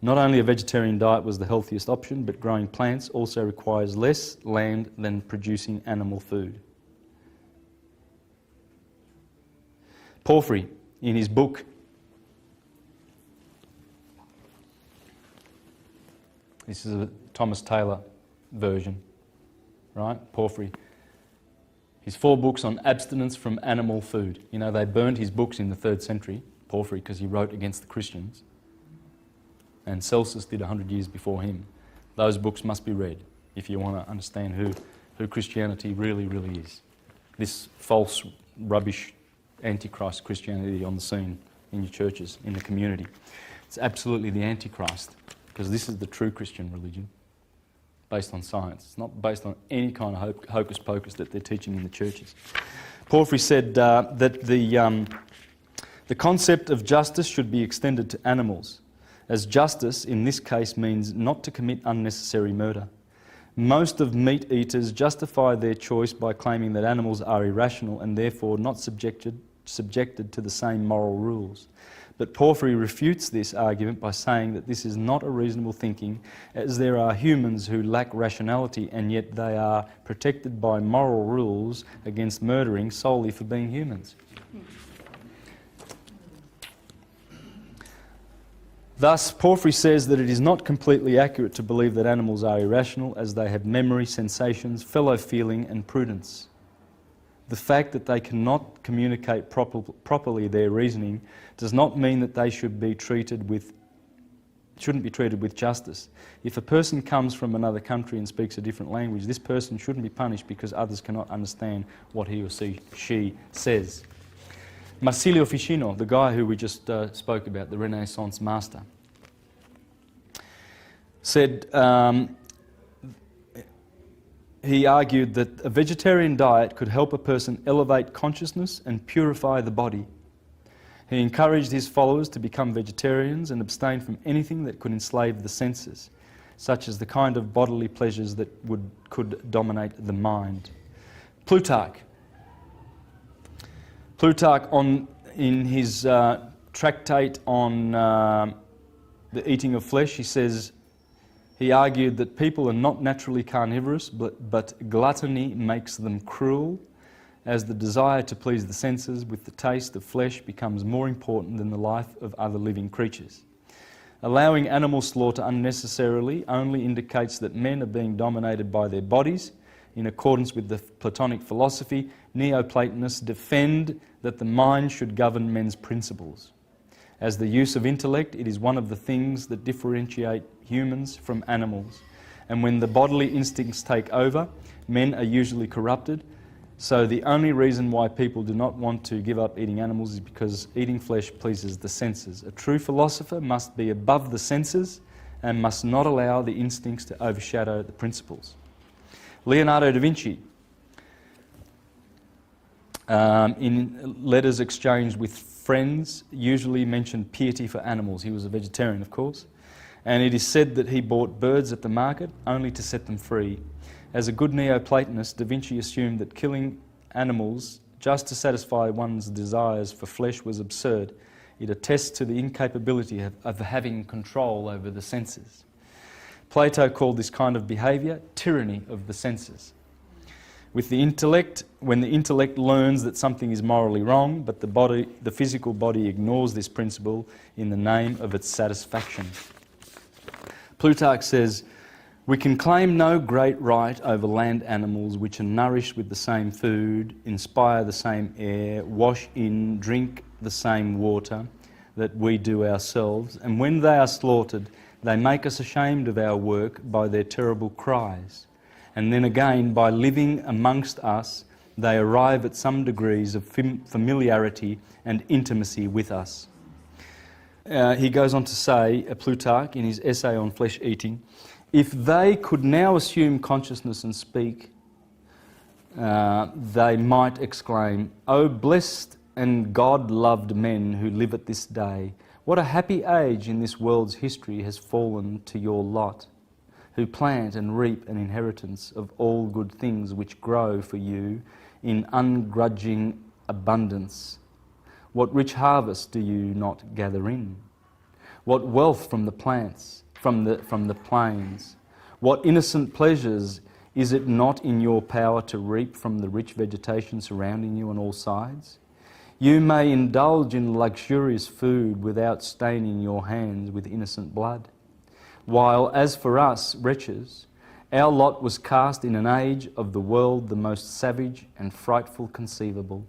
Not only a vegetarian diet was the healthiest option, but growing plants also requires less land than producing animal food. Porphyry, in his book, this is a Thomas Taylor version, right? Porphyry. His 4 books on abstinence from animal food. You know, they burnt his books in the 3rd century, Porphyry, because he wrote against the Christians. And Celsus did 100 years before him. Those books must be read if you want to understand who Christianity really, really is. This false, rubbish, antichrist Christianity on the scene in your churches, in the community. It's absolutely the antichrist, because this is the true Christian religion, based on science. It's not based on any kind of hocus pocus that they're teaching in the churches. Porphyry said that the concept of justice should be extended to animals, as justice in this case means not to commit unnecessary murder. Most of meat eaters justify their choice by claiming that animals are irrational and therefore not subjected to the same moral rules. But Porphyry refutes this argument by saying that this is not a reasonable thinking, as there are humans who lack rationality and yet they are protected by moral rules against murdering solely for being humans. Thus, Porphyry says that it is not completely accurate to believe that animals are irrational, as they have memory, sensations, fellow feeling and prudence. The fact that they cannot communicate properly their reasoning does not mean that they shouldn't be treated with justice. If a person comes from another country and speaks a different language, this person shouldn't be punished because others cannot understand what he or she says. Marsilio Ficino, the guy who we just spoke about, the Renaissance master, said he argued that a vegetarian diet could help a person elevate consciousness and purify the body. He encouraged his followers to become vegetarians and abstain from anything that could enslave the senses, such as the kind of bodily pleasures that could dominate the mind. Plutarch, in his tractate on the eating of flesh, he argued that people are not naturally carnivorous, but gluttony makes them cruel, as the desire to please the senses with the taste of flesh becomes more important than the life of other living creatures. Allowing animal slaughter unnecessarily only indicates that men are being dominated by their bodies. In accordance with the Platonic philosophy, Neoplatonists defend that the mind should govern men's principles. As the use of intellect, it is one of the things that differentiate humans from animals. And when the bodily instincts take over, men are usually corrupted. So the only reason why people do not want to give up eating animals is because eating flesh pleases the senses. A true philosopher must be above the senses and must not allow the instincts to overshadow the principles. Leonardo da Vinci, in letters exchanged with friends, usually mentioned piety for animals. He was a vegetarian, of course. And it is said that he bought birds at the market only to set them free. As a good Neoplatonist, Da Vinci assumed that killing animals just to satisfy one's desires for flesh was absurd. It attests to the incapability of having control over the senses. Plato called this kind of behaviour tyranny of the senses. With the intellect, when the intellect learns that something is morally wrong, but the physical body ignores this principle in the name of its satisfaction. Plutarch says, "We can claim no great right over land animals which are nourished with the same food, inspire the same air, wash in, drink the same water that we do ourselves, and when they are slaughtered, they make us ashamed of our work by their terrible cries. And then again, by living amongst us, they arrive at some degrees of familiarity and intimacy with us." He goes on to say, Plutarch, in his essay on flesh eating, "If they could now assume consciousness and speak, they might exclaim, 'O blessed and God-loved men who live at this day, what a happy age in this world's history has fallen to your lot, who plant and reap an inheritance of all good things which grow for you in ungrudging abundance. What rich harvest do you not gather in? What wealth from the plants, from the plains? What innocent pleasures is it not in your power to reap from the rich vegetation surrounding you on all sides? You may indulge in luxurious food without staining your hands with innocent blood. While as for us, wretches, our lot was cast in an age of the world the most savage and frightful conceivable.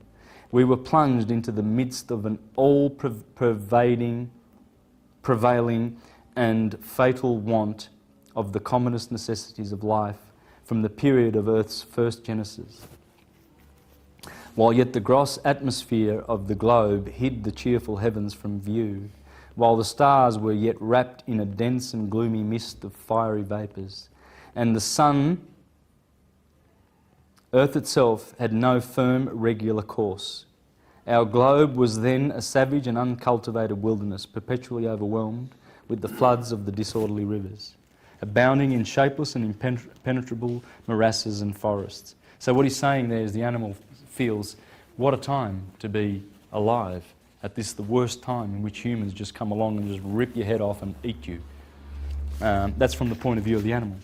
We were plunged into the midst of an all-prevailing and fatal want of the commonest necessities of life from the period of Earth's first genesis. While yet the gross atmosphere of the globe hid the cheerful heavens from view, while the stars were yet wrapped in a dense and gloomy mist of fiery vapours, and the sun, Earth itself, had no firm, regular course. Our globe was then a savage and uncultivated wilderness, perpetually overwhelmed with the floods of the disorderly rivers, abounding in shapeless and impenetrable morasses and forests. So what he's saying there is the animal feels, what a time to be alive at this, the worst time in which humans just come along and just rip your head off and eat you. That's from the point of view of the animal.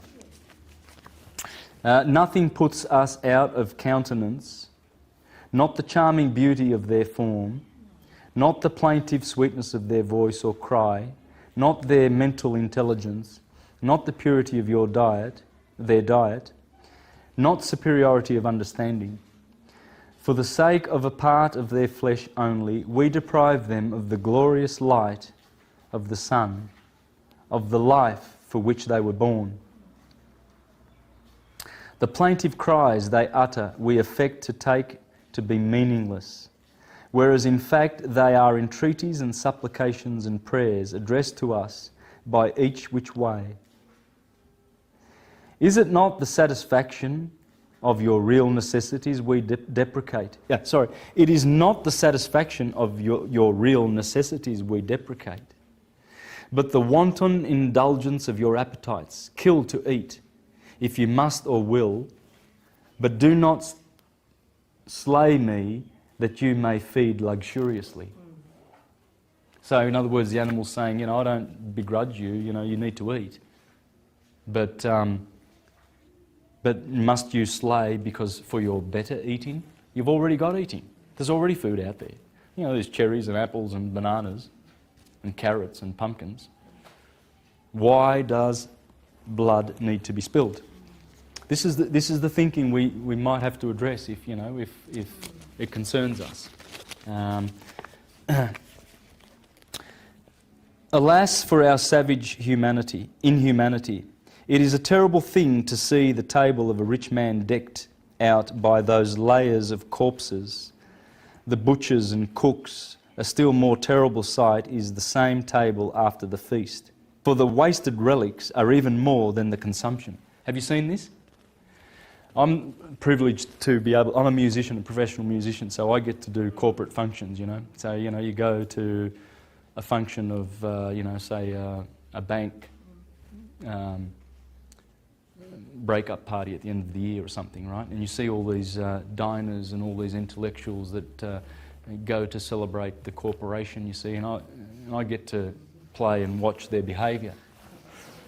Nothing puts us out of countenance, not the charming beauty of their form, not the plaintive sweetness of their voice or cry, not their mental intelligence, not the purity of your diet, their diet, not superiority of understanding. For the sake of a part of their flesh only, we deprive them of the glorious light of the sun, of the life for which they were born. The plaintive cries they utter we affect to take to be meaningless, whereas in fact they are entreaties and supplications and prayers addressed to us by each which way. Is it not the satisfaction of your real necessities we deprecate? It is not the satisfaction of your real necessities we deprecate, but the wanton indulgence of your appetites. Kill to eat, if you must or will, but do not slay me that you may feed luxuriously. So in other words, the animal's saying, I don't begrudge you, you need to eat. But must you slay because for your better eating? You've already got eating. There's already food out there. There's cherries and apples and bananas and carrots and pumpkins. Why does blood need to be spilled? This is the thinking we might have to address if it concerns us. Alas for our savage inhumanity. It is a terrible thing to see the table of a rich man decked out by those layers of corpses, the butchers and cooks. A still more terrible sight is the same table after the feast. For the wasted relics are even more than the consumption. Have you seen this? I'm privileged to be able, I'm a musician, a professional musician, so I get to do corporate functions, So, you go to a function of, say a bank break-up party at the end of the year or something, right? And you see all these diners and all these intellectuals that go to celebrate the corporation, you see, and I get to play and watch their behaviour.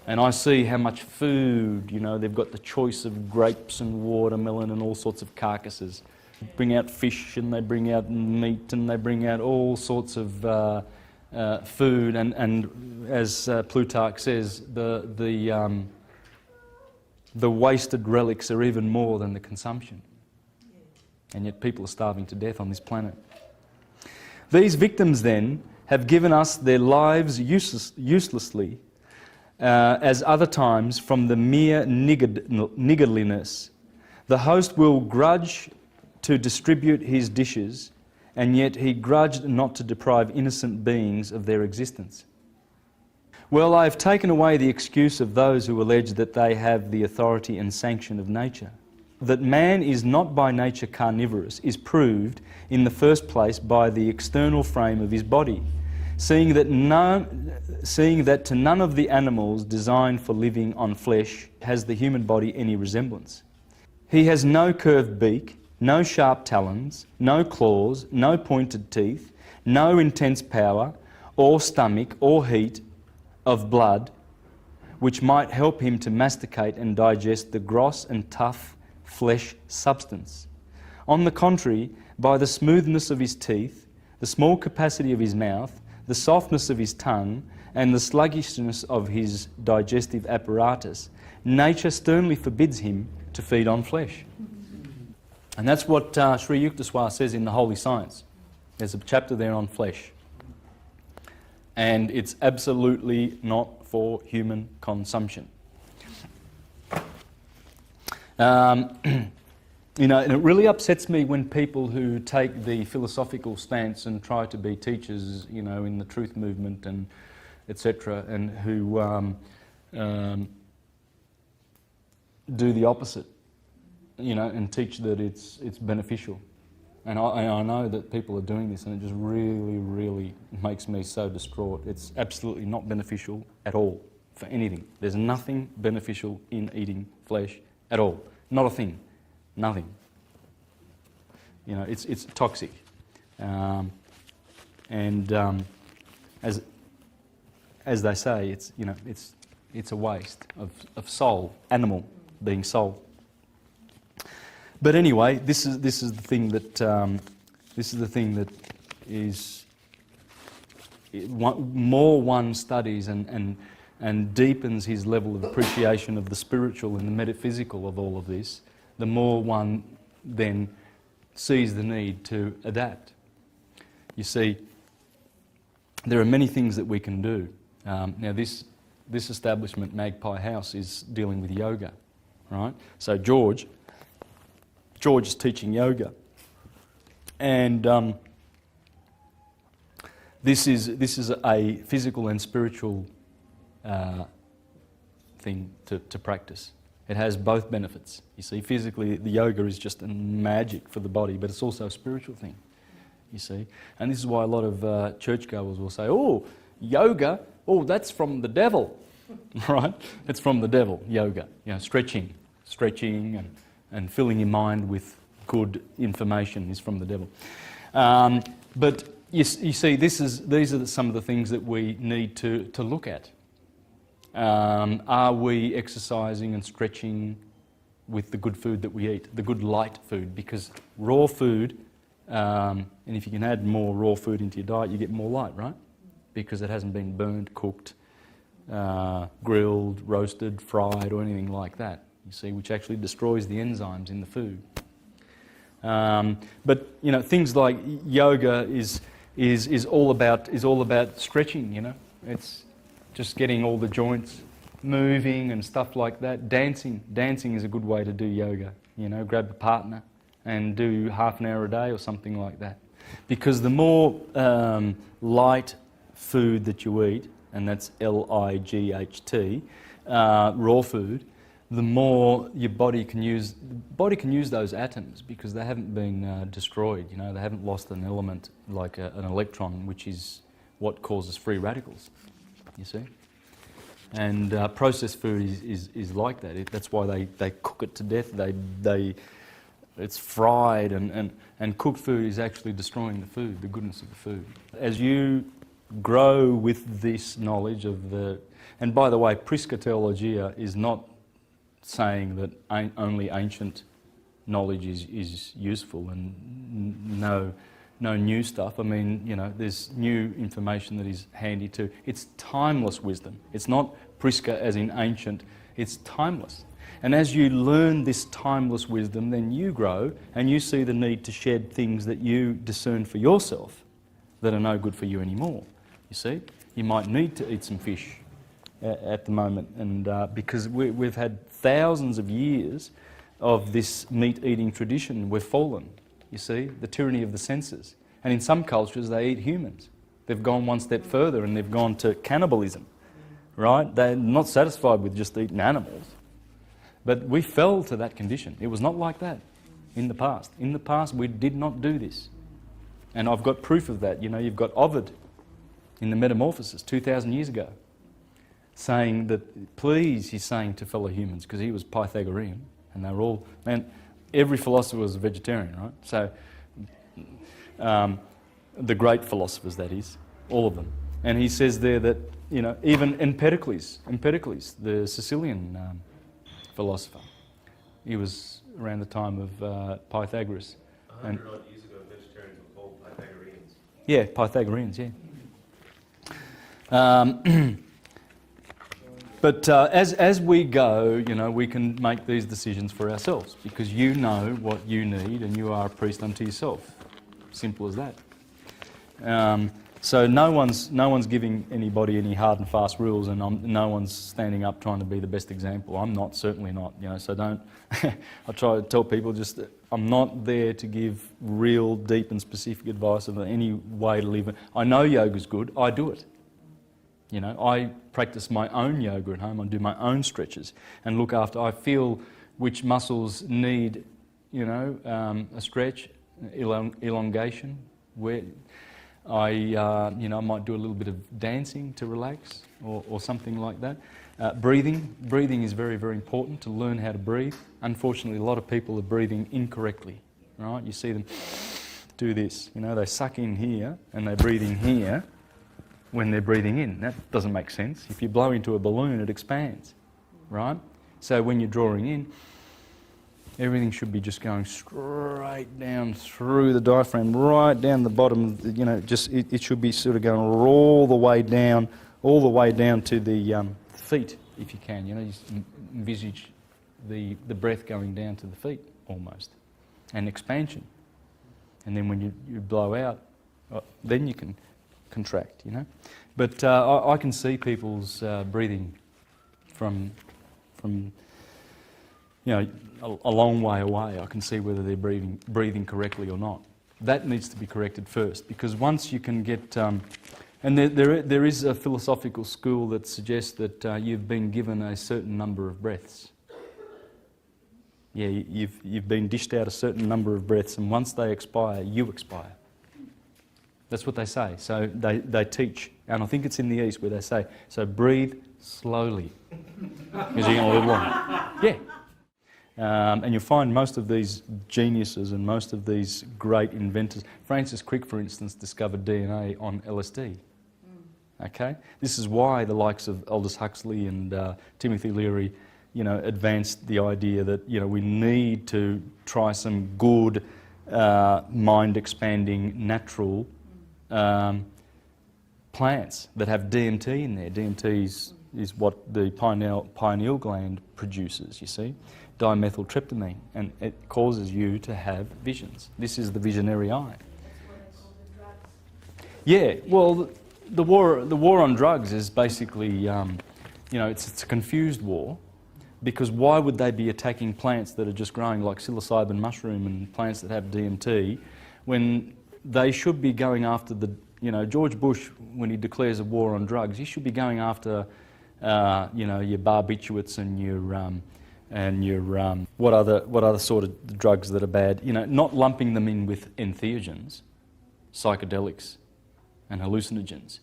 And I see how much food, they've got the choice of grapes and watermelon and all sorts of carcasses. They bring out fish and they bring out meat and they bring out all sorts of food. And as Plutarch says, the wasted relics are even more than the consumption. And yet people are starving to death on this planet. These victims then have given us their lives uselessly, as other times from the mere niggardliness. The host will grudge to distribute his dishes, and yet he grudged not to deprive innocent beings of their existence. Well, I have taken away the excuse of those who allege that they have the authority and sanction of nature. That man is not by nature carnivorous is proved in the first place by the external frame of his body, seeing that to none of the animals designed for living on flesh has the human body any resemblance. He has no curved beak, no sharp talons, no claws, no pointed teeth, no intense power, or stomach, or heat of blood, which might help him to masticate and digest the gross and tough flesh substance. On the contrary, by the smoothness of his teeth, the small capacity of his mouth, the softness of his tongue, and the sluggishness of his digestive apparatus, nature sternly forbids him to feed on flesh. And that's what Sri Yukteswar says in The Holy Science. There's a chapter there on flesh. And it's absolutely not for human consumption. You know, and it really upsets me when people who take the philosophical stance and try to be teachers, you know, in the truth movement and etc., and who do the opposite, you know, and teach that it's beneficial. And I know that people are doing this, and it just really, really makes me so distraught. It's absolutely not beneficial at all for anything. There's nothing beneficial in eating flesh at all. Not a thing. Nothing. You know, it's toxic. As they say, it's, you know, it's a waste of soul, animal being soul. But anyway, this is the thing that more one studies and deepens his level of appreciation of the spiritual and the metaphysical of all of this, the more one then sees the need to adapt. You see, there are many things that we can do. Now this establishment, Magpie House, is dealing with yoga, right? So George is teaching yoga, and this is a physical and spiritual thing to practice. It has both benefits. You see, physically the yoga is just a magic for the body, but it's also a spiritual thing. You see, and this is why a lot of churchgoers will say, "Oh, yoga, oh, that's from the devil," right? It's from the devil. Yoga, you know, stretching, and filling your mind with good information is from the devil. But you see, these are some of the things that we need to look at. Are we exercising and stretching with the good food that we eat, the good light food? Because raw food, and if you can add more raw food into your diet, you get more light, right? Because it hasn't been burned, cooked, grilled, roasted, fried, or anything like that. You see, which actually destroys the enzymes in the food. But you know, things like yoga is all about stretching. You know, it's just getting all the joints moving and stuff like that. Dancing is a good way to do yoga. You know, grab a partner and do half an hour a day or something like that. Because the more light food that you eat, and that's LIGHT, raw food, the more your body can use. The body can use those atoms because they haven't been destroyed. You know, they haven't lost an element like an electron, which is what causes free radicals. You see, and processed food is like that. That's why they cook it to death. It's fried, and cooked food is actually destroying the food, the goodness of the food. As you grow with this knowledge of the, and by the way, Prisca Theologia is not saying that only ancient knowledge is useful and no new stuff. I mean, you know, there's new information that is handy too. It's timeless wisdom. It's not Prisca as in ancient, it's timeless. And as you learn this timeless wisdom, then you grow and you see the need to shed things that you discern for yourself that are no good for you anymore. You see, you might need to eat some fish at the moment, and because we've had thousands of years of this meat-eating tradition, we've fallen. You see, the tyranny of the senses. And in some cultures, they eat humans. They've gone one step further and they've gone to cannibalism, right? They're not satisfied with just eating animals. But we fell to that condition. It was not like that in the past. In the past, we did not do this. And I've got proof of that. You know, you've got Ovid in the Metamorphoses 2,000 years ago saying that, please, he's saying to fellow humans, because he was Pythagorean, and they were all, man, every philosopher was a vegetarian, right? So, the great philosophers, that is, all of them. And he says there that, you know, even Empedocles, the Sicilian philosopher, he was around the time of Pythagoras. 100 odd years ago, vegetarians were called Pythagoreans. Yeah, Pythagoreans, yeah. But as we go, we can make these decisions for ourselves because you know what you need and you are a priest unto yourself. Simple as that. So no one's giving anybody any hard and fast rules, and no one's standing up trying to be the best example. I'm not, certainly not. So don't. I try to tell people I'm not there to give real, deep, and specific advice of any way to live. I know yoga's good. I do it. I practice my own yoga at home. I do my own stretches and look after. I feel which muscles need, a stretch, elongation. Where I might do a little bit of dancing to relax or something like that. Breathing is very, very important to learn how to breathe. Unfortunately, a lot of people are breathing incorrectly, right? You see them do this, they suck in here and they breathe in here when they're breathing in. That doesn't make sense. If you blow into a balloon, it expands, right? So when you're drawing in, everything should be just going straight down through the diaphragm, right down the bottom. It should be sort of going all the way down to the feet, if you can. Just envisage the breath going down to the feet almost, and expansion. And then when you blow out, then you can contract. But I can see people's breathing from a long way away. I can see whether they're breathing correctly or not. That needs to be corrected first, because once you can get... and there is a philosophical school that suggests that you've been given a certain number of breaths. Yeah, you've been dished out a certain number of breaths, and once they expire, you expire. That's what they say. So they teach, and I think it's in the East where they say, so breathe slowly, because you're going to live long. Yeah. And you'll find most of these geniuses and most of these great inventors. Francis Crick, for instance, discovered DNA on LSD. Okay? This is why the likes of Aldous Huxley and Timothy Leary, advanced the idea that, we need to try some good, mind-expanding, natural plants that have DMT in there. DMT is what the pineal gland produces, you see. Dimethyltryptamine, and it causes you to have visions. This is the visionary eye. Yeah, well, the war on drugs is basically, it's a confused war, because why would they be attacking plants that are just growing like psilocybin mushroom and plants that have DMT, when they should be going after George Bush, when he declares a war on drugs, he should be going after, your barbiturates and your what other sort of drugs that are bad, not lumping them in with entheogens, psychedelics and hallucinogens,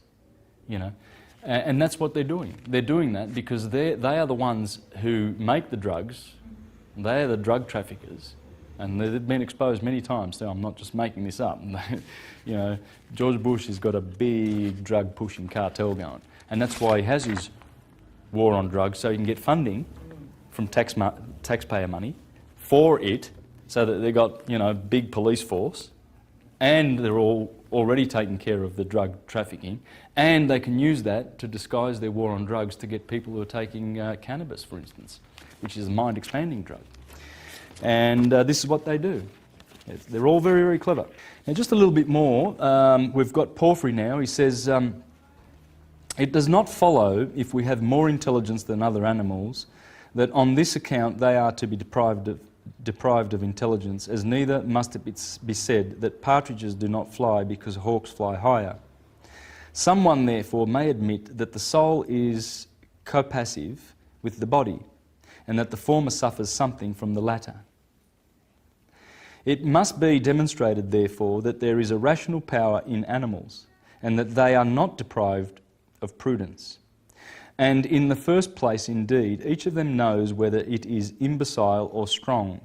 and that's what they're doing. They're doing that because they are the ones who make the drugs, they are the drug traffickers, and they've been exposed many times, so I'm not just making this up. George Bush has got a big drug pushing cartel going, and that's why he has his war on drugs, so he can get funding from taxpayer money for it, so that they've got big police force, and they're all already taking care of the drug trafficking, and they can use that to disguise their war on drugs to get people who are taking cannabis, for instance, which is a mind-expanding drug. And this is what they do. They're all very, very clever. Now, just a little bit more. We've got Porphyry now. He says, it does not follow, if we have more intelligence than other animals, that on this account they are to be deprived of intelligence, as neither must it be said that partridges do not fly because hawks fly higher. Someone, therefore, may admit that the soul is copassive with the body, and that the former suffers something from the latter. It must be demonstrated, therefore, that there is a rational power in animals, and that they are not deprived of prudence. And in the first place, indeed, each of them knows whether it is imbecile or strong.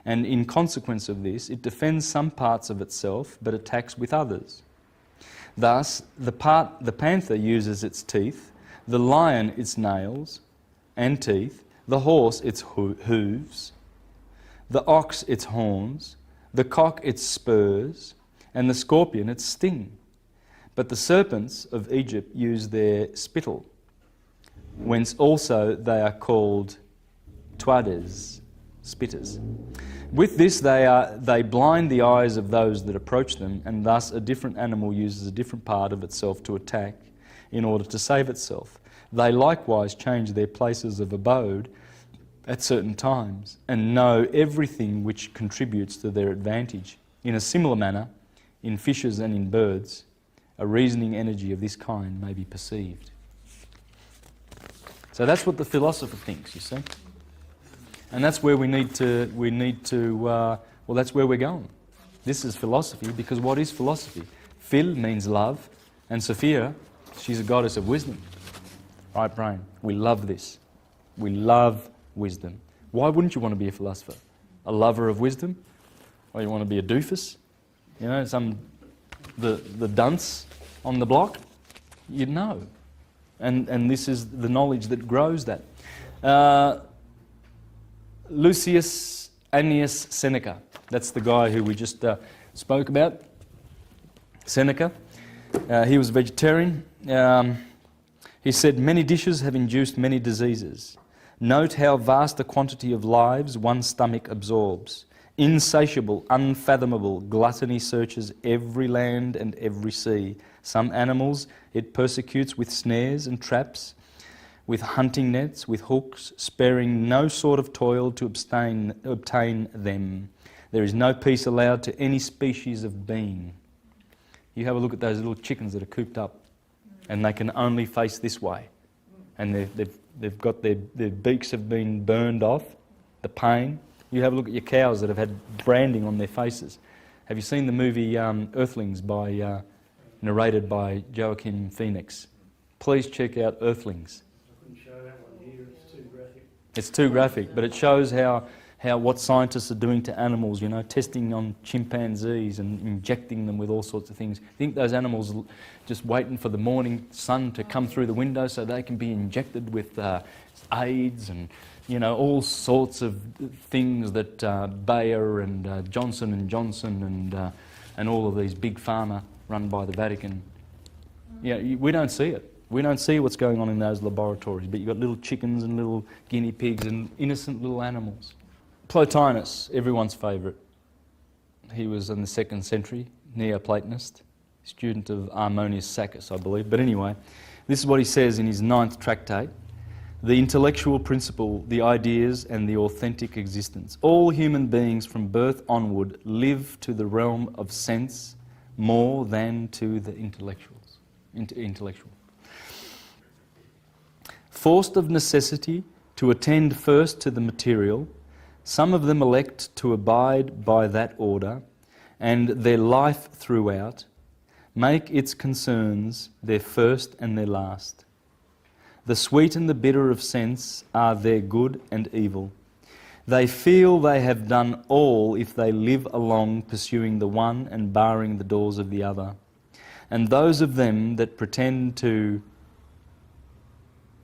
And in consequence of this, it defends some parts of itself, but attacks with others. Thus, the panther uses its teeth, the lion its nails and teeth, the horse its hooves, the ox its horns, the cock its spurs, and the scorpion its sting. But the serpents of Egypt use their spittle, whence also they are called tuades, spitters. With this they blind the eyes of those that approach them, and thus a different animal uses a different part of itself to attack in order to save itself. They likewise change their places of abode at certain times, and know everything which contributes to their advantage. In a similar manner, in fishes and in birds, a reasoning energy of this kind may be perceived. So that's what the philosopher thinks, you see. And that's where that's where we're going. This is philosophy, because what is philosophy? Phil means love, and Sophia, she's a goddess of wisdom. Right brain. We love this. We love wisdom. Why wouldn't you want to be a philosopher? A lover of wisdom? Or you want to be a doofus? You know, the dunce on the block? You'd know. And this is the knowledge that grows that. Lucius Annius Seneca. That's the guy who we just spoke about. Seneca. He was a vegetarian. He said, "Many dishes have induced many diseases. Note how vast a quantity of lives one stomach absorbs. Insatiable, unfathomable gluttony searches every land and every sea. Some animals it persecutes with snares and traps, with hunting nets, with hooks, sparing no sort of toil to obtain them. There is no peace allowed to any species of being." You have a look at those little chickens that are cooped up, and they can only face this way. And they've got their beaks have been burned off, the pain. You have a look at your cows that have had branding on their faces. Have you seen the movie Earthlings, narrated by Joaquin Phoenix? Please check out Earthlings. I couldn't show that one here, it's too graphic. It's too graphic, but it shows how what scientists are doing to animals, you know, testing on chimpanzees and injecting them with all sorts of things. I think those animals are just waiting for the morning sun to come through the window so they can be injected with AIDS and, you know, all sorts of things that Bayer and Johnson & Johnson and all of these big pharma run by the Vatican. Yeah, we don't see it. We don't see what's going on in those laboratories, but you've got little chickens and little guinea pigs and innocent little animals. Plotinus, everyone's favourite. He was in the 2nd century, Neoplatonist, student of Harmonius Saccus, I believe. But anyway, this is what he says in his 9th tractate. The intellectual principle, the ideas and the authentic existence. All human beings from birth onward live to the realm of sense more than to the intellectual. Forced of necessity to attend first to the material, some of them elect to abide by that order, and their life throughout make its concerns their first and their last. The sweet and the bitter of sense are their good and evil. They feel they have done all if they live along pursuing the one and barring the doors of the other. And those of them that pretend to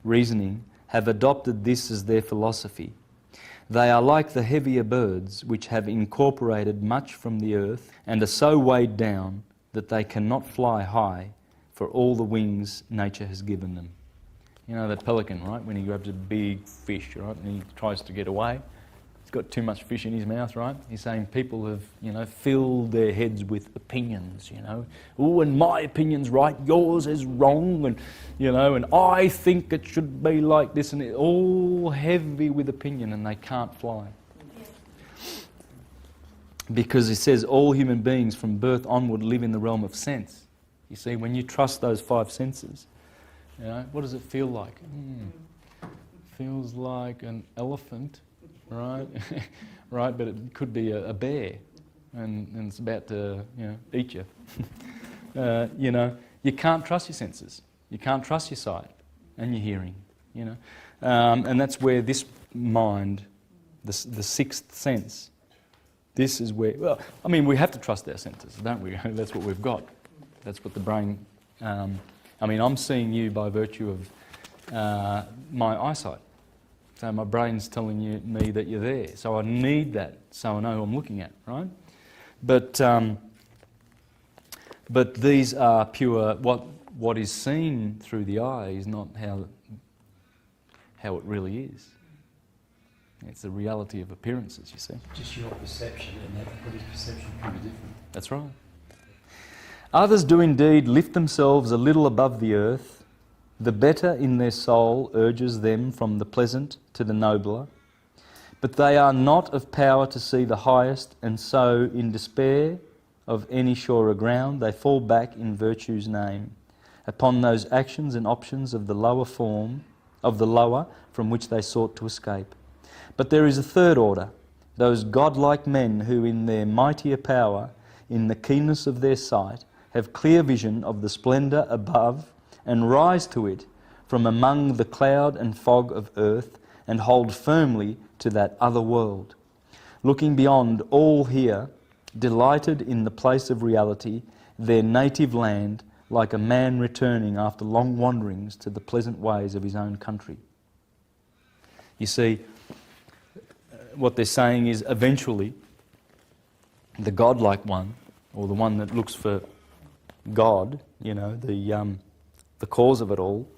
reasoning have adopted this as their philosophy. They are like the heavier birds which have incorporated much from the earth and are so weighed down that they cannot fly high for all the wings nature has given them. You know that pelican, right? When he grabs a big fish, right, and he tries to get away. He's got too much fish in his mouth, right? He's saying people have, you know, filled their heads with opinions, you know. Oh, and my opinion's right, yours is wrong, and, you know, and I think it should be like this, and it's all heavy with opinion, and they can't fly. Because it says all human beings from birth onward live in the realm of sense. You see, when you trust those 5 senses, you know, what does it feel like? Feels like an elephant. Right, right, but it could be a bear, and it's about to, you know, eat you. You know, you can't trust your senses. You can't trust your sight and your hearing. You know, and that's where this mind, the 6th sense, this is where. Well, I mean, we have to trust our senses, don't we? That's what we've got. That's what the brain. I mean, I'm seeing you by virtue of my eyesight. So my brain's telling me that you're there. So I need that so I know who I'm looking at, right? But But these are pure. What is seen through the eye is not how it really is. It's the reality of appearances, you see. Just your perception, and everybody's perception can be different. That's right. Others do indeed lift themselves a little above the earth. The better in their soul urges them from the pleasant to the nobler. But they are not of power to see the highest, and so, in despair of any surer ground, they fall back in virtue's name upon those actions and options of the lower form, of the lower from which they sought to escape. But there is a third order, those godlike men who in their mightier power, in the keenness of their sight, have clear vision of the splendour above and rise to it from among the cloud and fog of earth and hold firmly to that other world. Looking beyond all here, delighted in the place of reality, their native land, like a man returning after long wanderings to the pleasant ways of his own country. You see, what they're saying is eventually the godlike one, or the one that looks for God, you know, the cause of it all,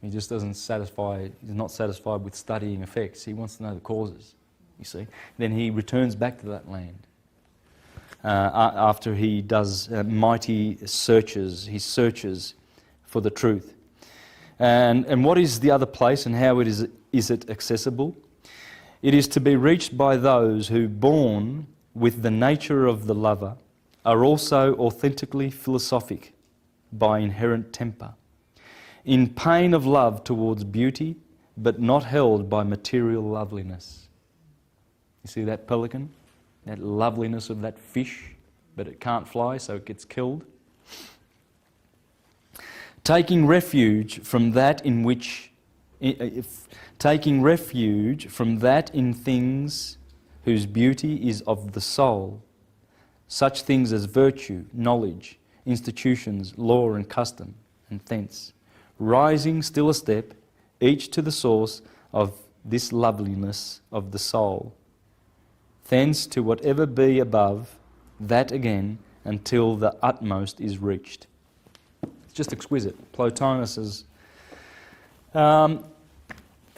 he just doesn't satisfy, he's not satisfied with studying effects, he wants to know the causes, you see. Then he returns back to that land after he does mighty searches, he searches for the truth. And what is the other place and how is it accessible? It is to be reached by those who, born with the nature of the lover, are also authentically philosophic by inherent temper, in pain of love towards beauty, but not held by material loveliness. You see that pelican? That loveliness of that fish, but it can't fly, so it gets killed. Taking refuge from that in things whose beauty is of the soul, such things as virtue, knowledge, institutions, law and custom, and thence, rising still a step, each to the source of this loveliness of the soul, thence to whatever be above, that again, until the utmost is reached. It's just exquisite. Plotinus is...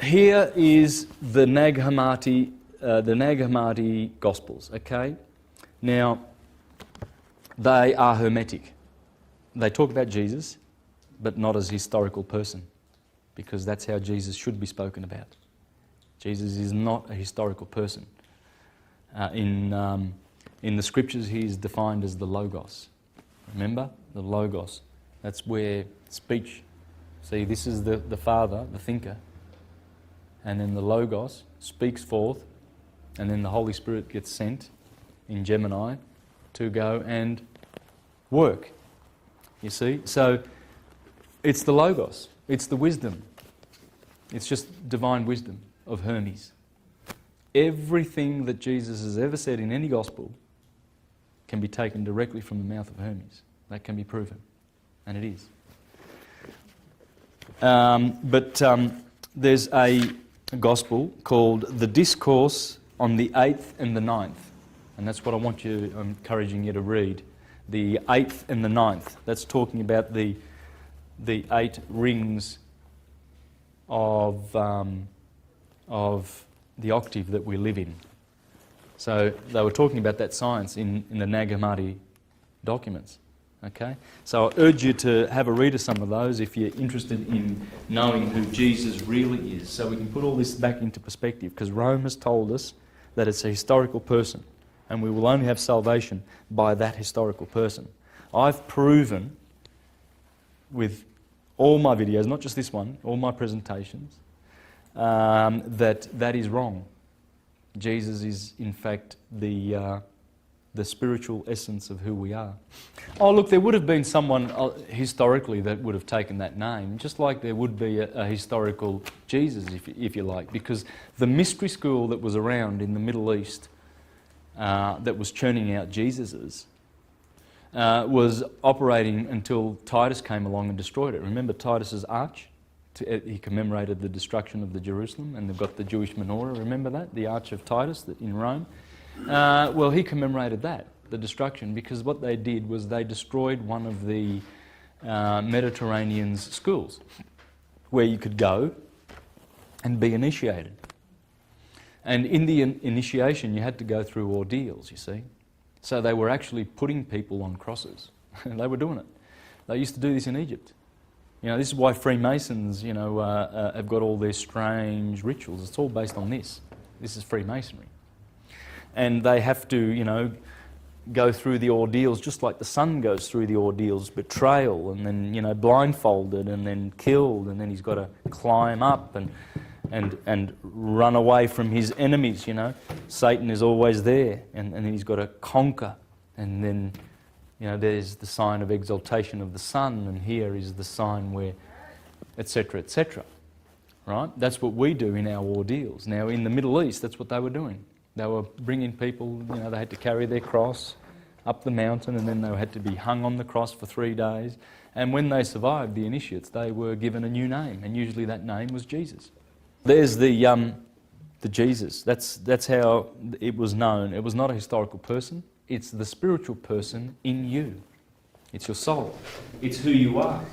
here is the Nag Hammadi Gospels, okay? Now, they are hermetic. They talk about Jesus, but not as a historical person, because that's how Jesus should be spoken about. Jesus is not a historical person. In the scriptures, he is defined as the Logos. Remember? The Logos. That's where speech... See, this is the Father, the thinker, and then the Logos speaks forth, and then the Holy Spirit gets sent in Gemini to go and work. You see? So it's the Logos, it's the wisdom. It's just divine wisdom of Hermes. Everything that Jesus has ever said in any gospel can be taken directly from the mouth of Hermes. That can be proven, and it is. There's a gospel called The Discourse on the 8th and the 9th, and that's what I'm encouraging you to read. The 8th and the 9th. That's talking about the 8 rings of the octave that we live in. So they were talking about that science in the Nag Hammadi documents. Okay? So I urge you to have a read of some of those if you're interested in knowing who Jesus really is, so we can put all this back into perspective, because Rome has told us that it's a historical person, and we will only have salvation by that historical person. I've proven with all my videos, not just this one, all my presentations, that is wrong. Jesus is, in fact, the spiritual essence of who we are. Oh, look, there would have been someone historically that would have taken that name, just like there would be a historical Jesus, if you like, because the mystery school that was around in the Middle East that was churning out Jesuses was operating until Titus came along and destroyed it. Remember Titus's arch? He commemorated the destruction of the Jerusalem, and they've got the Jewish menorah. Remember that? The Arch of Titus in Rome. Well, he commemorated that. the destruction, because what they did was they destroyed one of the Mediterranean's schools where you could go and be initiated. And in the initiation you had to go through ordeals, you see. So they were actually putting people on crosses. They were doing it. They used to do this in Egypt. You know, this is why Freemasons, you know, have got all their strange rituals. It's all based on this. This is Freemasonry. And they have to, you know, go through the ordeals just like the son goes through the ordeals, betrayal, and then, you know, blindfolded, and then killed, and then he's got to climb up and run away from his enemies, you know. Satan is always there, and then he's got to conquer, and then, you know, there's the sign of exaltation of the sun, and here is the sign where, etc., etc. Right? That's what we do in our ordeals. Now, in the Middle East, that's what they were doing. They were bringing people, you know, they had to carry their cross up the mountain, and then they had to be hung on the cross for 3 days. And when they survived, the initiates, they were given a new name, and usually that name was Jesus. There's the Jesus. That's how it was known. It was not a historical person. It's the spiritual person in you. It's your soul. It's who you are.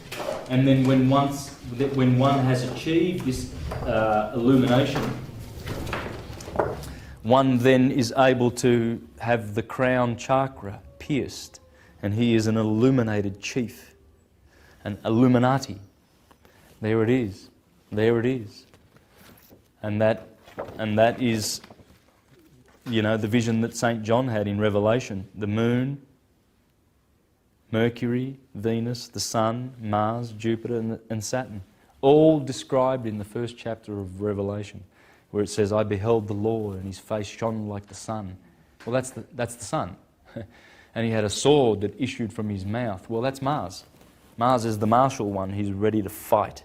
And then when one has achieved this illumination, one then is able to have the crown chakra pierced, and he is an illuminated chief, an Illuminati. There it is. There it is. And that is, you know, the vision that St. John had in Revelation. The moon, Mercury, Venus, the sun, Mars, Jupiter and Saturn. All described in the first chapter of Revelation, where it says, I beheld the Lord, and his face shone like the sun. Well, that's the sun. And he had a sword that issued from his mouth. Well, that's Mars. Mars is the martial one. He's ready to fight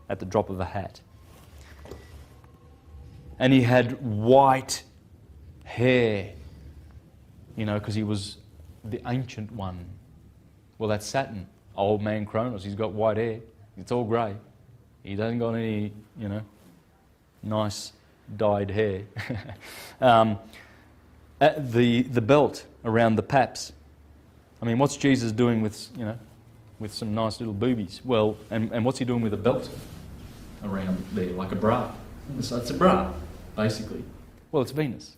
at the drop of a hat. And he had white hair, you know, because he was the ancient one. Well, that's Saturn, old man Kronos. He's got white hair. It's all grey. He doesn't got any, you know, nice dyed hair. The belt around the paps. I mean, what's Jesus doing with, you know, with some nice little boobies? Well, and what's he doing with a belt around there, like a bra? So it's a bra, basically. Well, it's Venus.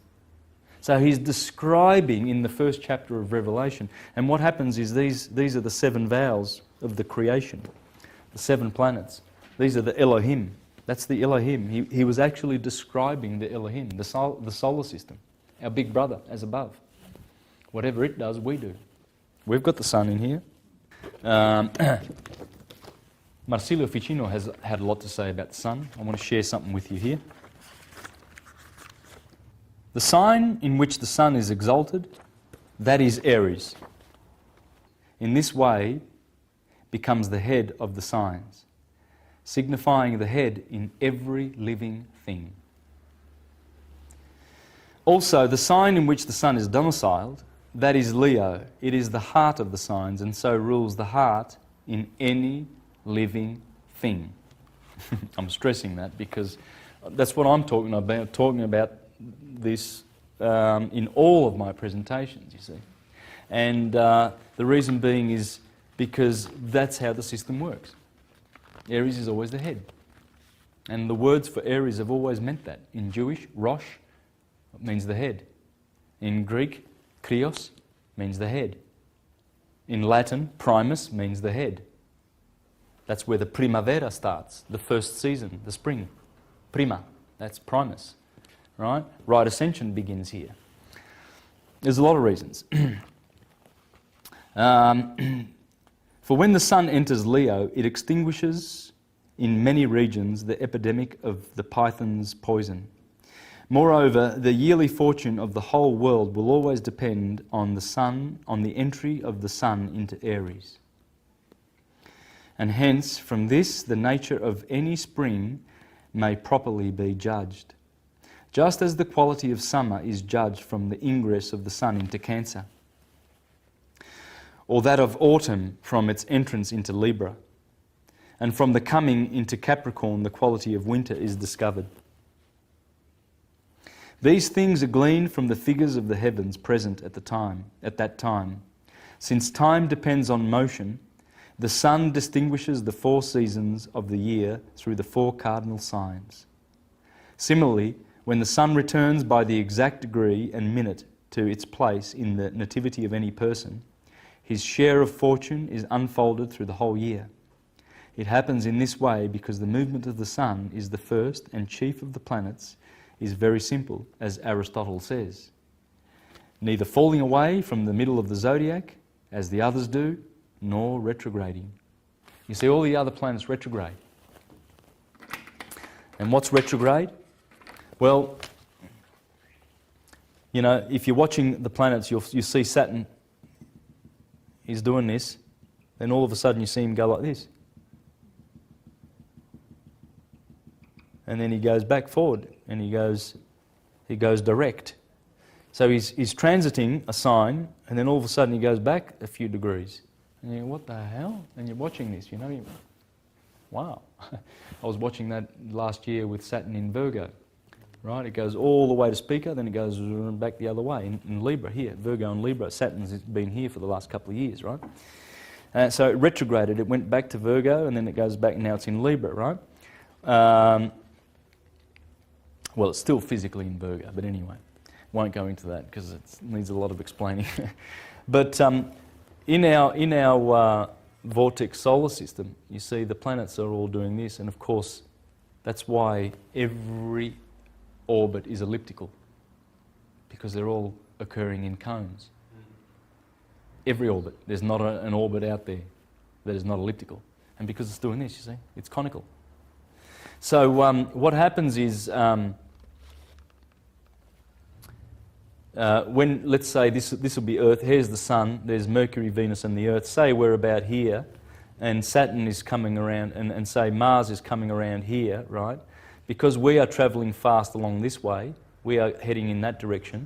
So he's describing in the first chapter of Revelation, and what happens is these are the 7 vowels of the creation, the 7 planets. These are the Elohim. That's the Elohim. He was actually describing the Elohim, the solar system, our big brother as above. Whatever it does, we do. We've got the sun in here. Marsilio Ficino has had a lot to say about the sun. I want to share something with you here. The sign in which the sun is exalted, that is Aries. In this way, becomes the head of the signs, signifying the head in every living thing. Also, the sign in which the sun is domiciled, that is Leo. It is the heart of the signs, and so rules the heart in any living thing. I'm stressing that because that's what I'm talking about this in all of my presentations, you see. And the reason being is because that's how the system works. Aries is always the head. And the words for Aries have always meant that. In Jewish, Rosh means the head. In Greek, Krios means the head. In Latin, Primus means the head. That's where the primavera starts, the first season, the spring. Prima, that's Primus. Right? Right ascension begins here. There's a lot of reasons. For when the sun enters Leo, it extinguishes in many regions the epidemic of the python's poison. Moreover, the yearly fortune of the whole world will always depend on the sun, on the entry of the sun into Aries. And hence, from this, the nature of any spring may properly be judged. Just as the quality of summer is judged from the ingress of the sun into Cancer, or that of autumn from its entrance into Libra, and from the coming into Capricorn the quality of winter is discovered. These things are gleaned from the figures of the heavens present at that time. Since time depends on motion, the sun distinguishes the 4 seasons of the year through the 4 cardinal signs. Similarly, when the sun returns by the exact degree and minute to its place in the nativity of any person, his share of fortune is unfolded through the whole year. It happens in this way because the movement of the sun is the first and chief of the planets, is very simple, as Aristotle says. Neither falling away from the middle of the zodiac, as the others do, nor retrograding. You see, all the other planets retrograde. And what's retrograde? Well, you know, if you're watching the planets, you see Saturn, he's doing this, then all of a sudden you see him go like this. And then he goes back forward, and he goes direct. So he's transiting a sign, and then all of a sudden he goes back a few degrees. And you go, what the hell? And you're watching this, you know, wow. I was watching that last year with Saturn in Virgo, right? It goes all the way to Speaker, then it goes back the other way in Libra here, Virgo and Libra. Saturn's been here for the last couple of years, right? So it retrograded, it went back to Virgo, and then it goes back, now it's in Libra, right? Well, it's still physically in Virgo, but anyway, won't go into that because it needs a lot of explaining. But in our vortex solar system, you see the planets are all doing this, and of course, that's why every orbit is elliptical, because they're all occurring in cones. Every orbit. There's not an orbit out there that is not elliptical, and because it's doing this, you see, it's conical. So what happens is, when, let's say this will be Earth, here's the Sun, there's Mercury, Venus and the Earth, say we're about here, and Saturn is coming around, and say Mars is coming around here, right? Because we are travelling fast along this way, we are heading in that direction,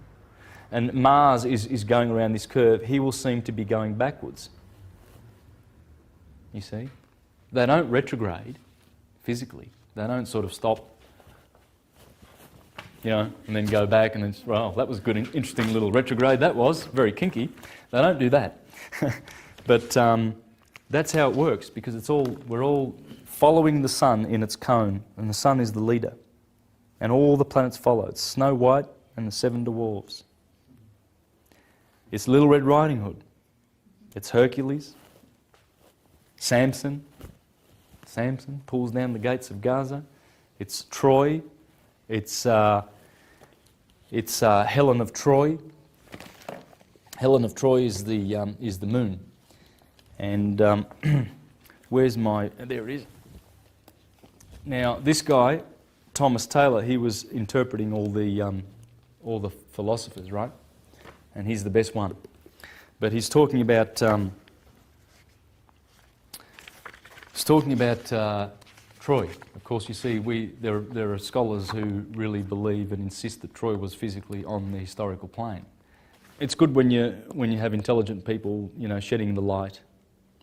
and Mars is going around this curve, he will seem to be going backwards. You see? They don't retrograde physically. They don't sort of stop, you know, and then go back and then, well, that was good, interesting little retrograde, that was, very kinky. They don't do that. But that's how it works, because we're all following the sun in its cone, and the sun is the leader. And all the planets follow. It's Snow White and the 7 dwarfs. It's Little Red Riding Hood. It's Hercules. Samson pulls down the gates of Gaza. It's Troy. It's Helen of Troy. Helen of Troy is the moon. And where's my? There it is. Now this guy, Thomas Taylor, he was interpreting all the philosophers, right? And he's the best one. But he's talking about. Troy. Of course, you see, there are scholars who really believe and insist that Troy was physically on the historical plane. It's good when you have intelligent people, you know, shedding the light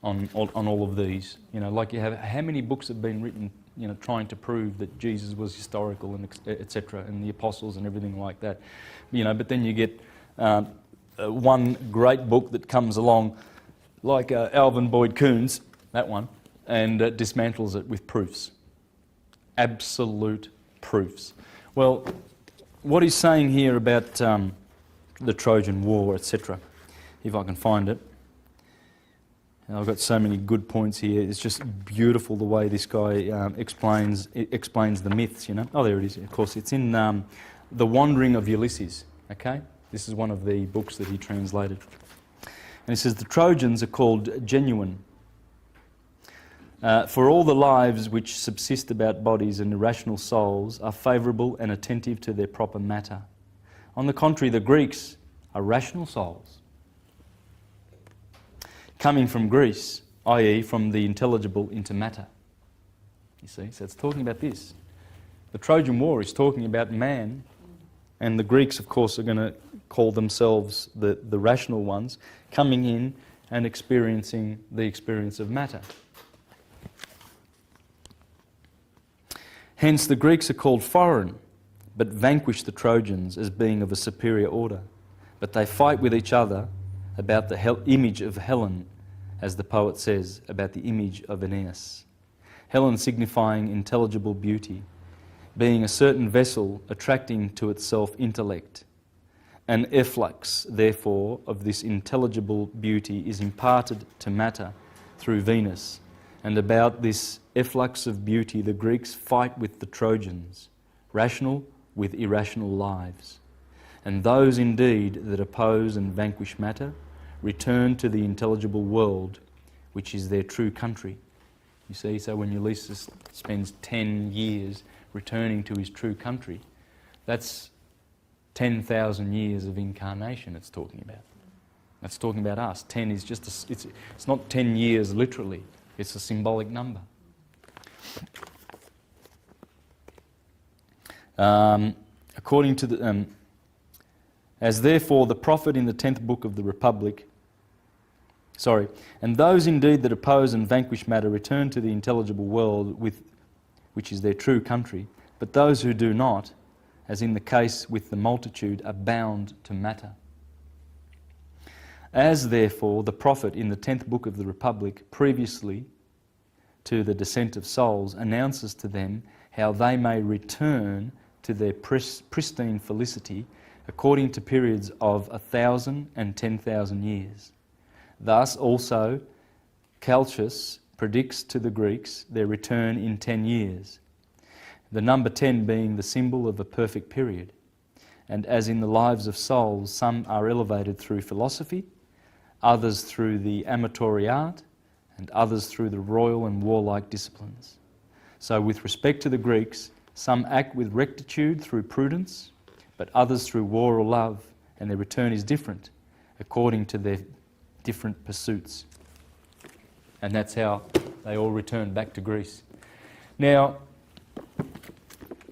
on all of these. You know, like you have, how many books have been written, you know, trying to prove that Jesus was historical and etc. and the apostles and everything like that. You know, but then you get one great book that comes along, like Alvin Boyd Kuhn's, that one, and dismantles it with proofs. Absolute proofs. Well, what he's saying here about the Trojan War, etc., if I can find it. And I've got so many good points here. It's just beautiful the way this guy explains the myths, you know. Oh, there it is. Of course, it's in The Wandering of Ulysses, okay? This is one of the books that he translated. And he says, the Trojans are called genuine. For all the lives which subsist about bodies and irrational souls are favourable and attentive to their proper matter. On the contrary, the Greeks are rational souls, coming from Greece, i.e. from the intelligible into matter. You see, so it's talking about this. The Trojan War is talking about man, and the Greeks, of course, are going to call themselves the rational ones, coming in and experiencing the experience of matter. Hence, the Greeks are called foreign, but vanquish the Trojans as being of a superior order. But they fight with each other about the image of Helen, as the poet says, about the image of Aeneas. Helen signifying intelligible beauty, being a certain vessel attracting to itself intellect. An efflux, therefore, of this intelligible beauty is imparted to matter through Venus, and about this efflux of beauty the Greeks fight with the Trojans, rational with irrational lives. And those indeed that oppose and vanquish matter return to the intelligible world, which is their true country. You see, so when Ulysses spends 10 years returning to his true country, that's 10,000 years of incarnation it's talking about. That's talking about us. 10 is just, it's not 10 years literally, it's a symbolic number. According to the... as therefore the prophet in the 10th book of the Republic... and those indeed that oppose and vanquish matter return to the intelligible world which is their true country, but those who do not, as in the case with the multitude, are bound to matter. As therefore the prophet in the 10th book of the Republic, previously to the descent of souls, announces to them how they may return to their pristine felicity according to periods of 1,000 and 10,000 years. Thus also Calchas predicts to the Greeks their return in 10 years, the number 10 being the symbol of a perfect period. And as in the lives of souls, some are elevated through philosophy, others through the amatory art, and others through the royal and warlike disciplines. So with respect to the Greeks, some act with rectitude through prudence, but others through war or love, and their return is different according to their different pursuits. And that's how they all return back to Greece. Now,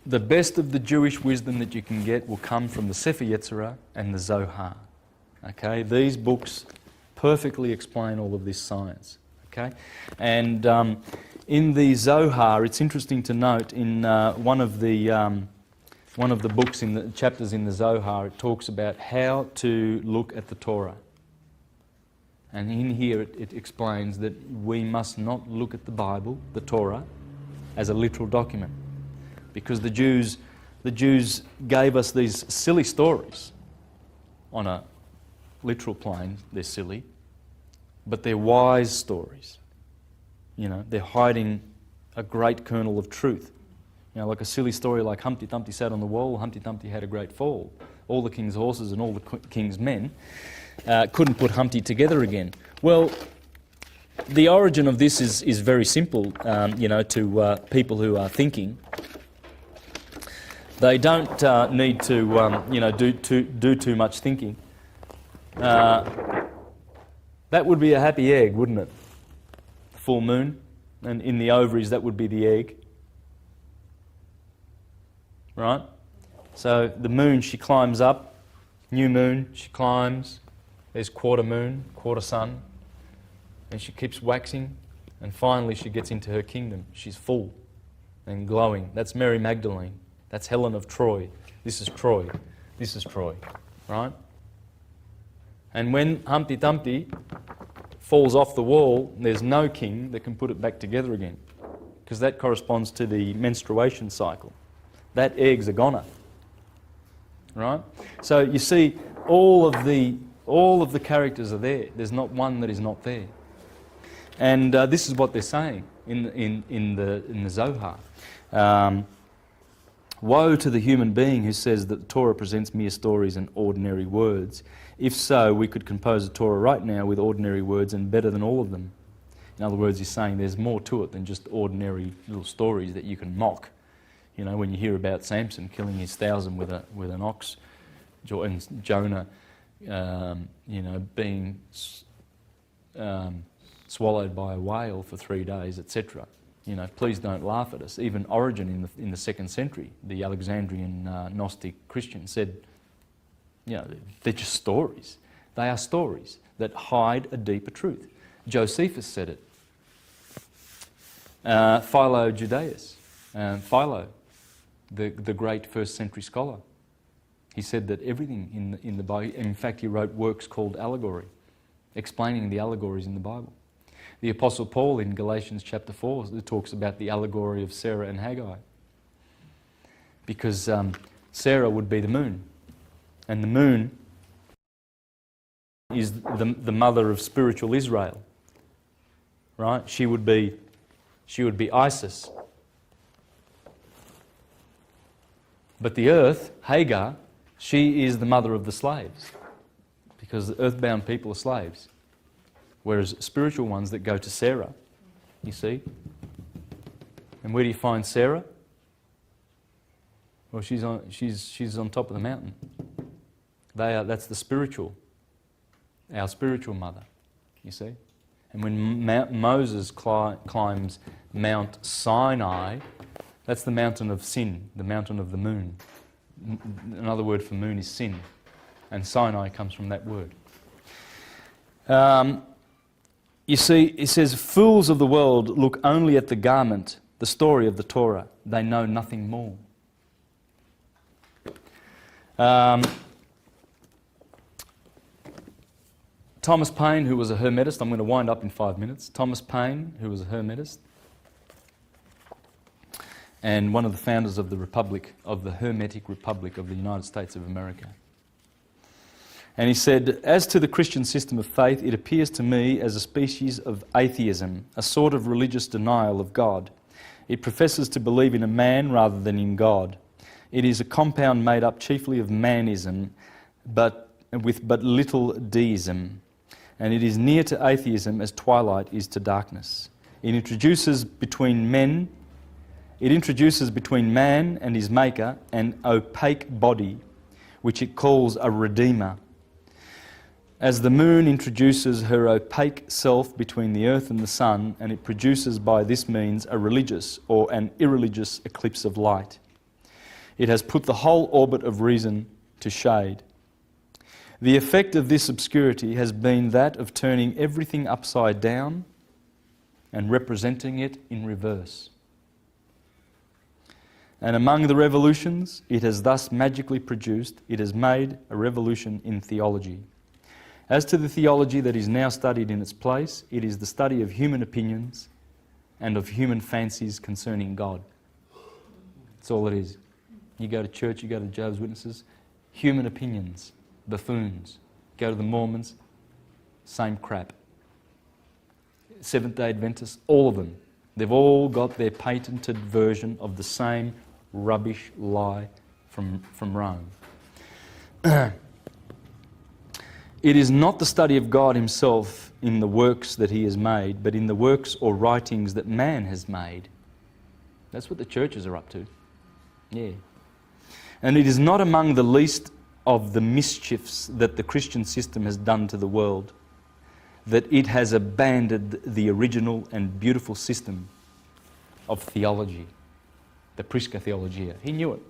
the best of the Jewish wisdom that you can get will come from the Sefer Yetzirah and the Zohar. Okay, these books perfectly explain all of this science. Okay, and in the Zohar, it's interesting to note in one of the books in the chapters in the Zohar, it talks about how to look at the Torah. And in here it explains that we must not look at the Bible, the Torah, as a literal document. Because the Jews gave us these silly stories. On a literal plane, they're silly, but they're wise stories. You know, they're hiding a great kernel of truth. You know, like a silly story like Humpty Dumpty sat on the wall, Humpty Dumpty had a great fall. All the king's horses and all the king's men couldn't put Humpty together again. Well, the origin of this is very simple, to people who are thinking. They don't need to, do too much thinking. That would be a happy egg, wouldn't it? The full moon, and in the ovaries that would be the egg. Right? So the moon, she climbs up. New moon, she climbs. There's quarter moon, quarter sun. And she keeps waxing. And finally she gets into her kingdom. She's full and glowing. That's Mary Magdalene. That's Helen of Troy. This is Troy. This is Troy. Right? And when Humpty Dumpty falls off the wall, there's no king that can put it back together again. Because that corresponds to the menstruation cycle. That egg's a goner. Right? So you see, all of the characters are there. There's not one that is not there. And this is what they're saying in the Zohar. Woe to the human being who says that the Torah presents mere stories and ordinary words. If so, we could compose a Torah right now with ordinary words and better than all of them. In other words, he's saying there's more to it than just ordinary little stories that you can mock. You know, when you hear about Samson killing his 1,000 with an ox, and Jonah, being swallowed by a whale for 3 days, etc. You know, please don't laugh at us. Even Origen in the 2nd century, the Alexandrian Gnostic Christian, said, they're just stories. They are stories that hide a deeper truth. Josephus said it. Philo Judaeus, Philo, the great first century scholar. He said that everything in the Bible, in fact he wrote works called allegory, explaining the allegories in the Bible. The Apostle Paul in Galatians chapter 4 talks about the allegory of Sarah and Haggai. Because Sarah would be the moon, and the moon is the mother of spiritual Israel. Right? She would be Isis. But the earth, Hagar, she is the mother of the slaves, because the earthbound people are slaves, whereas spiritual ones that go to Sarah, you see. And where do you find Sarah? Well, she's on top of the mountain. That's the spiritual, our spiritual mother, you see. And when Moses climbs Mount Sinai, that's the mountain of sin, the mountain of the moon. Another word for moon is sin, and Sinai comes from that word. You see, it says, fools of the world look only at the garment, the story of the Torah. They know nothing more. Thomas Paine, who was a Hermetist, I'm going to wind up in 5 minutes. Thomas Paine, who was a Hermetist, and one of the founders of the Republic, of the Hermetic Republic of the United States of America. And he said, as to the Christian system of faith, it appears to me as a species of atheism, a sort of religious denial of God. It professes to believe in a man rather than in God. It is a compound made up chiefly of manism, but with but little deism. And it is near to atheism as twilight is to darkness. It introduces between man and his maker an opaque body, which it calls a redeemer. As the moon introduces her opaque self between the earth and the sun, and it produces by this means a religious or an irreligious eclipse of light. It has put the whole orbit of reason to shade. The effect of this obscurity has been that of turning everything upside down and representing it in reverse. And among the revolutions it has thus magically produced, it has made a revolution in theology. As to the theology that is now studied in its place, it is the study of human opinions and of human fancies concerning God. That's all it is. You go to church, you go to Jehovah's Witnesses, human opinions, buffoons. Go to the Mormons, same crap. Seventh-day Adventists, all of them. They've all got their patented version of the same rubbish lie from Rome. It is not the study of God himself in the works that he has made, but in the works or writings that man has made. That's what the churches are up to. Yeah. And it is not among the least of the mischiefs that the Christian system has done to the world that it has abandoned the original and beautiful system of theology, the Prisca Theologia. He knew it.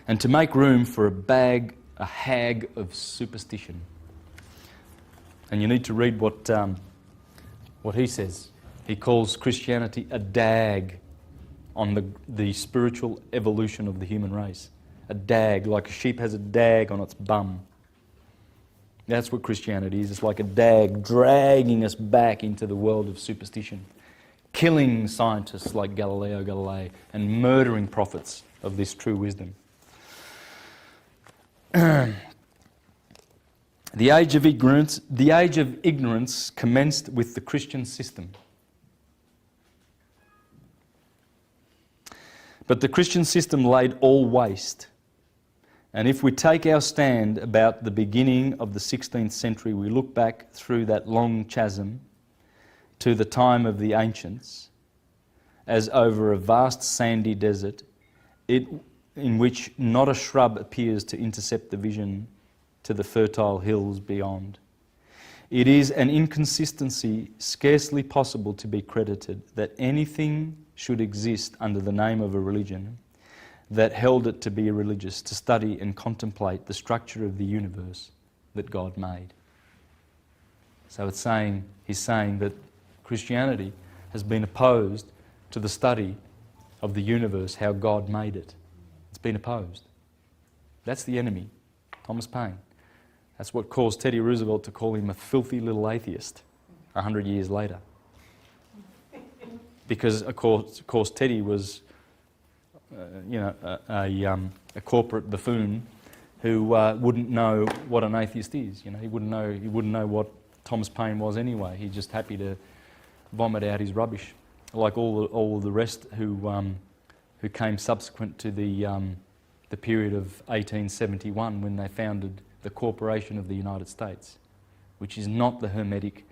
And to make room for a hag of superstition. And you need to read what he says. He calls Christianity a dag on the spiritual evolution of the human race. A dag, like a sheep has a dag on its bum. That's what Christianity is. It's like a dag dragging us back into the world of superstition, killing scientists like Galileo Galilei and murdering prophets of this true wisdom. The age of ignorance commenced with the Christian system. But the Christian system laid all waste. And if we take our stand about the beginning of the 16th century, we look back through that long chasm to the time of the ancients, as over a vast sandy desert, in which not a shrub appears to intercept the vision to the fertile hills beyond. It is an inconsistency scarcely possible to be credited that anything should exist under the name of a religion that held it to be religious, to study and contemplate the structure of the universe that God made. So he's saying that Christianity has been opposed to the study of the universe, how God made it. It's been opposed. That's the enemy, Thomas Paine. That's what caused Teddy Roosevelt to call him a filthy little atheist 100 years later. Because, of course Teddy was a corporate buffoon who wouldn't know what an atheist is. He wouldn't know what Thomas Paine was anyway. He's just happy to vomit out his rubbish, like all of the rest who came subsequent to the period of 1871 when they founded the Corporation of the United States, which is not the Hermetic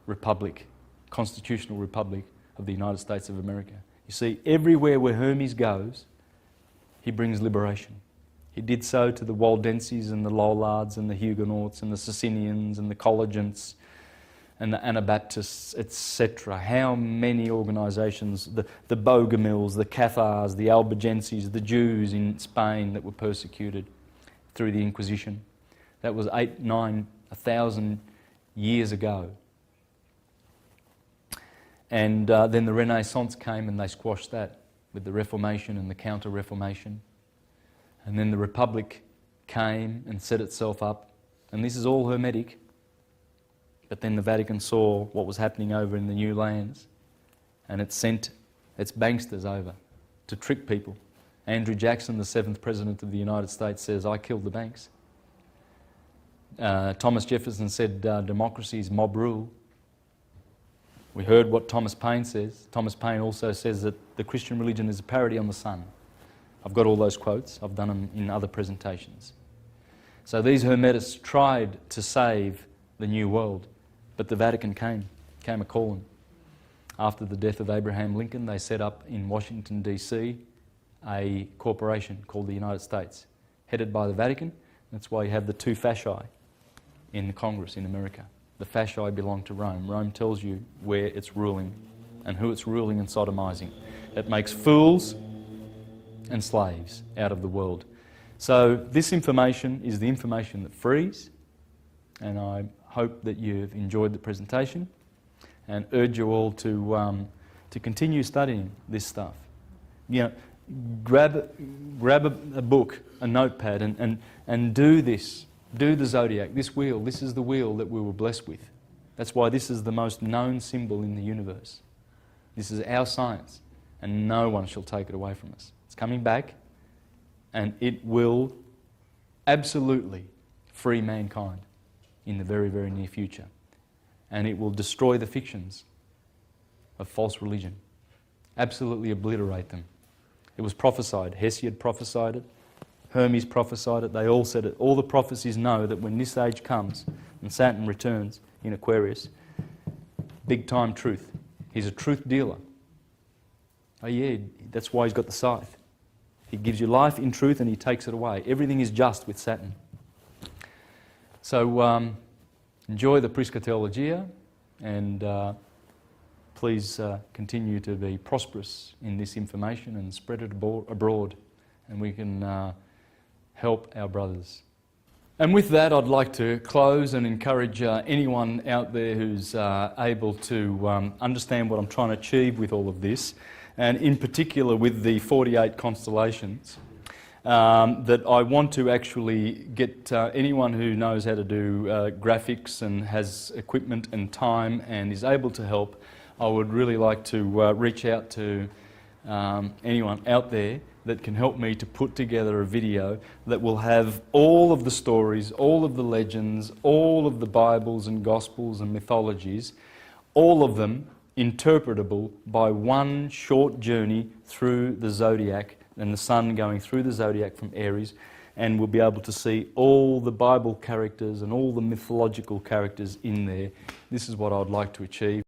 Republic, Constitutional Republic of the United States of America. You see, everywhere where Hermes goes, he brings liberation. He did so to the Waldenses and the Lollards and the Huguenots and the Socinians and the Collegiants and the Anabaptists, etc. How many organisations, the Bogomils, the Cathars, the Albigenses, the Jews in Spain that were persecuted through the Inquisition. That was 1,000 years ago. And then the Renaissance came and they squashed that with the Reformation and the Counter-Reformation. And then the Republic came and set itself up. And this is all Hermetic. But then the Vatican saw what was happening over in the new lands and it sent its banksters over to trick people. Andrew Jackson, the 7th President of the United States, says, "I killed the banks." Thomas Jefferson said, democracy is mob rule. We heard what Thomas Paine says. Thomas Paine also says that the Christian religion is a parody on the sun. I've got all those quotes. I've done them in other presentations. So these Hermetists tried to save the New World, but the Vatican came a-calling. After the death of Abraham Lincoln, they set up in Washington, D.C., a corporation called the United States, headed by the Vatican. That's why you have the two fasci in the Congress in America. The fasci belong to Rome. Rome tells you where it's ruling and who it's ruling and sodomizing. It makes fools and slaves out of the world. So this information is the information that frees, and I hope that you've enjoyed the presentation and urge you all to continue studying this stuff. Grab a book, a notepad, and do this. Do the zodiac, this wheel. This is the wheel that we were blessed with. That's why this is the most known symbol in the universe. This is our science, and no one shall take it away from us. It's coming back, and it will absolutely free mankind in the very, very near future. And it will destroy the fictions of false religion. Absolutely obliterate them. It was prophesied. Hesiod prophesied it. Hermes prophesied it. They all said it. All the prophecies know that when this age comes and Saturn returns in Aquarius, big time truth. He's a truth dealer. Oh yeah, that's why he's got the scythe. He gives you life in truth and he takes it away. Everything is just with Saturn. So enjoy the Prisca Theologia and please continue to be prosperous in this information and spread it abroad, and we can help our brothers. And with that, I'd like to close and encourage anyone out there who's able to understand what I'm trying to achieve with all of this, and in particular with the 48 constellations, that I want to actually get anyone who knows how to do graphics and has equipment and time and is able to help. I would really like to reach out to anyone out there that can help me to put together a video that will have all of the stories, all of the legends, all of the Bibles and Gospels and mythologies, all of them interpretable by one short journey through the zodiac and the sun going through the zodiac from Aries, and we'll be able to see all the Bible characters and all the mythological characters in there. This is what I'd like to achieve.